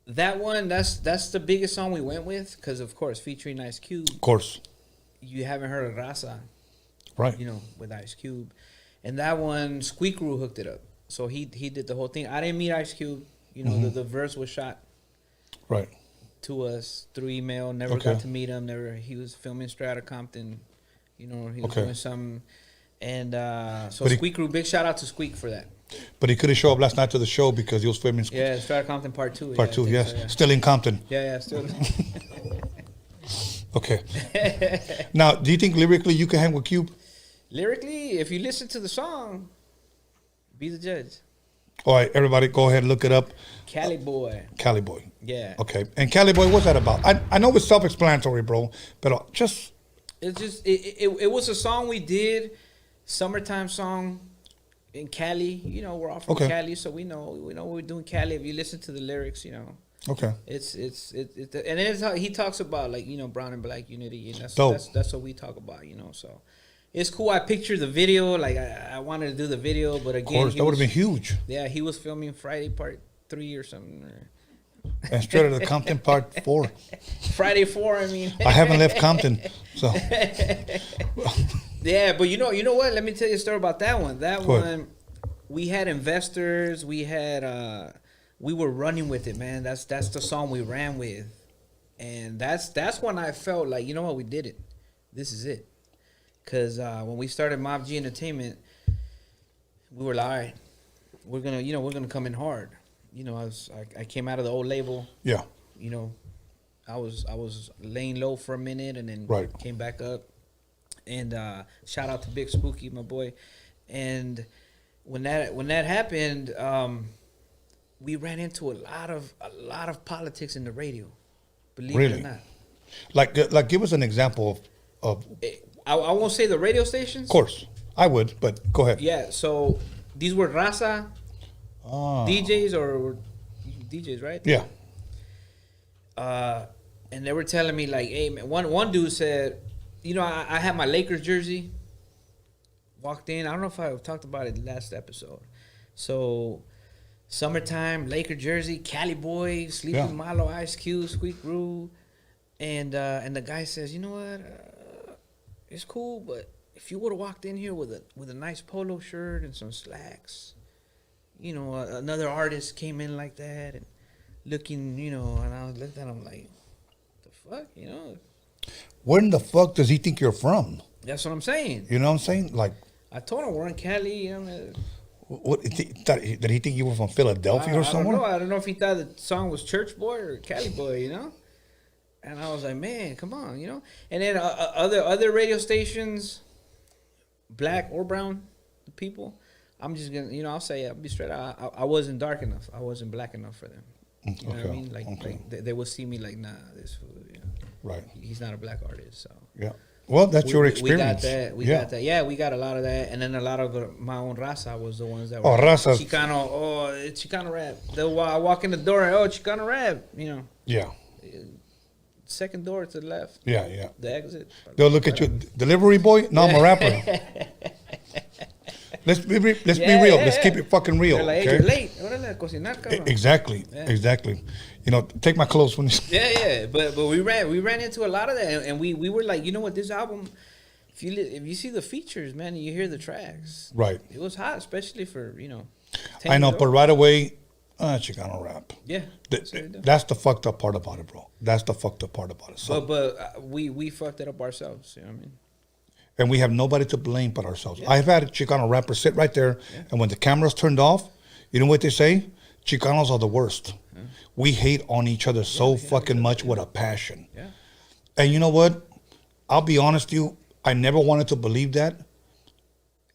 That one, that's the biggest song we went with, because of course, featuring Ice Cube. Of course. You haven't heard of Raza. Right. You know, with Ice Cube. And that one, Squeak Roo hooked it up. So he did the whole thing. I didn't meet Ice Cube. You know, the verse was shot. Right. To us through email. Never got to meet him. He was filming straight out of Compton. You know, he was doing something. And so Squeak Roo, big shout out to Squeak for that. But he couldn't show up last night to the show because he was filming. Yeah, straight out of Compton Part 2. Part 2, yes. So, yeah. Still in Compton. Yeah, still. Okay. Now, do you think lyrically you can hang with Cube? Lyrically, if you listen to the song, be the judge. All right, everybody, go ahead and look it up. Cali Boy. Cali Boy. Yeah. Okay. And Cali Boy, what's that about? I know it's self-explanatory, bro, but just... It's just, it was a song we did, summertime song in Cali. You know, we're all from Cali, so we know we're doing Cali. If you listen to the lyrics, you know. Okay. And then he talks about, like, you know, brown and black unity, and that's what we talk about, you know, so. It's cool. I pictured the video. Like, I wanted to do the video, but again, of course, that would have been huge. Yeah, he was filming Friday Part 3 or something. And straight out of Compton Part 4. Friday 4, I mean. I haven't left Compton, so. Yeah, but you know what? Let me tell you a story about that one. That Go one, ahead. we had investors. We were running with it, man. That's the song we ran with, and that's when I felt like, you know what, we did it. This is it. Cause when we started Mob G Entertainment, we were like, all right, we're gonna come in hard. You know, I came out of the old label. Yeah. You know, I was laying low for a minute and then Right. came back up. And shout out to Big Spooky, my boy. And when that happened, we ran into a lot of politics in the radio. Believe it Really? or not. Like, give us an example of. I won't say the radio stations. Of course, I would, but go ahead. Yeah. So these were Raza DJs or DJs, right? Yeah. And they were telling me like, hey man, one dude said, you know, I had my Lakers jersey. Walked in. I don't know if I talked about it last episode. So, summertime, Laker jersey, Cali boy, Sleeping Malo, Ice Cube, Squeak Roo, and the guy says, you know what, it's cool, but if you would have walked in here with a nice polo shirt and some slacks, you know, another artist came in like that and looking, you know, and I was looking at him like, the fuck, you know. Where in the fuck does he think you're from? That's what I'm saying. You know what I'm saying? Like, I told him we're in Cali. You know, what did he think you were from Philadelphia or somewhere? I don't know if he thought the song was Church Boy or Cali Boy, you know. And I was like, man, come on, you know. And then other radio stations, black or brown people, I'm just gonna, you know, I'll say, I'll be straight. I wasn't dark enough. I wasn't black enough for them. You know what I mean? Like they will see me like, nah, this fool, you know. Right. He's not a black artist, so. Yeah. Well, that's your experience. We got that. We got that. Yeah, we got a lot of that. And then a lot of my own Raza was the ones that were. Oh, Raza. Chicano. Oh, it's Chicano rap. I walk in the door. Oh, Chicano rap. You know. Yeah. Second door to the left. Yeah, yeah. The exit. They'll look at you. Delivery boy? No, I'm a rapper. Let's be real. Let's keep it fucking real. They're like, hey, okay? you're late. Órale, a cocinar, cabrón. Exactly. Yeah. Exactly. You know, take my clothes when you. Yeah. But we ran into a lot of that, and we were like, you know what, this album, if you see the features, man, and you hear the tracks, right? It was hot, especially for, you know. I know, but right away, Chicano rap. Yeah. That's the fucked up part about it, bro. That's the fucked up part about it. So, but we fucked it up ourselves. You know what I mean? And we have nobody to blame but ourselves. Yeah. I've had a Chicano rapper sit right there, and when the camera's turned off, you know what they say? Chicanos are the worst. Yeah. We hate on each other so fucking much with a passion. Yeah. And you know what? I'll be honest with you. I never wanted to believe that.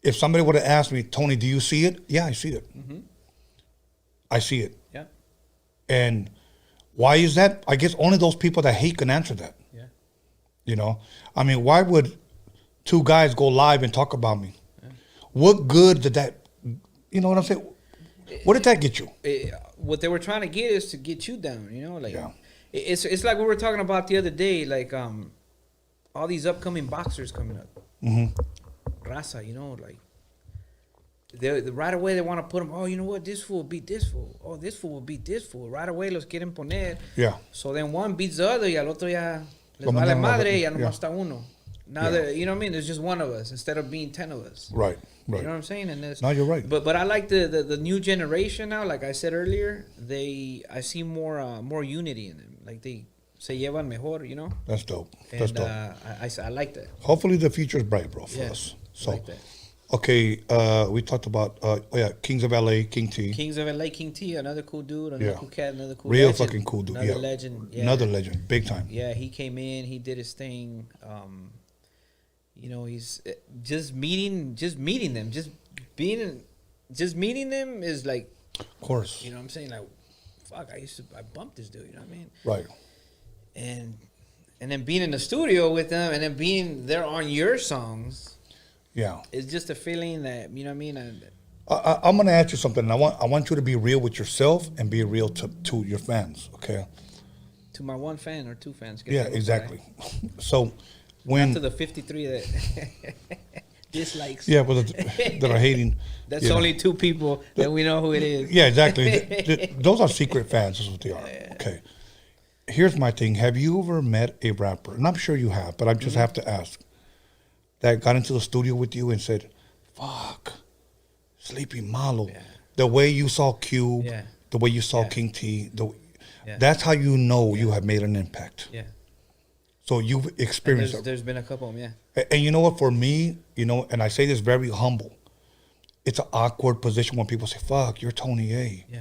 If somebody would have asked me, Tony, do you see it? Yeah, I see it. Mm-hmm. I see it. Yeah. And why is that? I guess only those people that hate can answer that. Yeah. You know? I mean, why would two guys go live and talk about me? Yeah. What good did that, you know what I'm saying? What did that get you? What they were trying to get is to get you down, you know? Like, it's like we were talking about the other day, like all these upcoming boxers coming up. Mm-hmm. Raza, you know, like, they right away they want to put them, oh, you know what, this fool will beat this fool. Oh, this fool will beat this fool. Right away los quieren poner. Yeah. So then one beats the other y al otro ya les vale madre y ya nomás está uno. Now that, you know what I mean? There's just one of us instead of being 10 of us. Right. You know what I'm saying? And no, you're right. But I like the new generation now. Like I said earlier, I see more unity in them. Like they se llevan mejor, you know. That's dope. And, that's dope. I like that. Hopefully the future is bright, bro, for us. So, I like that. Okay, we talked about Kings of LA, King T. Kings of LA, King T, another cool dude, another cool cat, another cool real legend, fucking cool dude. Another legend. Yeah. Another legend, big time. Yeah, he came in, he did his thing. You know, he's just meeting them, just meeting them is like, of course. You know what I'm saying? Like, fuck, I bumped this dude, you know what I mean? Right. And then being in the studio with them and then being there on your songs. Yeah. It's just a feeling that, you know what I mean? I'm going to ask you something. I want you to be real with yourself and be real to your fans, okay? To my one fan or two fans. Yeah, exactly. So when... Not to the 53 that... dislikes. Yeah, but that are hating. That's only 2 people that we know who it is. Yeah, exactly. Those are secret fans. That's what they are. Okay. Here's my thing. Have you ever met a rapper, and I'm sure you have, but I just have to ask, that got into the studio with you and said, fuck, Sleepy Malo. Yeah. The way you saw Cube, the way you saw King T, that's how you know you have made an impact. Yeah. So you've experienced it. There's been a couple of them, yeah. And you know what, for me, and I say this very humble, it's an awkward position when people say, fuck, you're Tony A. Yeah.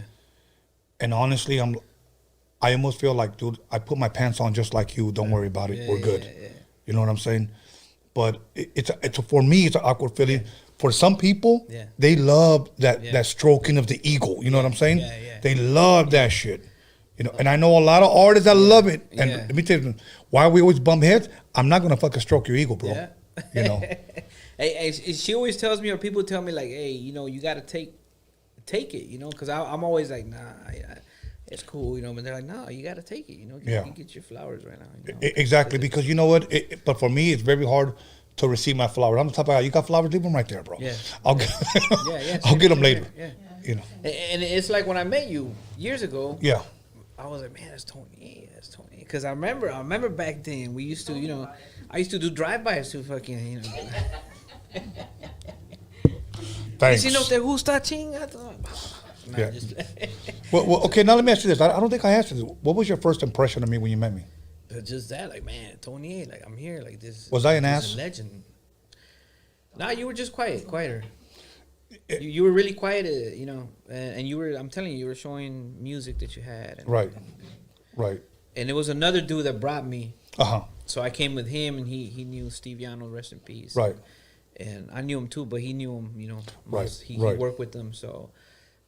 And honestly, I almost feel like, dude, I put my pants on just like you. Don't worry about it. We're good. Yeah. You know what I'm saying? But for me, it's an awkward feeling. Yeah. For some people, they love that stroking of the ego. You know what I'm saying? Yeah. They love that shit. And I know a lot of artists that love it. And let me tell you, why we always bump heads? I'm not gonna fucking stroke your ego, bro. Yeah. Hey, she always tells me, or people tell me, like, hey, you gotta take it, because I'm always like, nah, it's cool, but they're like, no, you gotta take it, you get your flowers right now. Exactly, because you know what? But for me, it's very hard to receive my flowers. I'm the type of guy, you got flowers, leave them right there, bro. Yeah. I'll get them later. Yeah. And it's like when I met you years ago. Yeah. I was like, man, that's Tony. Because I remember back then we used to, I used to do drive-bys to fucking, Thanks. Si no te gusta, chinga. Yeah. Well, okay, now let me ask you this. I don't think I asked you this. What was your first impression of me when you met me? Just that, like, man, Tony A, like, I'm here, like this. Was I an ass? A legend. Nah, you were just quieter. You were really quiet, and you were, I'm telling you were showing music that you had. And, right. And it was another dude that brought me. Uh-huh. So I came with him, and he knew Steve Yano, rest in peace. Right. And I knew him too, but he knew him, Right. He worked with them, so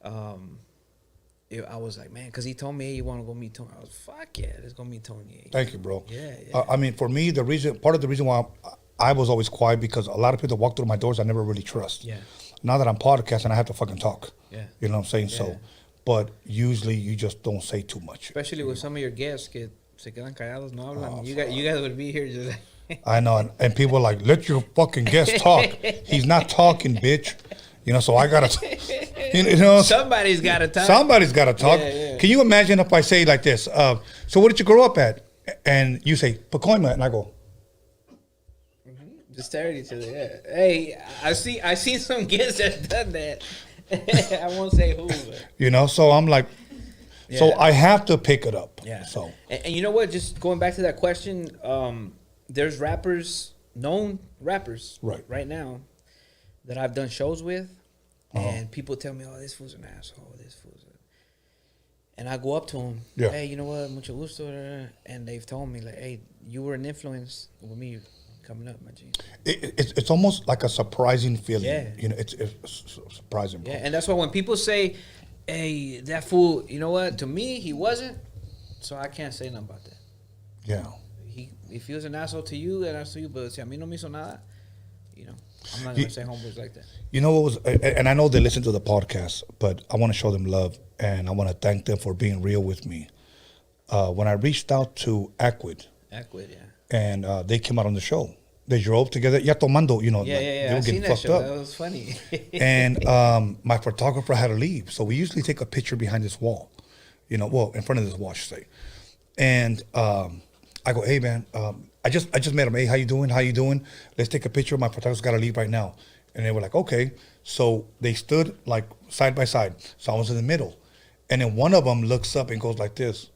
I was like, man, because he told me, hey, you want to go meet Tony? I was, fuck yeah, let's go meet Tony. Thank you, bro. Yeah. I mean, for me, part of the reason why I was always quiet, because a lot of people that walk through my doors I never really trust. Yeah. Now that I'm podcasting, I have to fucking talk. Yeah. You know what I'm saying? Yeah. So, but usually you just don't say too much. Especially with some of your guests se quedan callados, no hablan. You guys would be here just like. I know, and people are like, let your fucking guest talk. He's not talking, bitch. So I gotta, somebody's gotta talk. Somebody's gotta talk. Yeah. Can you imagine if I say like this? So where did you grow up at? And you say Pacoima, and I go. Just stare at each other. Yeah. Hey, I seen some guests that done that. I won't say who. But. So I'm like, so I have to pick it up. Yeah. So. And you know what? Just going back to that question, there's known rappers, right now, that I've done shows with, and people tell me, "Oh, this fool's an asshole. This fool's," and I go up to them, "Hey, you know what? Mucho gusto," and they've told me like, "Hey, you were an influence with me coming up, my G." It's almost like a surprising feeling. Yeah. It's surprising. Bro. Yeah, and that's why when people say, "Hey, that fool," you know what? To me, he wasn't, so I can't say nothing about that. Yeah. If he was an asshole to you, then that's to you. But si a mí no me hizo nada, I'm not gonna say homeboys like that. You know what was, and I know they listen to the podcast, but I want to show them love, and I want to thank them for being real with me. When I reached out to Acquid, and they came out on the show. They drove together, ya tomando, Yeah. They were I seen getting fucked up. That was funny. And my photographer had to leave, so we usually take a picture behind this wall, in front of this wall, I should say. And I go, hey man, I just met him. Hey, how you doing? Let's take a picture. My photographer's got to leave right now. And they were like, okay. So they stood like side by side. So I was in the middle, and then one of them looks up and goes like this.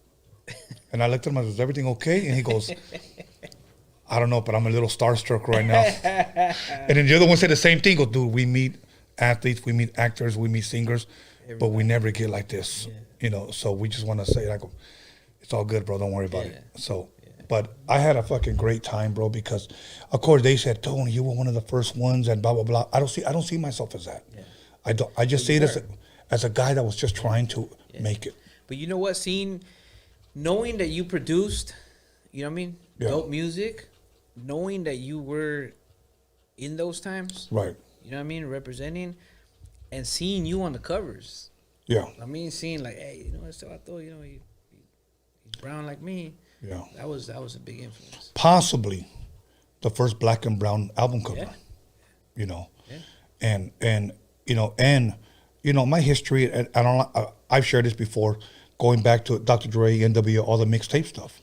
And I looked at him. I was, is everything okay? And he goes, I don't know, but I'm a little starstruck right now. And then the other one said the same thing. Goes, dude, we meet athletes, we meet actors, we meet singers, but we never get like this. So we just want to say, like, it's all good, bro. Don't worry about it. So, but I had a fucking great time, bro, because of course they said, Tony, you were one of the first ones and blah, blah, blah. I don't see myself as that. I just see it as a guy that was just trying to make it. But you know what, knowing that you produced, you know what I mean? Dope music, knowing that you were in those times. Right. You know what I mean? Representing and seeing you on the covers. Yeah. I mean, seeing like, hey, you know what, he's brown like me. Yeah. That was a big influence. Possibly the first black and brown album cover. you know. Yeah. And my history, and I've shared this before, going back to Dr. Dre, NWO, all the mixtape stuff.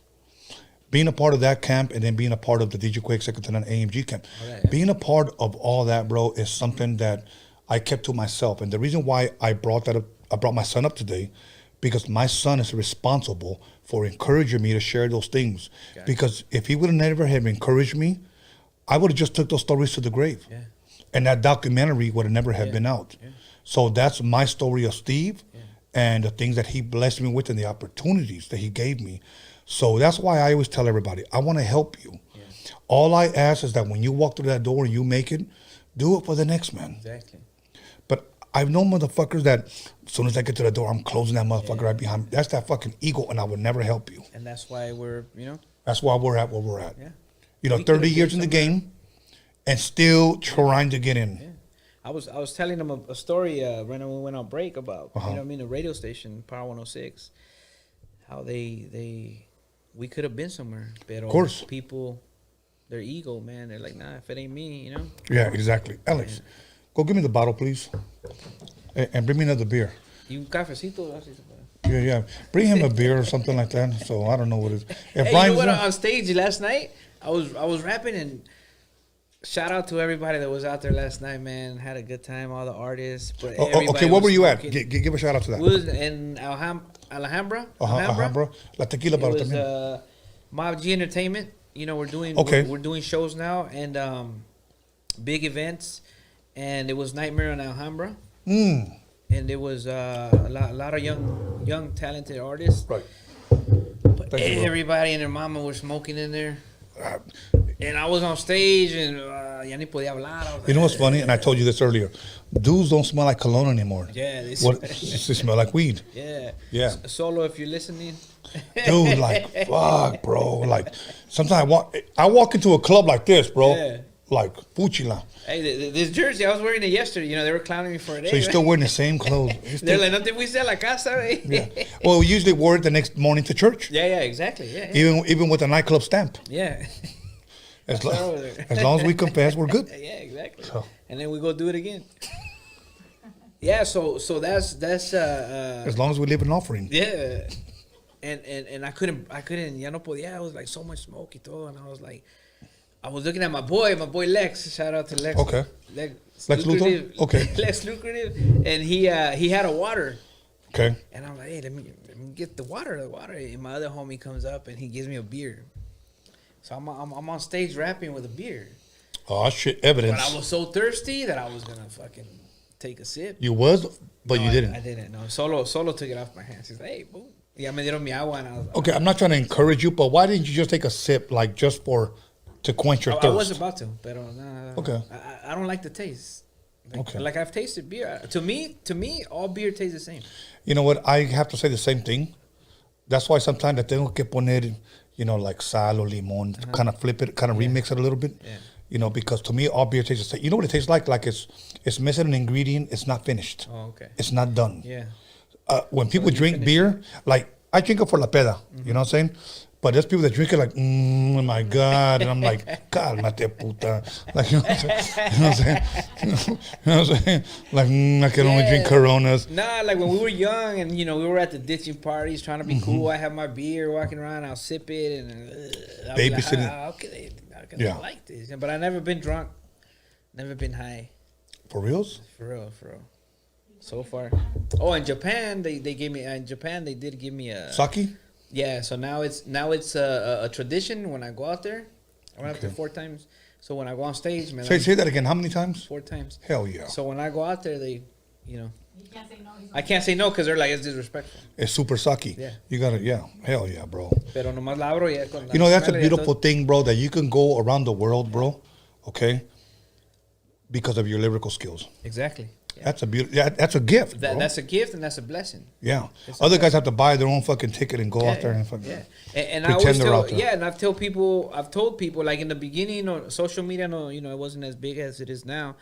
Being a part of that camp and then being a part of the DJ Quake Second Tenant AMG camp. Being a part of all that, bro, is something that I kept to myself. And the reason why I brought that up, I brought my son up today, because my son is responsible for encouraging me to share those things. Because if he would have never have encouraged me, I would have just took those stories to the grave. Yeah. And that documentary would have never have been out. Yeah. So that's my story of Steve and the things that he blessed me with and the opportunities that he gave me. So that's why I always tell everybody, I want to help you. Yeah. All I ask is that when you walk through that door and you make it, do it for the next man. Exactly. But I've known motherfuckers that as soon as I get to the door, I'm closing that motherfucker right behind me. That's that fucking ego, and I would never help you. And that's why we're, That's why we're at where we're at. Yeah. 30 years in the game and still trying to get in. Yeah. I was telling them a story when we went on break about, the radio station, Power 106, how we could have been somewhere. But of course. People, their ego, man, they're like, nah, if it ain't me, Yeah, exactly. Alex, go give me the bottle, please. And bring me another beer. Y un cafecito. Yeah. Bring him a beer or something like that. So I don't know what it is. If Hey, you went on stage last night. I was rapping, and shout out to everybody that was out there last night, man. Had a good time, all the artists. But okay, where were you at? Give a shout out to that. We was in Alhambra. Alhambra. La Tequila Bar también. It was Mob G Entertainment. We're doing shows now and big events, and it was Nightmare on Alhambra. And it was a lot of young talented artists. Right. But everybody and their mama were smoking in there. And I was on stage and ya ni podía hablar. You know what's funny? And I told you this earlier. Dudes don't smell like cologne anymore. Yeah, they smell like weed. Yeah. Solo, if you're listening. Dude, like, fuck, bro. Like, sometimes I walk into a club like this, bro. Yeah. Like, fuchila. Hey, this jersey, I was wearing it yesterday. They were clowning me for a day. So you're still wearing the same clothes. They're like, no te fuiste a la casa, eh? Yeah. Well, we usually wore it the next morning to church. Yeah, exactly. Yeah. Even with a nightclub stamp. Yeah. As long as we confess, we're good. Yeah, exactly. So. And then we go do it again. Yeah, so that's as long as we live an offering. Yeah. And I couldn't, ya no podía. I was like so much smoke y todo, and I was like, I was looking at my boy Lex. Shout out to Lex. Okay. Lex Luthor? Okay. Lex Lucrative, and he had a water. Okay. And I'm like, hey, let me get the water. And my other homie comes up and he gives me a beer. So I'm on stage rapping with a beer. Oh shit! Evidence. But I was so thirsty that I was gonna fucking take a sip. You was, but no, you didn't. I didn't. No, Solo took it off my hands. He's like, hey, boom. Ya me dieron mi agua, and I was like, okay, I'm not trying to encourage you, but why didn't you just take a sip, like just to quench your thirst? I was about to, but okay. I don't like the taste. Okay. Like I've tasted beer. To me, all beer tastes the same. You know what? I have to say the same thing. That's why sometimes I tengo que poner, like sal or limon, kind of flip it, kind of remix it a little bit. Yeah. Because to me, all beer tastes the same. You know what it tastes like? Like it's missing an ingredient. It's not finished. Oh, okay. It's not done. Yeah. When people drink beer, like I drink it for la peda. You know what I'm saying? But there's people that drink it like, oh my God. And I'm like, cálmate, puta. Like, you know what I'm saying? You know what I'm saying? Like, I can only drink Coronas. Nah, like when we were young and, we were at the ditching parties trying to be cool. I have my beer walking around. I'll sip it and babysitting. Like, how can they like this? But I've never been drunk. Never been high. For reals? For real. So far. Oh, in Japan, they gave me, they did give me a... Sake? Yeah, so now it's a tradition when I go out there. I went out there 4 times. So when I go on stage, man. Say that again. How many times? 4 times. Hell yeah. So when I go out there, they, You can't say no. I can't say no because they're like, it's disrespectful. It's super sake. Yeah. You got to, hell yeah, bro. Pero nomás la abro ya con that's a beautiful thing, bro, that you can go around the world, bro, okay, because of your lyrical skills. Exactly. Yeah. That's a gift. That's a gift and that's a blessing. Yeah. Other guys have to buy their own fucking ticket and go out there and fucking and I always tell, and I've told people like in the beginning, social media, it wasn't as big as it is now,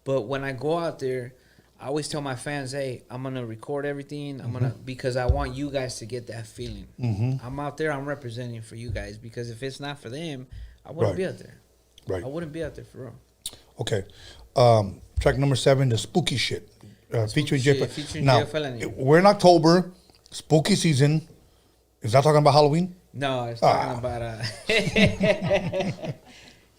but when I go out there, I always tell my fans, hey, I'm gonna record everything. Because I want you guys to get that feeling. Mm-hmm. I'm out there, I'm representing for you guys because if it's not for them, I wouldn't be out there. Right. I wouldn't be out there for real. Okay. Track number 7, the Spooky Shit. Featuring Jay. Now, Jay Felony. we're in October, spooky season. Is that talking about Halloween? No, it's talking about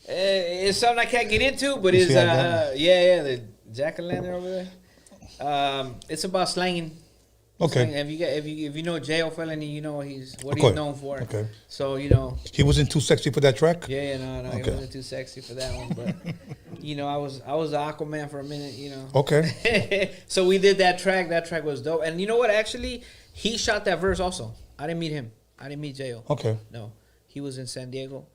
it's something I can't get into, but it's the jack-o'-lantern over there. It's about slanging. Okay. If you know J.O. Felony, you know he's Okay. he's known for. Okay. So you know He wasn't too sexy for that track? no, Okay. he wasn't too sexy for that one, but you know I was Aquaman for a minute, you know. Okay. So we did that track. That track was dope, and you know what? Actually, he shot that verse also. I didn't meet him. I didn't meet J.O. Okay. No, he was in San Diego,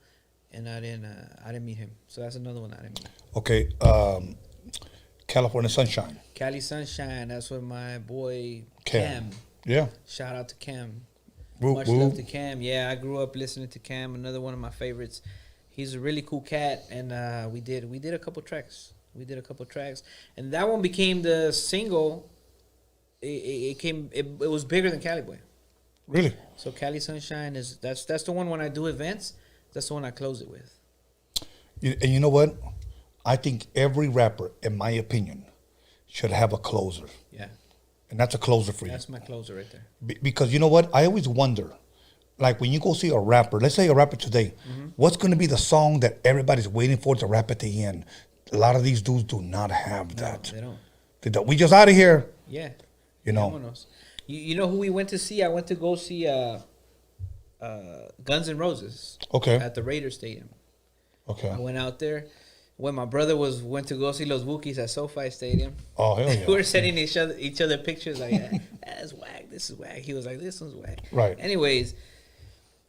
and I didn't meet him. So that's another one I didn't meet. Okay. California Sunshine. Cali Sunshine. That's with my boy Cam. Cam. Yeah. Shout out to Cam. Woo, Much woo. love to Cam. Yeah, I grew up listening to Cam. Another one of my favorites. He's a really cool cat, and we did a couple tracks. And that one became the single. It was bigger than Cali Boy. Really? So Cali Sunshine that's the one when I do events. That's the one I close it with. And you know what? I think every rapper, in my opinion, should have a closer. Yeah. And that's a closer for you. That's my closer right there. Because you know what? I always wonder, like when you go see a rapper, let's say a rapper today, what's going to be the song that everybody's waiting for to rap at the end? A lot of these dudes do not have that. They don't. They don't. We just out of here. Yeah. You know. Vámonos. You know who we went to see? I went to go see Guns N' Roses. Okay. At the Raiders Stadium. Okay. I went out there. When my brother went to go see Los Bookies at SoFi Stadium. Oh, hell yeah. We were sending each other pictures like, that's whack, this is whack. He was like, this one's whack. Right. Anyways,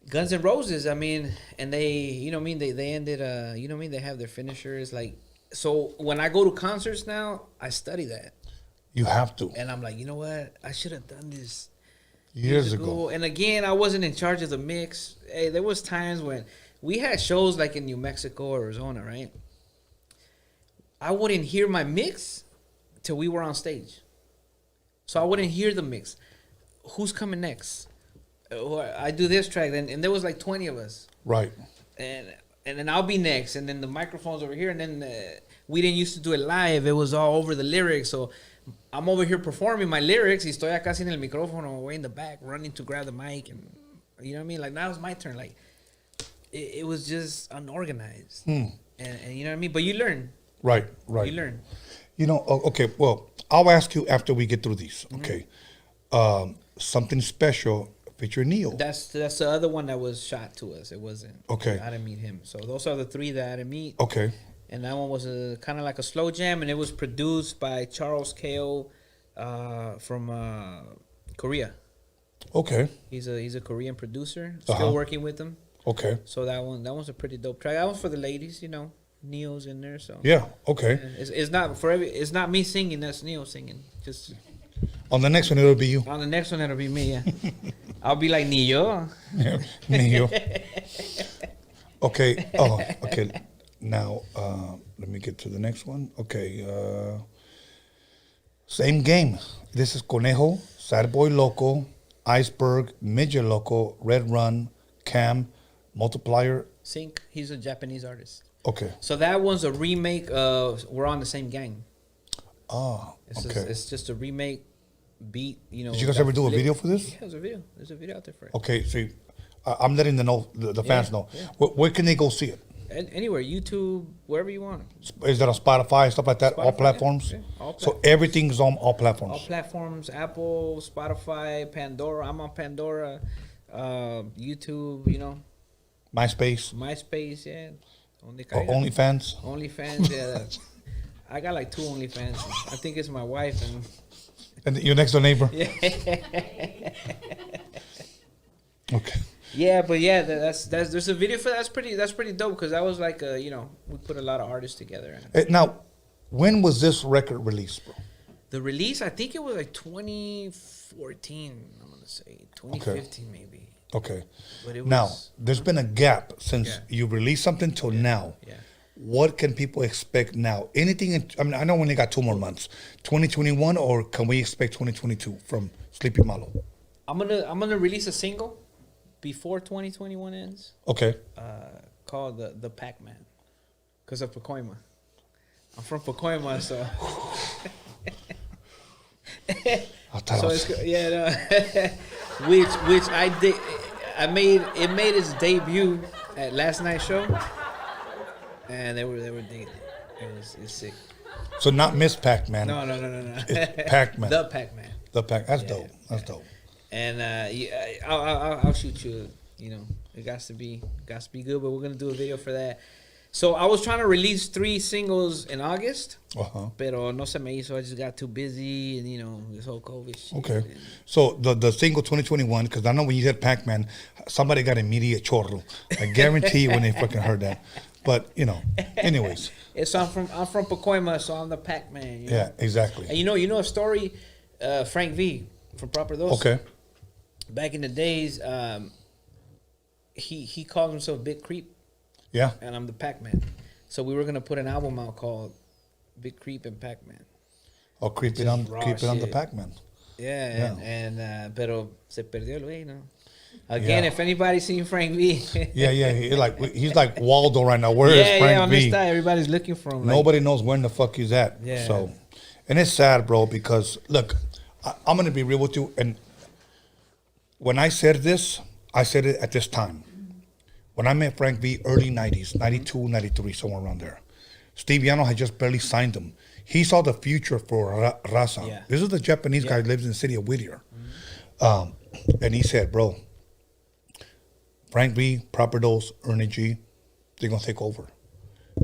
Guns N' Roses, I mean, and they, you know what I mean, they ended, you know what I mean, they have their finishers. Like, so when I go to concerts now, I study that. You have to. And I'm like, you know what? I should have done this Years ago. And again, I wasn't in charge of the mix. Hey, there was times when we had shows like in New Mexico or Arizona, right? I wouldn't hear my mix till we were on stage. So I wouldn't hear the mix. Who's coming next? Or I do this track, and there was like 20 of us. Right. And then I'll be next, and then the microphone's over here, and then we didn't used to do it live. It was all over the lyrics. So I'm over here performing my lyrics. Y estoy acá sin el micrófono, way in the back, running to grab the mic, and you know what I mean? Like now it's my turn. Like it was just unorganized, and you know what I mean. But you learn. Right. You learn. You know, okay, well, I'll ask you after we get through these, okay? Something special featuring Neo. That's the other one that was shot to us. It wasn't. Okay. I didn't meet him. So those are the three that I didn't meet. Okay. And that one was kind of like a slow jam, and it was produced by Charles Ko from Korea. Okay. He's a Korean producer. Still working with him. Okay. So that one's a pretty dope track. That one's for the ladies, you know. Neo's in there, so yeah. Okay. It's not it's not me singing. That's Neo singing. Just on the next one, it'll be you. On the next one, it'll be me. Yeah, I'll be like Neo. Yeah, Neo. Okay. Oh, okay. Now, let me get to the next one. Okay. Same game. This is Conejo, Sad Boy Loco, Iceberg, Midget Loco, Red Run, Cam, Multiplier. Sync. He's a Japanese artist. Okay. So that one's a remake of We're on the Same Gang. Oh, okay. It's just a remake beat, you know. Did you guys ever do a video for this? Yeah, there's a video. There's a video out there for it. Okay, so I'm letting the fans know. Yeah. Where can they go see it? Anywhere, YouTube, wherever you want. Is that on Spotify, stuff like that? All platforms? Yeah, all so everything's on all platforms? All platforms, Apple, Spotify, Pandora. I'm on Pandora, YouTube, you know. MySpace, yeah. OnlyFans? OnlyFans, yeah. I got like 2 OnlyFans. I think it's my wife and your next door neighbor. Yeah. Okay. Yeah, but yeah, there's a video for that's pretty dope because that was like you know, we put a lot of artists together. Now, when was this record released, bro? The release, I think it was like 2014. I'm gonna say 2015 maybe. Okay. But it now, was, there's been a gap since you released something till now. Yeah. What can people expect now? Anything? I mean, I know we only got 2 more months. 2021, or can we expect 2022 from Sleepy Malo? I'm gonna release a single before 2021 ends. Okay. Called the Pac-Man, because of Pacoima. I'm from Pacoima, so. So it's which I did. I made its debut at last night's show, and they were digging it. It's sick. So not Miss Pac-Man. No. It's Pac-Man. The Pac-Man. The Pac. That's dope. That's dope. And I'll shoot you. You know, it got to be good, but we're gonna do a video for that. So I was trying to release 3 singles in August, pero no se me hizo. I just got too busy, and you know this whole COVID shit. Okay, so the single 2021, because I know when you said Pac-Man, somebody got immediate chorro. I guarantee you when they fucking heard that. But you know, anyways. I'm from Pacoima, so I'm the Pac-Man. You know? Yeah, exactly. And you know a story, Frank V from Proper Dos. Okay. Back in the days, he called himself Big Creep. Yeah. And I'm the Pac-Man. So we were gonna put an album out called Big Creep and Pac-Man. Oh, creep it on the Pac-Man. Yeah. And pero se perdió el güey, no. Again, if anybody's seen Frank V. yeah. He's like Waldo right now. Where is Frank V? Everybody's looking for him. Nobody knows where the fuck he's at. Yeah. So, and it's sad, bro, because look, I'm gonna be real with you. And when I said this, I said it at this time. When I met Frank V, early 90s, 92, 93, somewhere around there. Steve Yano had just barely signed him. He saw the future for Raza. Yeah. This is the Japanese guy who lives in the city of Whittier. And he said, bro, Frank V, Proper Dos, Ernie G, they're going to take over.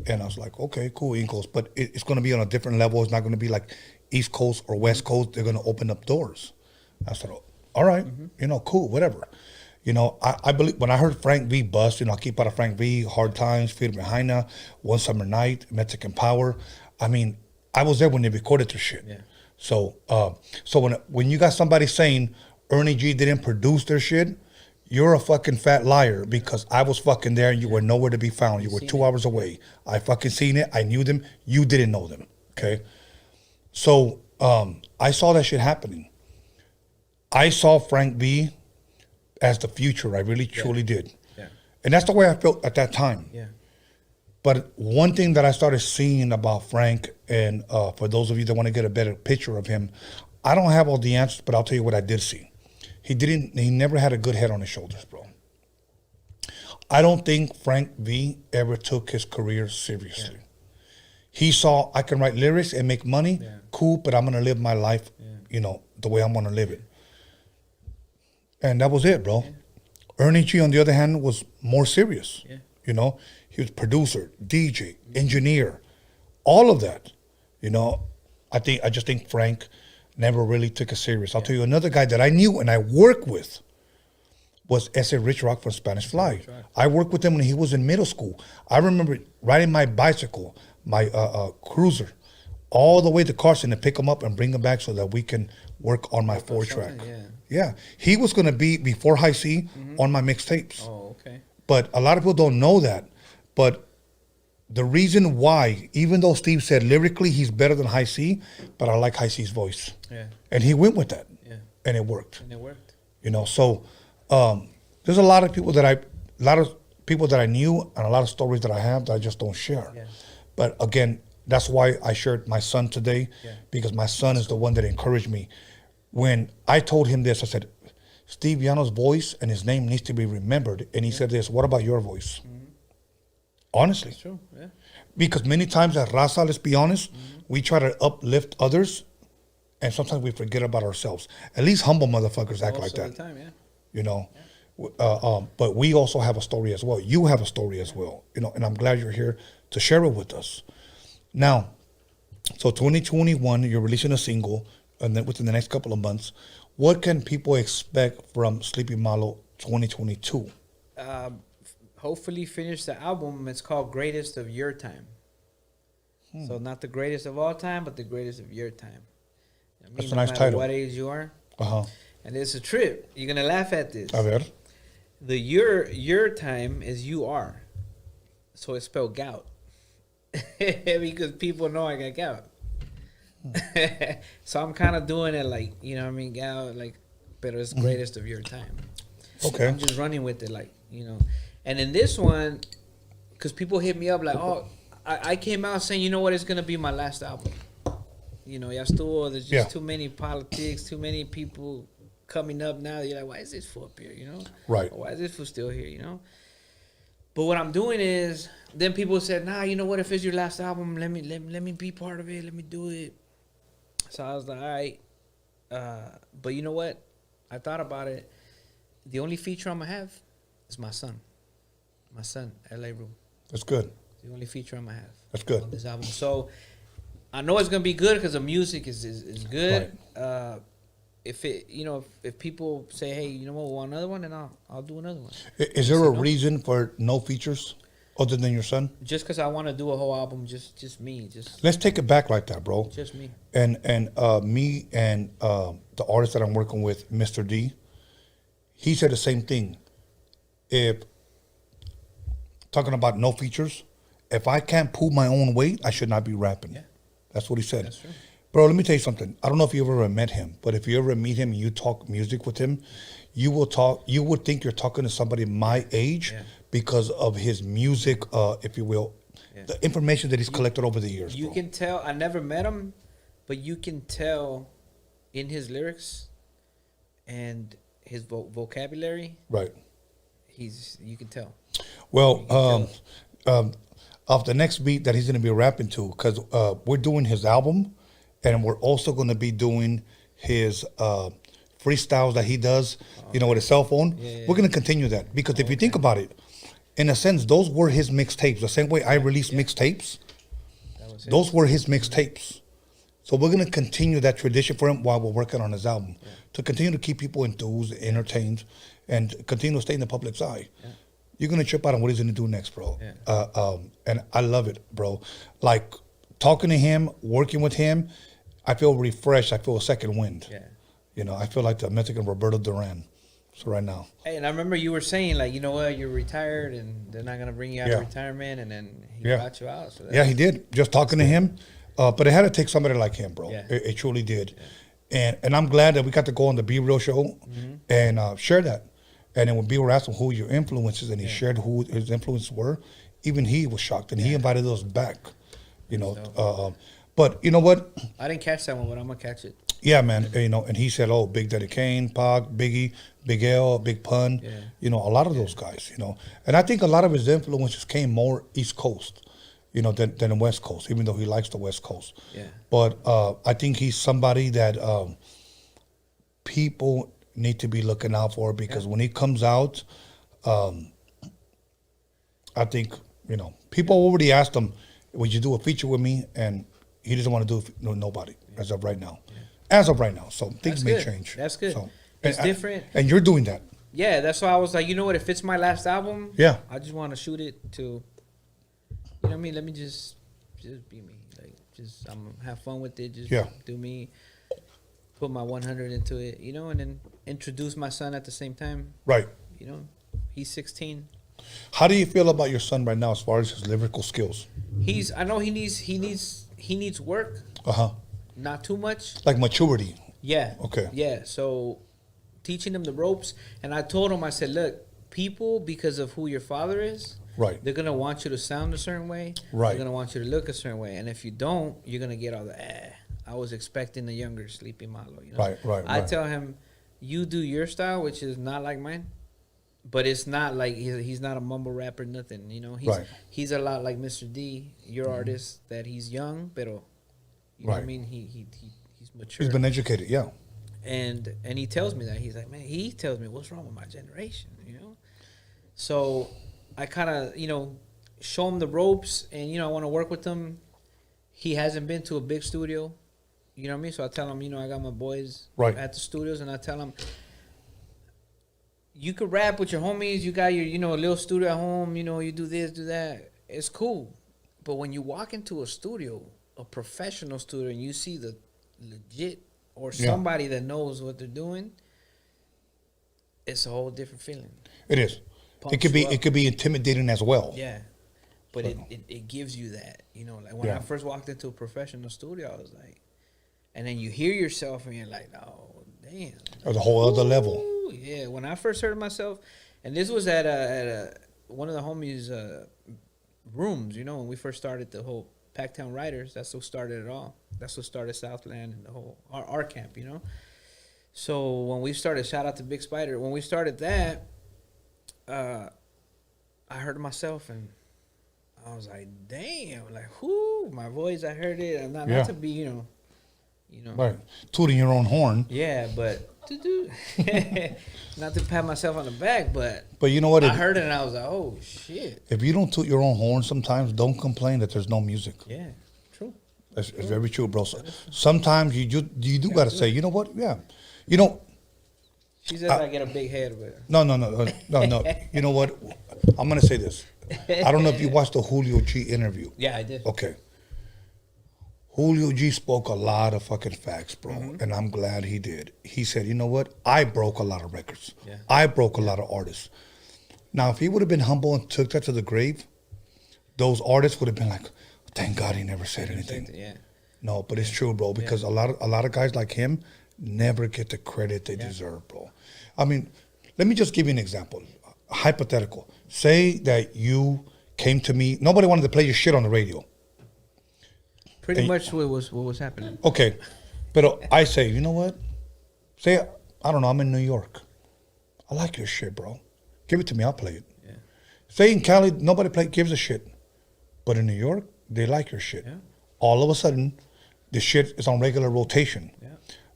And I was like, okay, cool, East Coast. But it's going to be on a different level. It's not going to be like East Coast or West Coast. They're going to open up doors. I said, all right, you know, cool, whatever. You know, I believe when I heard Frank V bust, you know, I keep out of Frank V, Hard Times, Fear Behind Her, One Summer Night, Mexican Power. I mean, I was there when they recorded their shit. Yeah. So when you got somebody saying Ernie G didn't produce their shit, you're a fucking fat liar because I was fucking there and you were nowhere to be found. You were 2 hours away. I fucking seen it. I knew them. You didn't know them. Okay. So I saw that shit happening. I saw Frank V as the future. I really truly did. Yeah. And that's the way I felt at that time. Yeah. But one thing that I started seeing about Frank, and for those of you that want to get a better picture of him, I don't have all the answers, but I'll tell you what I did see. He never had a good head on his shoulders, bro. I don't think Frank V ever took his career seriously. Yeah. He saw, I can write lyrics and make money, cool, but I'm going to live my life, you know, the way I'm going to live it. And that was it, bro. Yeah. Ernie G, on the other hand, was more serious. Yeah. You know, he was producer, DJ, engineer, all of that. You know, I just think Frank never really took it serious. I'll tell you another guy that I knew and I worked with was S.A. Rich Rock from Spanish Fly. I worked with him when he was in middle school. I remember riding my bicycle, my cruiser, all the way to Carson to pick him up and bring him back so that we can work on my 4-track. Yeah, he was going to be, before High C, on my mixtapes. Oh, okay. But a lot of people don't know that. But the reason why, even though Steve said lyrically he's better than High C, but I like High C's voice. Yeah. And he went with that. Yeah. And it worked. You know, so there's a lot of people that I knew and a lot of stories that I have that I just don't share. Yeah. But again, that's why I shared my son today, because my son is the one that encouraged me. When I told him this, I said, Steve Yano's voice and his name needs to be remembered. And he said this, what about your voice? Honestly. That's true, yeah. Because many times at Raza, let's be honest, we try to uplift others and sometimes we forget about ourselves. At least humble motherfuckers act like that. Time, yeah. You know, but we also have a story as well. You have a story as well, you know, and I'm glad you're here to share it with us. Now, so 2021, you're releasing a single, and then within the next couple of months, what can people expect from Sleepy Malo 2022? Hopefully finish the album. It's called Greatest of Your Time. So not the greatest of all time, but the greatest of your time. I mean, That's a nice title. What age you are. Uh-huh. And it's a trip. You're going to laugh at this. A ver. The your time is you are. So it's spelled gout. Because people know I got gout. So I'm kind of doing it like, you know what I mean, gout, like, but it's greatest of your time. Okay. I'm just running with it, like, you know. And in this one, because people hit me up like, oh, I came out saying, you know what, it's gonna be my last album. You know, there's just too many politics, too many people coming up now. You're like, why is this fool up here? You know, right? Or why is this fool still here? You know. But what I'm doing is, then people said, nah, you know what? If it's your last album, let me be part of it. Let me do it. So I was like, all right. But you know what? I thought about it. The only feature I'm gonna have is my son. My son, L.A. Rue. That's good. The only feature I'm gonna have. That's good. On this album. So I know it's gonna be good because the music is good. Right. If people say, hey, you know what, we want another one, then I'll do another one. Is there a reason for no features other than your son? Just because I want to do a whole album, just me. Let's take it back like that, bro. Just me. And me and the artist that I'm working with, Mr. D, he said the same thing. If talking about no features, if I can't pull my own weight, I should not be rapping. Yeah. That's what he said. That's true. Bro, let me tell you something. I don't know if you ever met him, but if you ever meet him and you talk music with him, you would think you're talking to somebody my age because of his music, if you will, the information that he's collected over the years. You can tell. I never met him, but you can tell in his lyrics and his vocabulary. Right. You can tell. Well, off the next beat that he's going to be rapping to, because we're doing his album. And we're also going to be doing his freestyles that he does, with his cell phone. Yeah. We're going to continue that. Because if you think about it, in a sense, those were his mixtapes. The same way I released mixtapes, those were his mixtapes. So we're going to continue that tradition for him while we're working on his album. Yeah. To continue to keep people enthused, entertained, and continue to stay in the public's eye. Yeah. You're going to trip out on what he's going to do next, bro. Yeah. And I love it, bro. Like, talking to him, working with him, I feel refreshed. I feel a second wind. Yeah. I feel like the Mexican Roberto Duran. So right now. Hey, and I remember you were saying, like, you know what, you're retired and they're not going to bring you out of retirement, and then he got you out. So he did. Just talking to him. But it had to take somebody like him, bro. Yeah. It truly did. Yeah. And I'm glad that we got to go on the Be Real show and share that. And then when people were asking who your influences, and he shared who his influences were, even he was shocked. And he invited us back, But you know what? I didn't catch that one, but I'm going to catch it. Yeah, man. And he said, Big Daddy Kane, Pac, Biggie, Big L, Big Pun, a lot of those guys, And I think a lot of his influences came more East Coast, than the West Coast, even though he likes the West Coast. Yeah. But I think he's somebody that people need to be looking out for, because when he comes out, I think, people already asked him, would you do a feature with me? And he doesn't want to do it with nobody as of right now. As of right now. So things may change. That's good. So, it's different. And you're doing that. Yeah, that's why I was like, you know what? If it's my last album, I just want to shoot it to, you know what I mean? Let me just be me. Like, I'm have fun with it. Just do me. Put my 100 into it, and then introduce my son at the same time. Right. He's 16. How do you feel about your son right now as far as his lyrical skills? I know he needs work. Not too much. Like maturity. Yeah. Okay. Yeah. So teaching him the ropes, and I told him, I said, look, people, because of who your father is, right, they're gonna want you to sound a certain way. Right. They're gonna want you to look a certain way, and if you don't, you're gonna get all the I was expecting the younger Sleepy Malo. Right. I tell him, you do your style, which is not like mine. But it's not like he's not a mumble rapper, nothing. He's a lot like Mr. D, your artist, that he's young, pero you know what I mean. He's mature. He's been educated, yeah. And he tells me that, he's like, man, he tells me what's wrong with my generation, So I kind of show him the ropes, and I want to work with him. He hasn't been to a big studio, you know what I mean. So I tell him, I got my boys at the studios, and I tell him, you could rap with your homies. You got your, a little studio at home. You do this, do that. It's cool. But when you walk into a studio, a professional studio, and you see the legit or somebody that knows what they're doing, it's a whole different feeling. It is. It could be intimidating as well. Yeah. But it gives you that, like when I first walked into a professional studio, I was like, and then you hear yourself and you're like, oh, damn. Or the whole other level. Yeah, when I first heard myself, and this was at one of the homies' rooms. You know, when we first started the whole Packtown Writers, that's what started it all. That's what started Southland and the whole our camp. You know. So when we started, shout out to Big Spider. When we started that, I heard myself and I was like, damn, like, whoo, my voice, I heard it. And not to be, you know. Right. Tooting your own horn. Yeah, but, not to pat myself on the back, but you know what? I heard it and I was like, oh, shit. If you don't toot your own horn sometimes, don't complain that there's no music. Yeah, true. It's very true, bro. So sometimes you do got to say, you know what? Yeah. You know. She says I get a big head, but. No. You know what? I'm going to say this. I don't know if you watched the Julio G interview. Yeah, I did. Okay. Julio G spoke a lot of fucking facts, bro, and I'm glad he did. He said, you know what? I broke a lot of records. Yeah. I broke a lot of artists. Now, if he would have been humble and took that to the grave, those artists would have been like, thank God he never said anything. Yeah. No, but it's true, bro, because a lot of guys like him never get the credit they deserve, bro. I mean, let me just give you an example. Hypothetical. Say that you came to me. Nobody wanted to play your shit on the radio. Pretty much what was happening. Okay. But I say, you know what? Say, I don't know, I'm in New York. I like your shit, bro. Give it to me, I'll play it. Yeah. Say in Cali, nobody gives a shit. But in New York, they like your shit. Yeah. All of a sudden, the shit is on regular rotation. Yeah.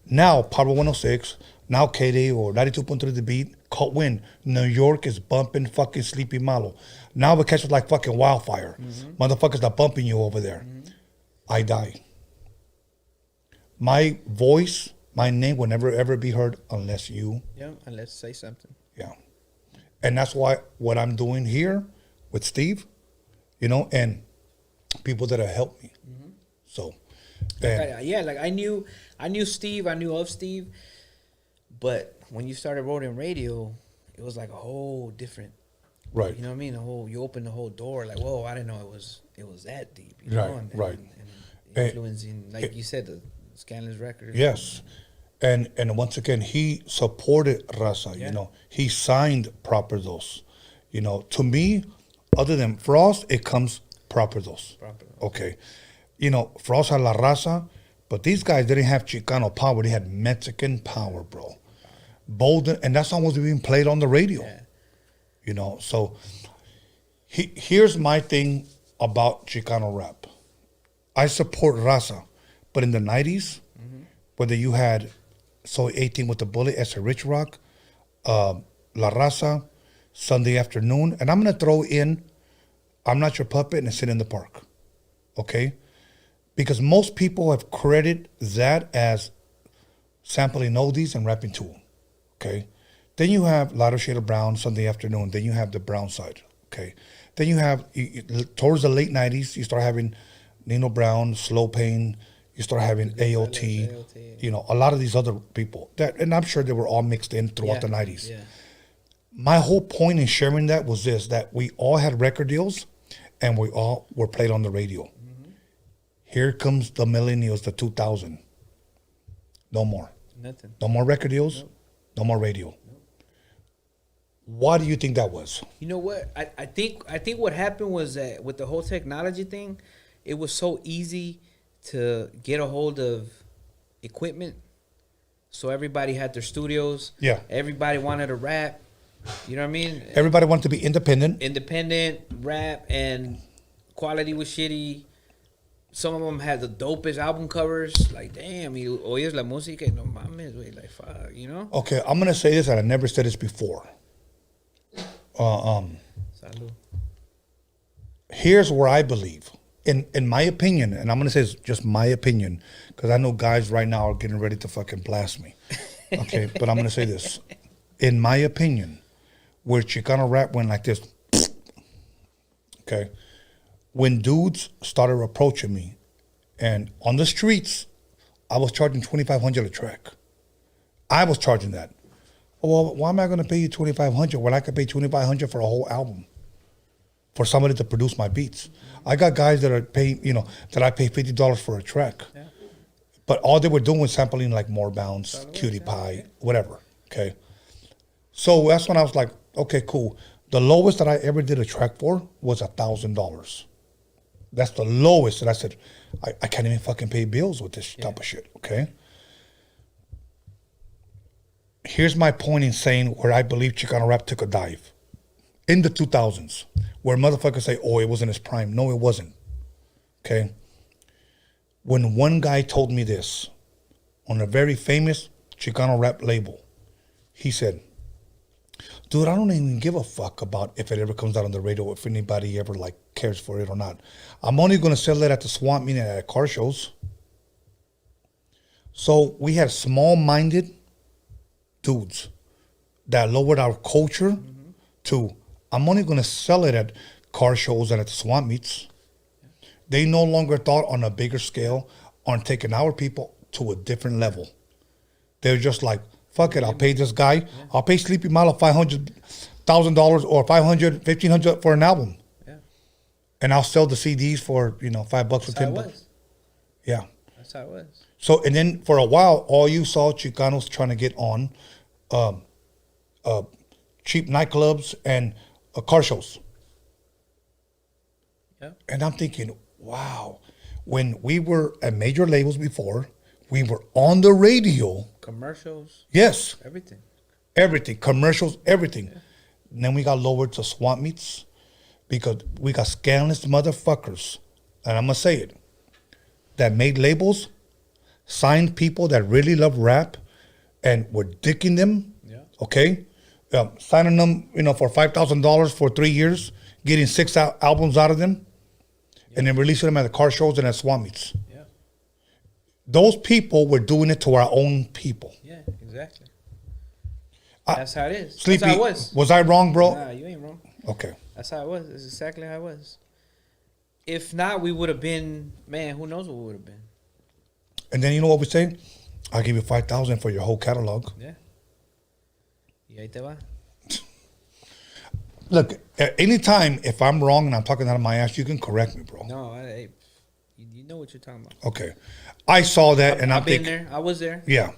Now, Power 106, now KD or 92.3 The Beat, caught wind. New York is bumping fucking Sleepy Malo. Now it catches like fucking wildfire. Motherfuckers are bumping you over there. I die. My voice, my name will never ever be heard unless you. Yeah, unless say something. Yeah. And that's why what I'm doing here with Steve, you know, and people that have helped me. So, Like I knew Steve, I knew of Steve, but when you started Roadium Radio, it was like a whole different, right? You know what I mean? You opened the whole door, like, whoa, I didn't know it was that deep, you right, know? Right. And influencing, like you said, the Bskanless record. Yes, and once again, he supported Raza. You know, he signed Proper Dos. You know, to me, other than Frost, it comes Proper Dos. Okay. You know, Frost had La Raza, but these guys didn't have Chicano power. They had Mexican power, bro. Bolden, and that song was being played on the radio. Yeah. You know, so here's my thing about Chicano rap. I support Raza, but in the 90s, whether you had Soy 18 with the Bullet, S.A. Rich Rock, La Raza, Sunday Afternoon, and I'm going to throw in I'm Not Your Puppet and Sit in the Park. Okay? Because most people have credited that as sampling oldies and rapping to them. Okay? Then you have Lighter Shade of Brown, Sunday Afternoon. Then you have the Brown side. Okay? Then you have, towards the late 90s, you start having Nino Brown, Slow Pain. You start having AOT. You know, a lot of these other people. And I'm sure they were all mixed in throughout the 90s. Yeah. My whole point in sharing that was this, that we all had record deals and we all were played on the radio. Here comes the millennials, the 2000. No more. Nothing. No more record deals. Nope. No more radio. Nope. Why do you think that was? You know what? I think what happened was that with the whole technology thing, it was so easy to get a hold of equipment. So everybody had their studios. Yeah. Everybody wanted to rap. You know what I mean? Everybody wanted to be independent. Independent, rap, and quality was shitty. Some of them had the dopest album covers. Like, damn, you oyes la música, no mames, güey, like, fuck, you know? Okay, I'm going to say this, and I never said this before. Salud. Here's where I believe, in my opinion, and I'm going to say it's just my opinion, because I know guys right now are getting ready to fucking blast me. Okay, but I'm going to say this. In my opinion, where Chicano rap went like this, okay, when dudes started approaching me, and on the streets, I was charging $2,500 a track. I was charging that. Well, why am I going to pay you $2,500 when I could pay $2,500 for a whole album? For somebody to produce my beats. I got guys that are paying, you know, that I pay $50 for a track. Yeah. But all they were doing was sampling like More Bounce, Cutie Pie, whatever. Okay. So that's when I was like, okay, cool. The lowest that I ever did a track for was $1,000. That's the lowest that I said, I can't even fucking pay bills with this type of shit, okay? Here's my point in saying where I believe Chicano rap took a dive. In the 2000s, where motherfuckers say, oh, it was in its prime. No, it wasn't, okay? When one guy told me this on a very famous Chicano rap label, he said, dude, I don't even give a fuck about if it ever comes out on the radio, if anybody ever like cares for it or not. I'm only going to sell it at the swamp meet and at car shows. So we had small-minded dudes that lowered our culture to, I'm only going to sell it at car shows and at the swamp meets. They no longer thought on a bigger scale on taking our people to a different level. They're just like, fuck it, I'll pay this guy. I'll pay Sleepy Malo $500,000 or $500, $1,500 for an album. Yeah. And I'll sell the CDs for, $5 or $10. Yeah. That's how it was. So, and then for a while, all you saw Chicanos trying to get on cheap nightclubs and car shows. Yeah. And I'm thinking, wow, when we were at major labels before, we were on the radio. Commercials. Yes. Everything. Everything. Commercials, everything. Yeah. And then we got lowered to swamp meets because we got scandalous motherfuckers, and I'm going to say it, that made labels, signed people that really love rap and were dicking them, okay? Signing them, for $5,000 for 3 years, getting 6 albums out of them, and then releasing them at the car shows and at swamp meets. Yeah. Those people were doing it to our own people. Yeah, exactly. That's how it is. Sleepy, that's how it was. Was I wrong, bro? Nah, you ain't wrong. Okay. That's how it was. That's exactly how it was. If not, we would have been, man, who knows what we would have been. And then you know what we say? I'll give you $5,000 for your whole catalog. Yeah. Y ahí te va. Look, at any time, if I'm wrong and I'm talking out of my ass, you can correct me, bro. No, you know what you're talking about. Okay. I saw that and I'm been thinking. there. I was there. Yeah.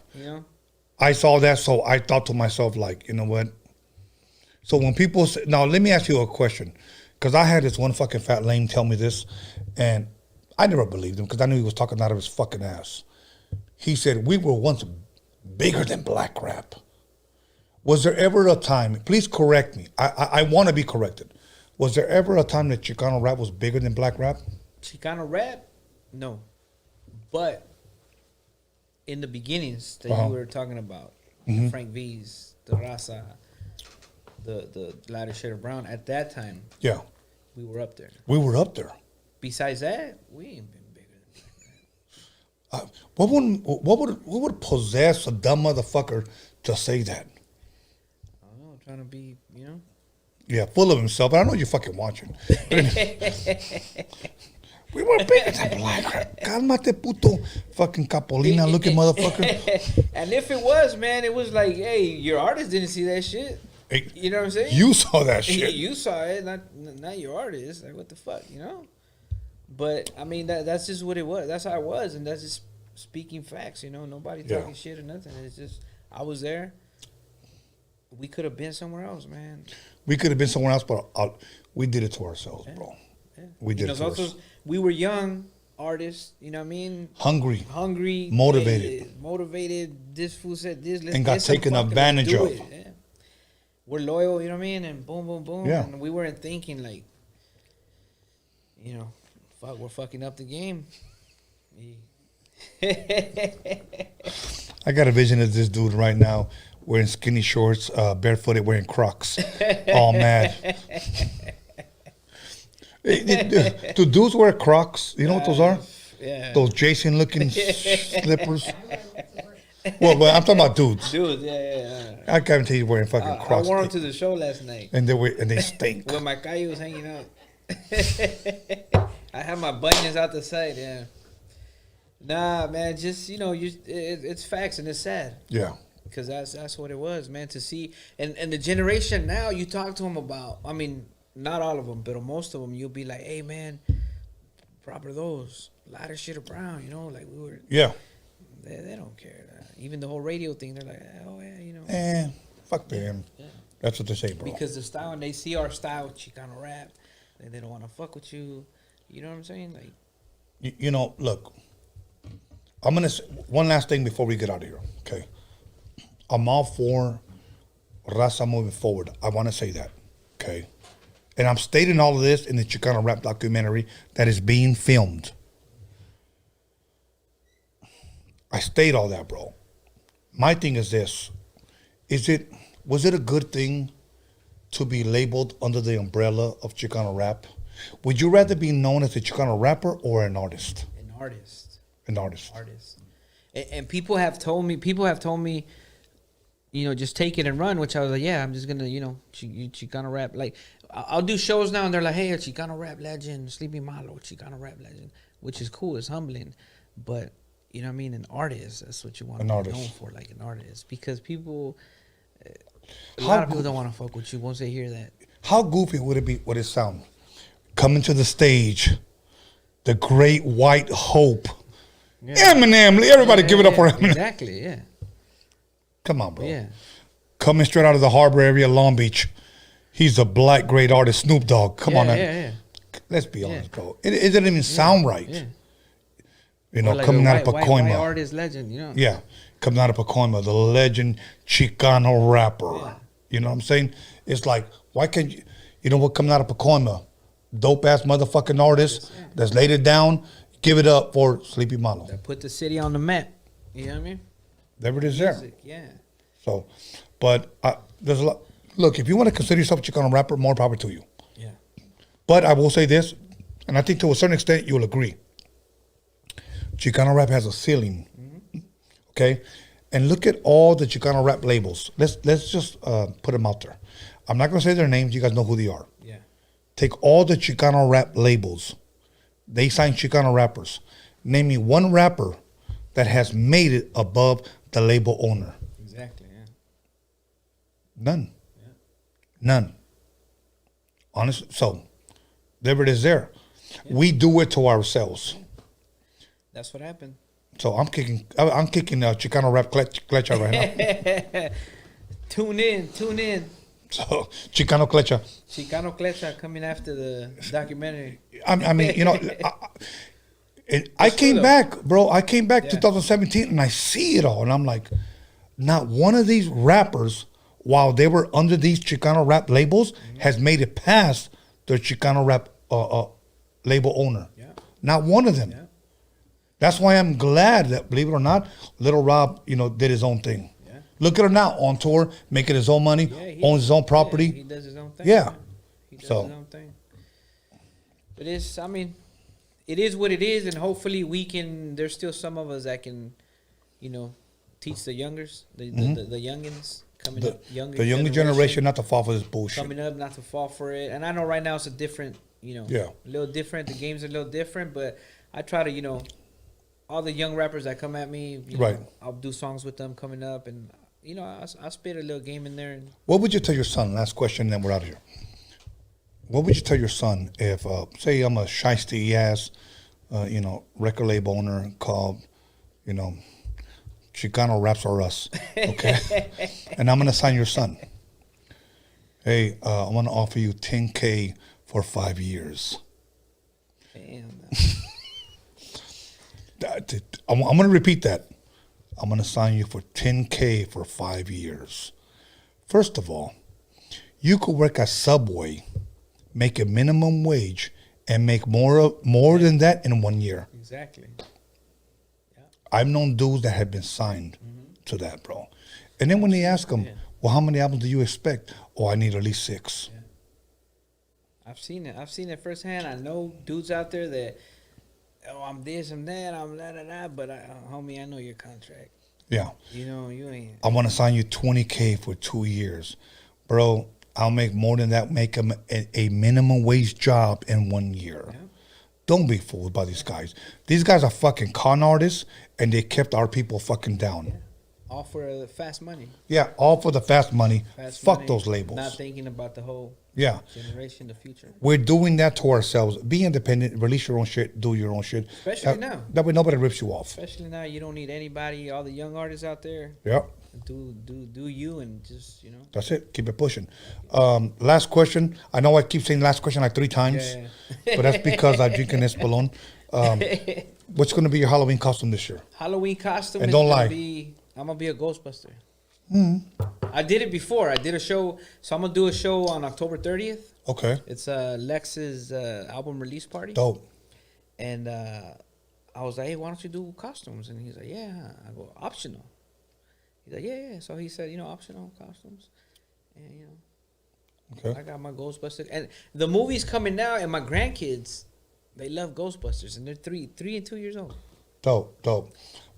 I saw that, so I thought to myself, like, you know what? So when people say, now let me ask you a question, because I had this one fucking fat lame tell me this, and I never believed him because I knew he was talking out of his fucking ass. He said, we were once bigger than black rap. Was there ever a time, please correct me, I want to be corrected. Was there ever a time that Chicano rap was bigger than black rap? Chicano rap? No. But in the beginnings that you were talking about, Frank V's, the Raza, the Lighter Shade of Brown, at that time, we were up there. We were up there. Besides that, we ain't been bigger than that. What would possess a dumb motherfucker to say that? I don't know, trying to be, Yeah, full of himself. But I know you're fucking watching. We were bigger than black rap. Cálmate, puto. Fucking Capolina looking motherfucker. And if it was, man, it was like, hey, your artist didn't see that shit. Hey, you know what I'm saying? You saw that shit. You saw it, not your artist. Like, what the fuck, But, I mean, that's just what it was. That's how it was, and that's just speaking facts, Nobody talking shit or nothing. It's just, I was there. We could have been somewhere else, man. We could have been somewhere else, but we did it to ourselves, bro. Yeah. We did it to ourselves. We were young artists, you know what I mean? Hungry. Motivated. This fool said this. And got taken advantage of. Yeah. We're loyal, you know what I mean? And boom, boom, boom. Yeah. And we weren't thinking like, fuck, we're fucking up the game. I got a vision of this dude right now wearing skinny shorts, barefooted, wearing Crocs. All mad. Do dudes wear Crocs? You know what those are? Yeah. Those Jason looking slippers. Well, I'm talking about dudes. Dudes, yeah. I guarantee you wearing fucking Crocs. I wore them to the show last night. And they stink. When my calle was hanging out. I had my buttons out the side, yeah. Nah, man, just, it's facts and it's sad. Yeah. Because that's what it was, man, to see. And the generation now, you talk to them about, I mean, not all of them, but most of them, you'll be like, hey, man, proper those. Lighter shit of brown, like we were. Yeah. They don't care. Even the whole radio thing, they're like, oh, yeah, fuck them. That's what they say, bro. Because the style, and they see our style, Chicano rap, and they don't want to fuck with you. You know what I'm saying? Like, you know, look, I'm going to say one last thing before we get out of here, okay? I'm all for Raza moving forward. I want to say that, okay? And I'm stating all of this in the Chicano rap documentary that is being filmed. I state all that, bro. My thing is this. Was it a good thing to be labeled under the umbrella of Chicano rap? Would you rather be known as a Chicano rapper or an artist? An artist. An artist. Artist. And people have told me, you know, just take it and run, which I was like, yeah, I'm just going to, you know, Chicano rap. Like, I'll do shows now, and they're like, hey, a Chicano rap legend, Sleepy Malo, Chicano rap legend, which is cool. It's humbling. But, you know what I mean? An artist, that's what you want to be known for, like an artist. Because people... A lot of people don't want to fuck with you once they hear that. How goofy would it sound? Coming to the stage, the great white hope. Yeah. Eminem, everybody give it up for Eminem. Exactly, yeah. Come on, bro. Yeah. Coming straight out of the harbor area, Long Beach. He's a black great artist, Snoop Dogg. Come on, man. Yeah. Let's be honest, bro. It doesn't even sound right. Yeah. You know, like coming out of Pacoima. White artist legend, you know. Yeah. Coming out of Pacoima, the legend Chicano rapper. Yeah. You know what I'm saying? It's like, why can't you know what, coming out of Pacoima, dope ass motherfucking artist that's laid it down, give it up for Sleepy Malo. That put the city on the map. You know what I mean? There it is there. Yeah. So, but there's a lot. Look, if you want to consider yourself a Chicano rapper, more power to you. Yeah. But I will say this, and I think to a certain extent you'll agree. Chicano rap has a ceiling. Okay, and look at all the Chicano rap labels. Let's just put them out there. I'm not gonna say their names. You guys know who they are. Yeah. Take all the Chicano rap labels. They sign Chicano rappers. Name me one rapper that has made it above the label owner. Exactly. Yeah. None. Yeah. None. Honestly, so there it is. There, we do it to ourselves. That's what happened. So I'm kicking Chicano rap Clecha right now. Tune in. So Chicano Clecha. Chicano Clecha coming after the documentary. I mean, you know, I came back, bro. I came back 2017 and I see it all. And I'm like, not one of these rappers, while they were under these Chicano rap labels, has made it past their Chicano rap label owner. Yeah. Not one of them. Yeah. That's why I'm glad that, believe it or not, Little Rob, you know, did his own thing. Yeah. Look at him now, on tour, making his own money, owns his own property. Yeah, he does his own thing. Yeah. He does his own thing. But it's, I mean, it is what it is, and hopefully there's still some of us that can, you know, teach the youngers, the youngins coming up. The younger generation not to fall for this bullshit. Coming up, not to fall for it. And I know right now it's a different, you know, a little different. The game's a little different, but I try to, you know, all the young rappers that come at me, you know, I'll do songs with them coming up, and you know, I spit a little game in there. And what would you tell your son? Last question, then we're out of here. What would you tell your son if, say, I'm a shiesty ass, you know, record label owner called, you know, Chicano Raps Are Us, okay, and I'm gonna sign your son. Hey, I want to offer you $10K for 5 years. Damn. I'm going to repeat that. I'm going to sign you for $10K for 5 years. First of all, you could work at Subway, make a minimum wage, and make more than that in 1 year. Exactly. Yeah. I've known dudes that have been signed to that, bro. And then when they ask them, well, how many albums do you expect? Oh, I need at least 6. Yeah. I've seen it firsthand. I know dudes out there that, oh, I'm this, I'm that, I'm da-da-da, but homie, I know your contract. Yeah. You know, you ain't. I want to sign you $20K for 2 years. Bro, I'll make more than that, make them a minimum wage job in 1 year. Yeah. Don't be fooled by these guys. These guys are fucking con artists, and they kept our people fucking down. Yeah. All for the fast money. Yeah, all for the fast money. Fuck money, those labels. Not thinking about the whole generation, the future. We're doing that to ourselves. Be independent, release your own shit, do your own shit. Especially now. That way nobody rips you off. Especially now, you don't need anybody, all the young artists out there. Yep. do you and just, you know. That's it. Keep it pushing. Last question. I know I keep saying last question like 3 times, but that's because I drink an Espolón. What's going to be your Halloween costume this year? Halloween costume. And don't lie. I'm gonna be a Ghostbuster. Mm. I did it before. I did a show, so I'm gonna do a show on October 30th. Okay. It's Lex's album release party. Dope. And I was like, hey, why don't you do costumes? And he's like, yeah. I go, optional. He's like, yeah. So he said, you know, optional costumes. And, you know, okay. I got my Ghostbusters. And the movie's coming now, and my grandkids, they love Ghostbusters. And they're 3 and 2 years old. Dope.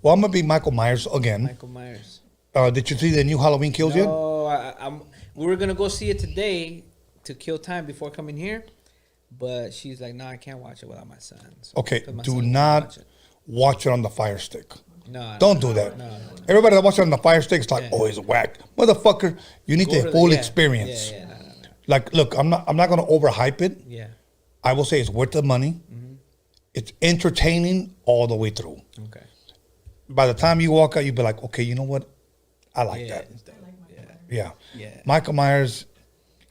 Well, I'm going to be Michael Myers again. Michael Myers. Did you see the new Halloween Kills yet? No, we were going to go see it today to kill time before coming here. But she's like, no, I can't watch it without my son. So Okay, do not watch it on the Fire Stick. No, don't do that. No. Everybody that watches it on the Fire Stick is like, oh, it's whack, motherfucker. You need the full experience. No. Like, look, I'm not gonna overhype it. Yeah, I will say it's worth the money. Mm-hmm. It's entertaining all the way through. Okay. By the time you walk out, you'll be like, okay, you know what? I like that. Yeah. Michael Myers.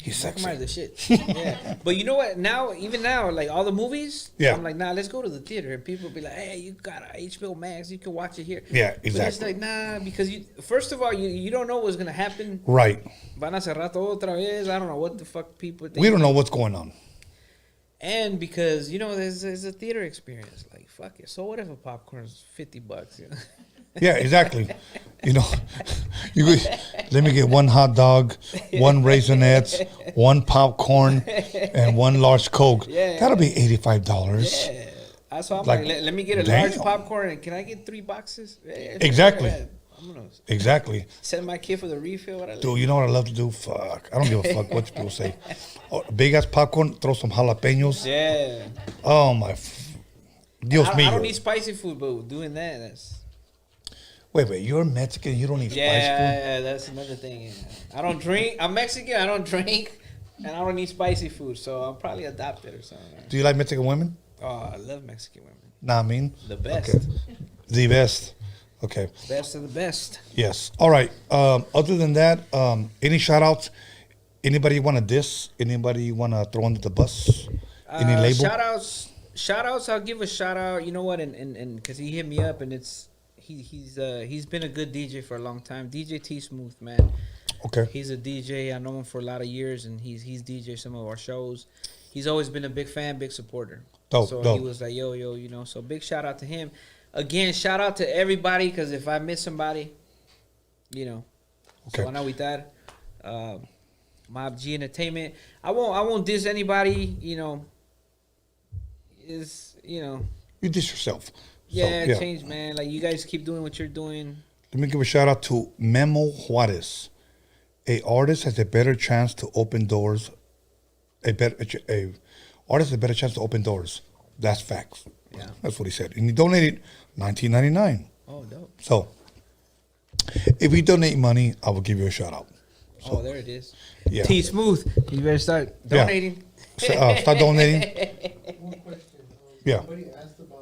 He's sexy. Michael Myers the shit. Yeah. But you know what? Even now, like all the movies, I'm like, nah, let's go to the theater. And people be like, hey, you got HBO Max. You can watch it here. Yeah, exactly. But it's like, nah, because first of all, you don't know what's going to happen. Right. Van a cerrar todo otra vez. I don't know what the fuck people think. We don't know what's going on. And because, you know, there's a theater experience. Like, fuck it. So what if a popcorn's $50? You know? Yeah, exactly. You know, let me get 1 hot dog, 1 Raisinets, 1 popcorn, and 1 large Coke. Yeah. That'll be $85. Yeah. That's why I'm like let me get a large popcorn and can I get 3 boxes? Yeah, exactly. I'm gonna exactly. Send my kid for the refill. Dude, you know what I love to do? Fuck. I don't give a fuck what people say. Big ass popcorn, throw some jalapenos. Yeah. Oh, my. Dios mío. I don't need spicy food, but doing that's... Wait, you're Mexican, you don't eat spicy food? Yeah, that's another thing. Yeah. I don't drink. I'm Mexican, I don't drink, and I don't eat spicy food, so I'm probably adopted or something. Do you like Mexican women? Oh, I love Mexican women. Nah, I mean? The best. Okay. The best. Okay. Best of the best. Yes. All right. Other than that, any shout-outs? Anybody want to diss? Anybody want to throw under the bus? Any label? Shout-outs, I'll give a shout-out. You know what? And because he hit me up, and it's... He's been a good DJ for a long time. DJ T Smooth, man. Okay. He's a DJ. I know him for a lot of years, and he's DJ some of our shows. He's always been a big fan, big supporter. Dope. He was like, yo, you know. So big shout out to him. Again, shout out to everybody, because if I miss somebody, you know. Okay. So Anawitad, Mob G Entertainment. I won't diss anybody. You know. You diss yourself. Yeah, change, man. Like, you guys keep doing what you're doing. Let me give a shout out to Memo Juarez. A artist has a better chance to open doors. A artist has a better chance to open doors. That's facts. Yeah. That's what he said. And he donated $19.99. Oh, dope. So, if you donate money, I will give you a shout out. So, there it is. Yeah. T Smooth. You better start donating. Yeah. Start donating. One question. Yeah. Somebody asked about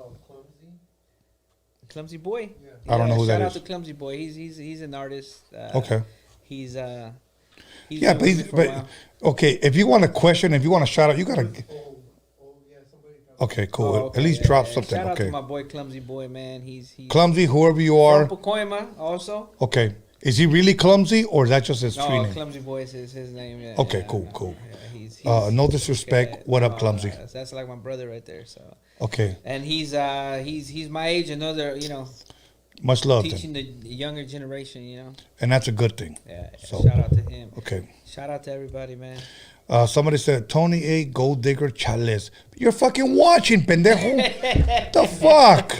Clumsy Boy. I don't know who that Shout out is. to Clumsy Boy. He's an artist. Okay. He's yeah, but okay. If you want a question, if you want a shout out, you gotta. Okay, cool. Oh, okay. At least drop something. Shout out Okay. to my boy Clumsy Boy, man. He's Clumsy, whoever you are. from Pacoima also. Okay. Is he really clumsy, or is that just his tree name? Clumsy Boy is his name. Yeah, Okay, cool. He's No disrespect. What up, Clumsy? That's like my brother right there. So. Okay. And he's my age, another, you know. Much love. Teaching the younger generation, you know. And that's a good thing. Yeah. So, shout out to him. Okay. Shout out to everybody, man. Somebody said, Tony A. Gold Digger Chales. You're fucking watching, pendejo. The fuck?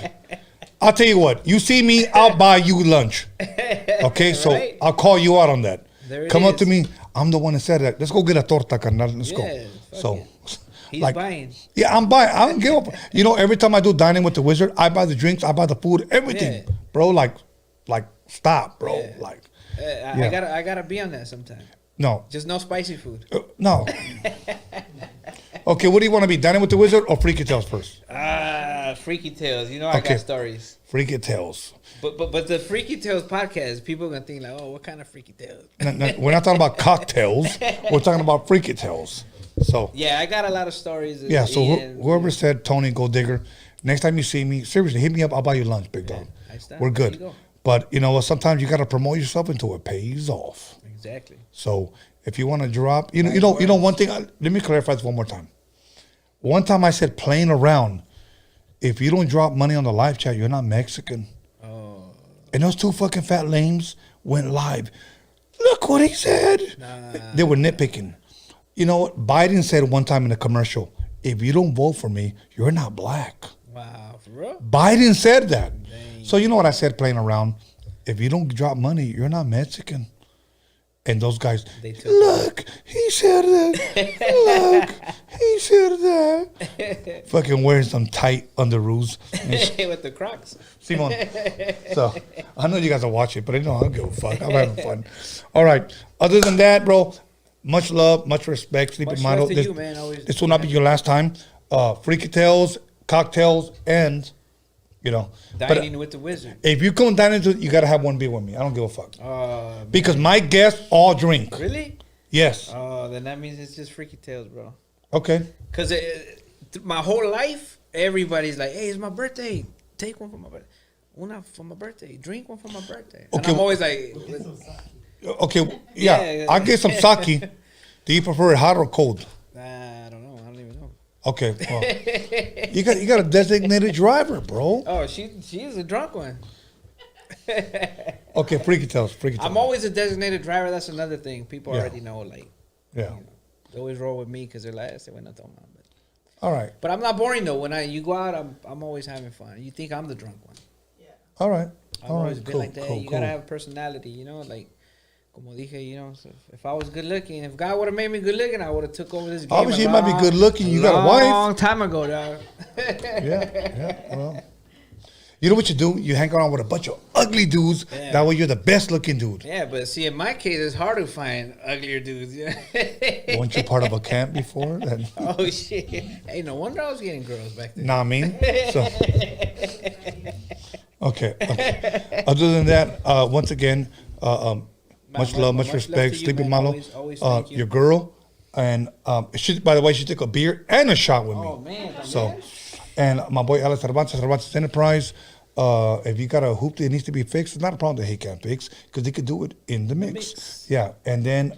I'll tell you what. You see me, I'll buy you lunch. Okay? So I'll call you out on that. Come up to me. I'm the one that said that. Let's go get a torta, carnal. Let's go. So, he's buying. Yeah, I'm buying. I don't give up. You know, every time I do dining with the wizard, I buy the drinks, I buy the food, everything. Yeah. Bro, like stop, bro. Yeah. Like, I gotta be on that sometime. No. Just no spicy food. No. Okay, what do you want to be, Dining with the Wizard or Freaky Tales first? Freaky Tales. You know I got stories. Freaky Tales. But the Freaky Tales podcast, people are gonna think like, oh, what kind of Freaky Tales? No, we're not talking about cocktails. We're talking about Freaky Tales. So yeah, I got a lot of stories. Yeah, so whoever said Tony Gold Digger, next time you see me, seriously, hit me up. I'll buy you lunch, big dog. We're good. But you know what? Sometimes you got to promote yourself until it pays off. Exactly. So if you want to drop, you know one thing. Let me clarify this one more time. One time I said playing around. If you don't drop money on the live chat, you're not Mexican. Oh. And those two fucking fat lames went live. Look what he said. They were nitpicking. You know what? Biden said one time in a commercial, if you don't vote for me, you're not black. Wow, for real? Biden said that. Dang. So you know what I said playing around? If you don't drop money, you're not Mexican. And those guys, look, he said that. Look, he said that. Fucking wearing some tight underoos. With the Crocs. Simon. So, I know you guys are watching, but I know I don't give a fuck. I'm having fun. All right. Other than that, bro, much love, much respect. Sleeping Model. This will not be your last time. Freaky Tales, cocktails, and... Dining with the Wizard. If you come dining to, you gotta have one beer with me. I don't give a fuck. Because my guests all drink. Really? Yes. Oh, then that means it's just Freaky Tales, bro. Okay. Because my whole life, everybody's like, "Hey, it's my birthday. Take one for my birthday. One for my birthday. Drink one for my birthday." And I'm always like, "Okay, yeah, I'll get some sake. Do you prefer it hot or cold?" I don't know. I don't even know. Okay, well, you got a designated driver, bro. Oh, she's a drunk one. Okay, Freaky Tales. I'm always a designated driver. That's another thing. People already know, like, they always roll with me because they're last. They went not talking about. All right. But I'm not boring though. When you go out, I'm always having fun. You think I'm the drunk one? Yeah. All right. I've always been like that. You gotta have personality, like. Como dije, if I was good looking, if God would have made me good looking, I would have took over this game. Obviously, you might be good looking. You got a wife. Long time ago, dog. Yeah. Well, you know what you do? You hang around with a bunch of ugly dudes. Yeah. That way, you're the best looking dude. Yeah, but see, in my case, it's hard to find uglier dudes. Weren't you part of a camp before? Then? Oh shit! Hey, no wonder I was getting girls back then. Nah, I mean. So. Okay. Other than that, once again. Much love, much respect. Sleeping Malo, your girl, and by the way, she took a beer and a shot with me. Oh man! So, and my boy Alex Cervantes Enterprise. If you got a hoop that needs to be fixed, it's not a problem that he can't fix because he could do it in the mix. Yeah, and then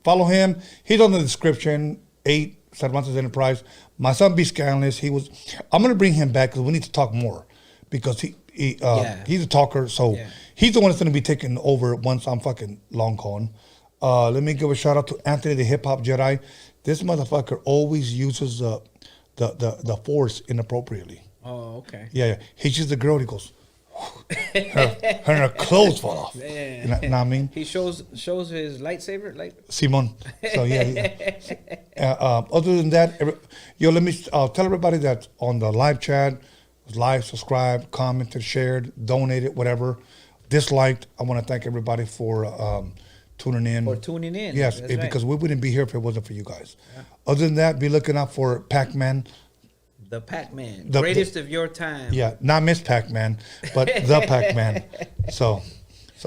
follow him. He's on the description. 8 Cervantes Enterprise. My son Bskanless. I'm gonna bring him back because we need to talk more because he's a talker. So. Yeah. He's the one that's going to be taking over once I'm fucking long gone. Let me give a shout out to Anthony, the hip hop Jedi. This motherfucker always uses the force inappropriately. Oh, okay. Yeah. He's just a girl. He goes, her clothes fall off. You know what I mean? He shows his lightsaber. Simon. So yeah. Other than that, let me tell everybody that on the live chat, like, subscribe, commented, shared, donated, whatever. Disliked. I want to thank everybody for tuning in. Yes, because we wouldn't be here if it wasn't for you guys. Yeah. Other than that, be looking out for Pac-Man. The Pac-Man. Greatest of your time. Yeah, not Miss Pac-Man, but the Pac-Man. So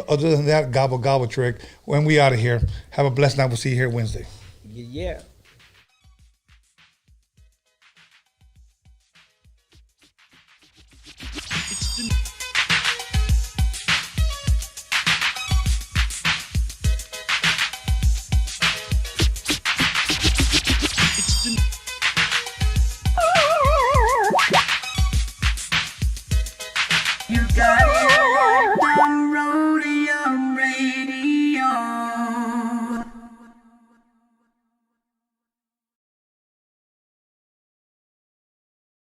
other than that, gobble, gobble trick. When we out of here, have a blessed night. We'll see you here Wednesday. Yeah.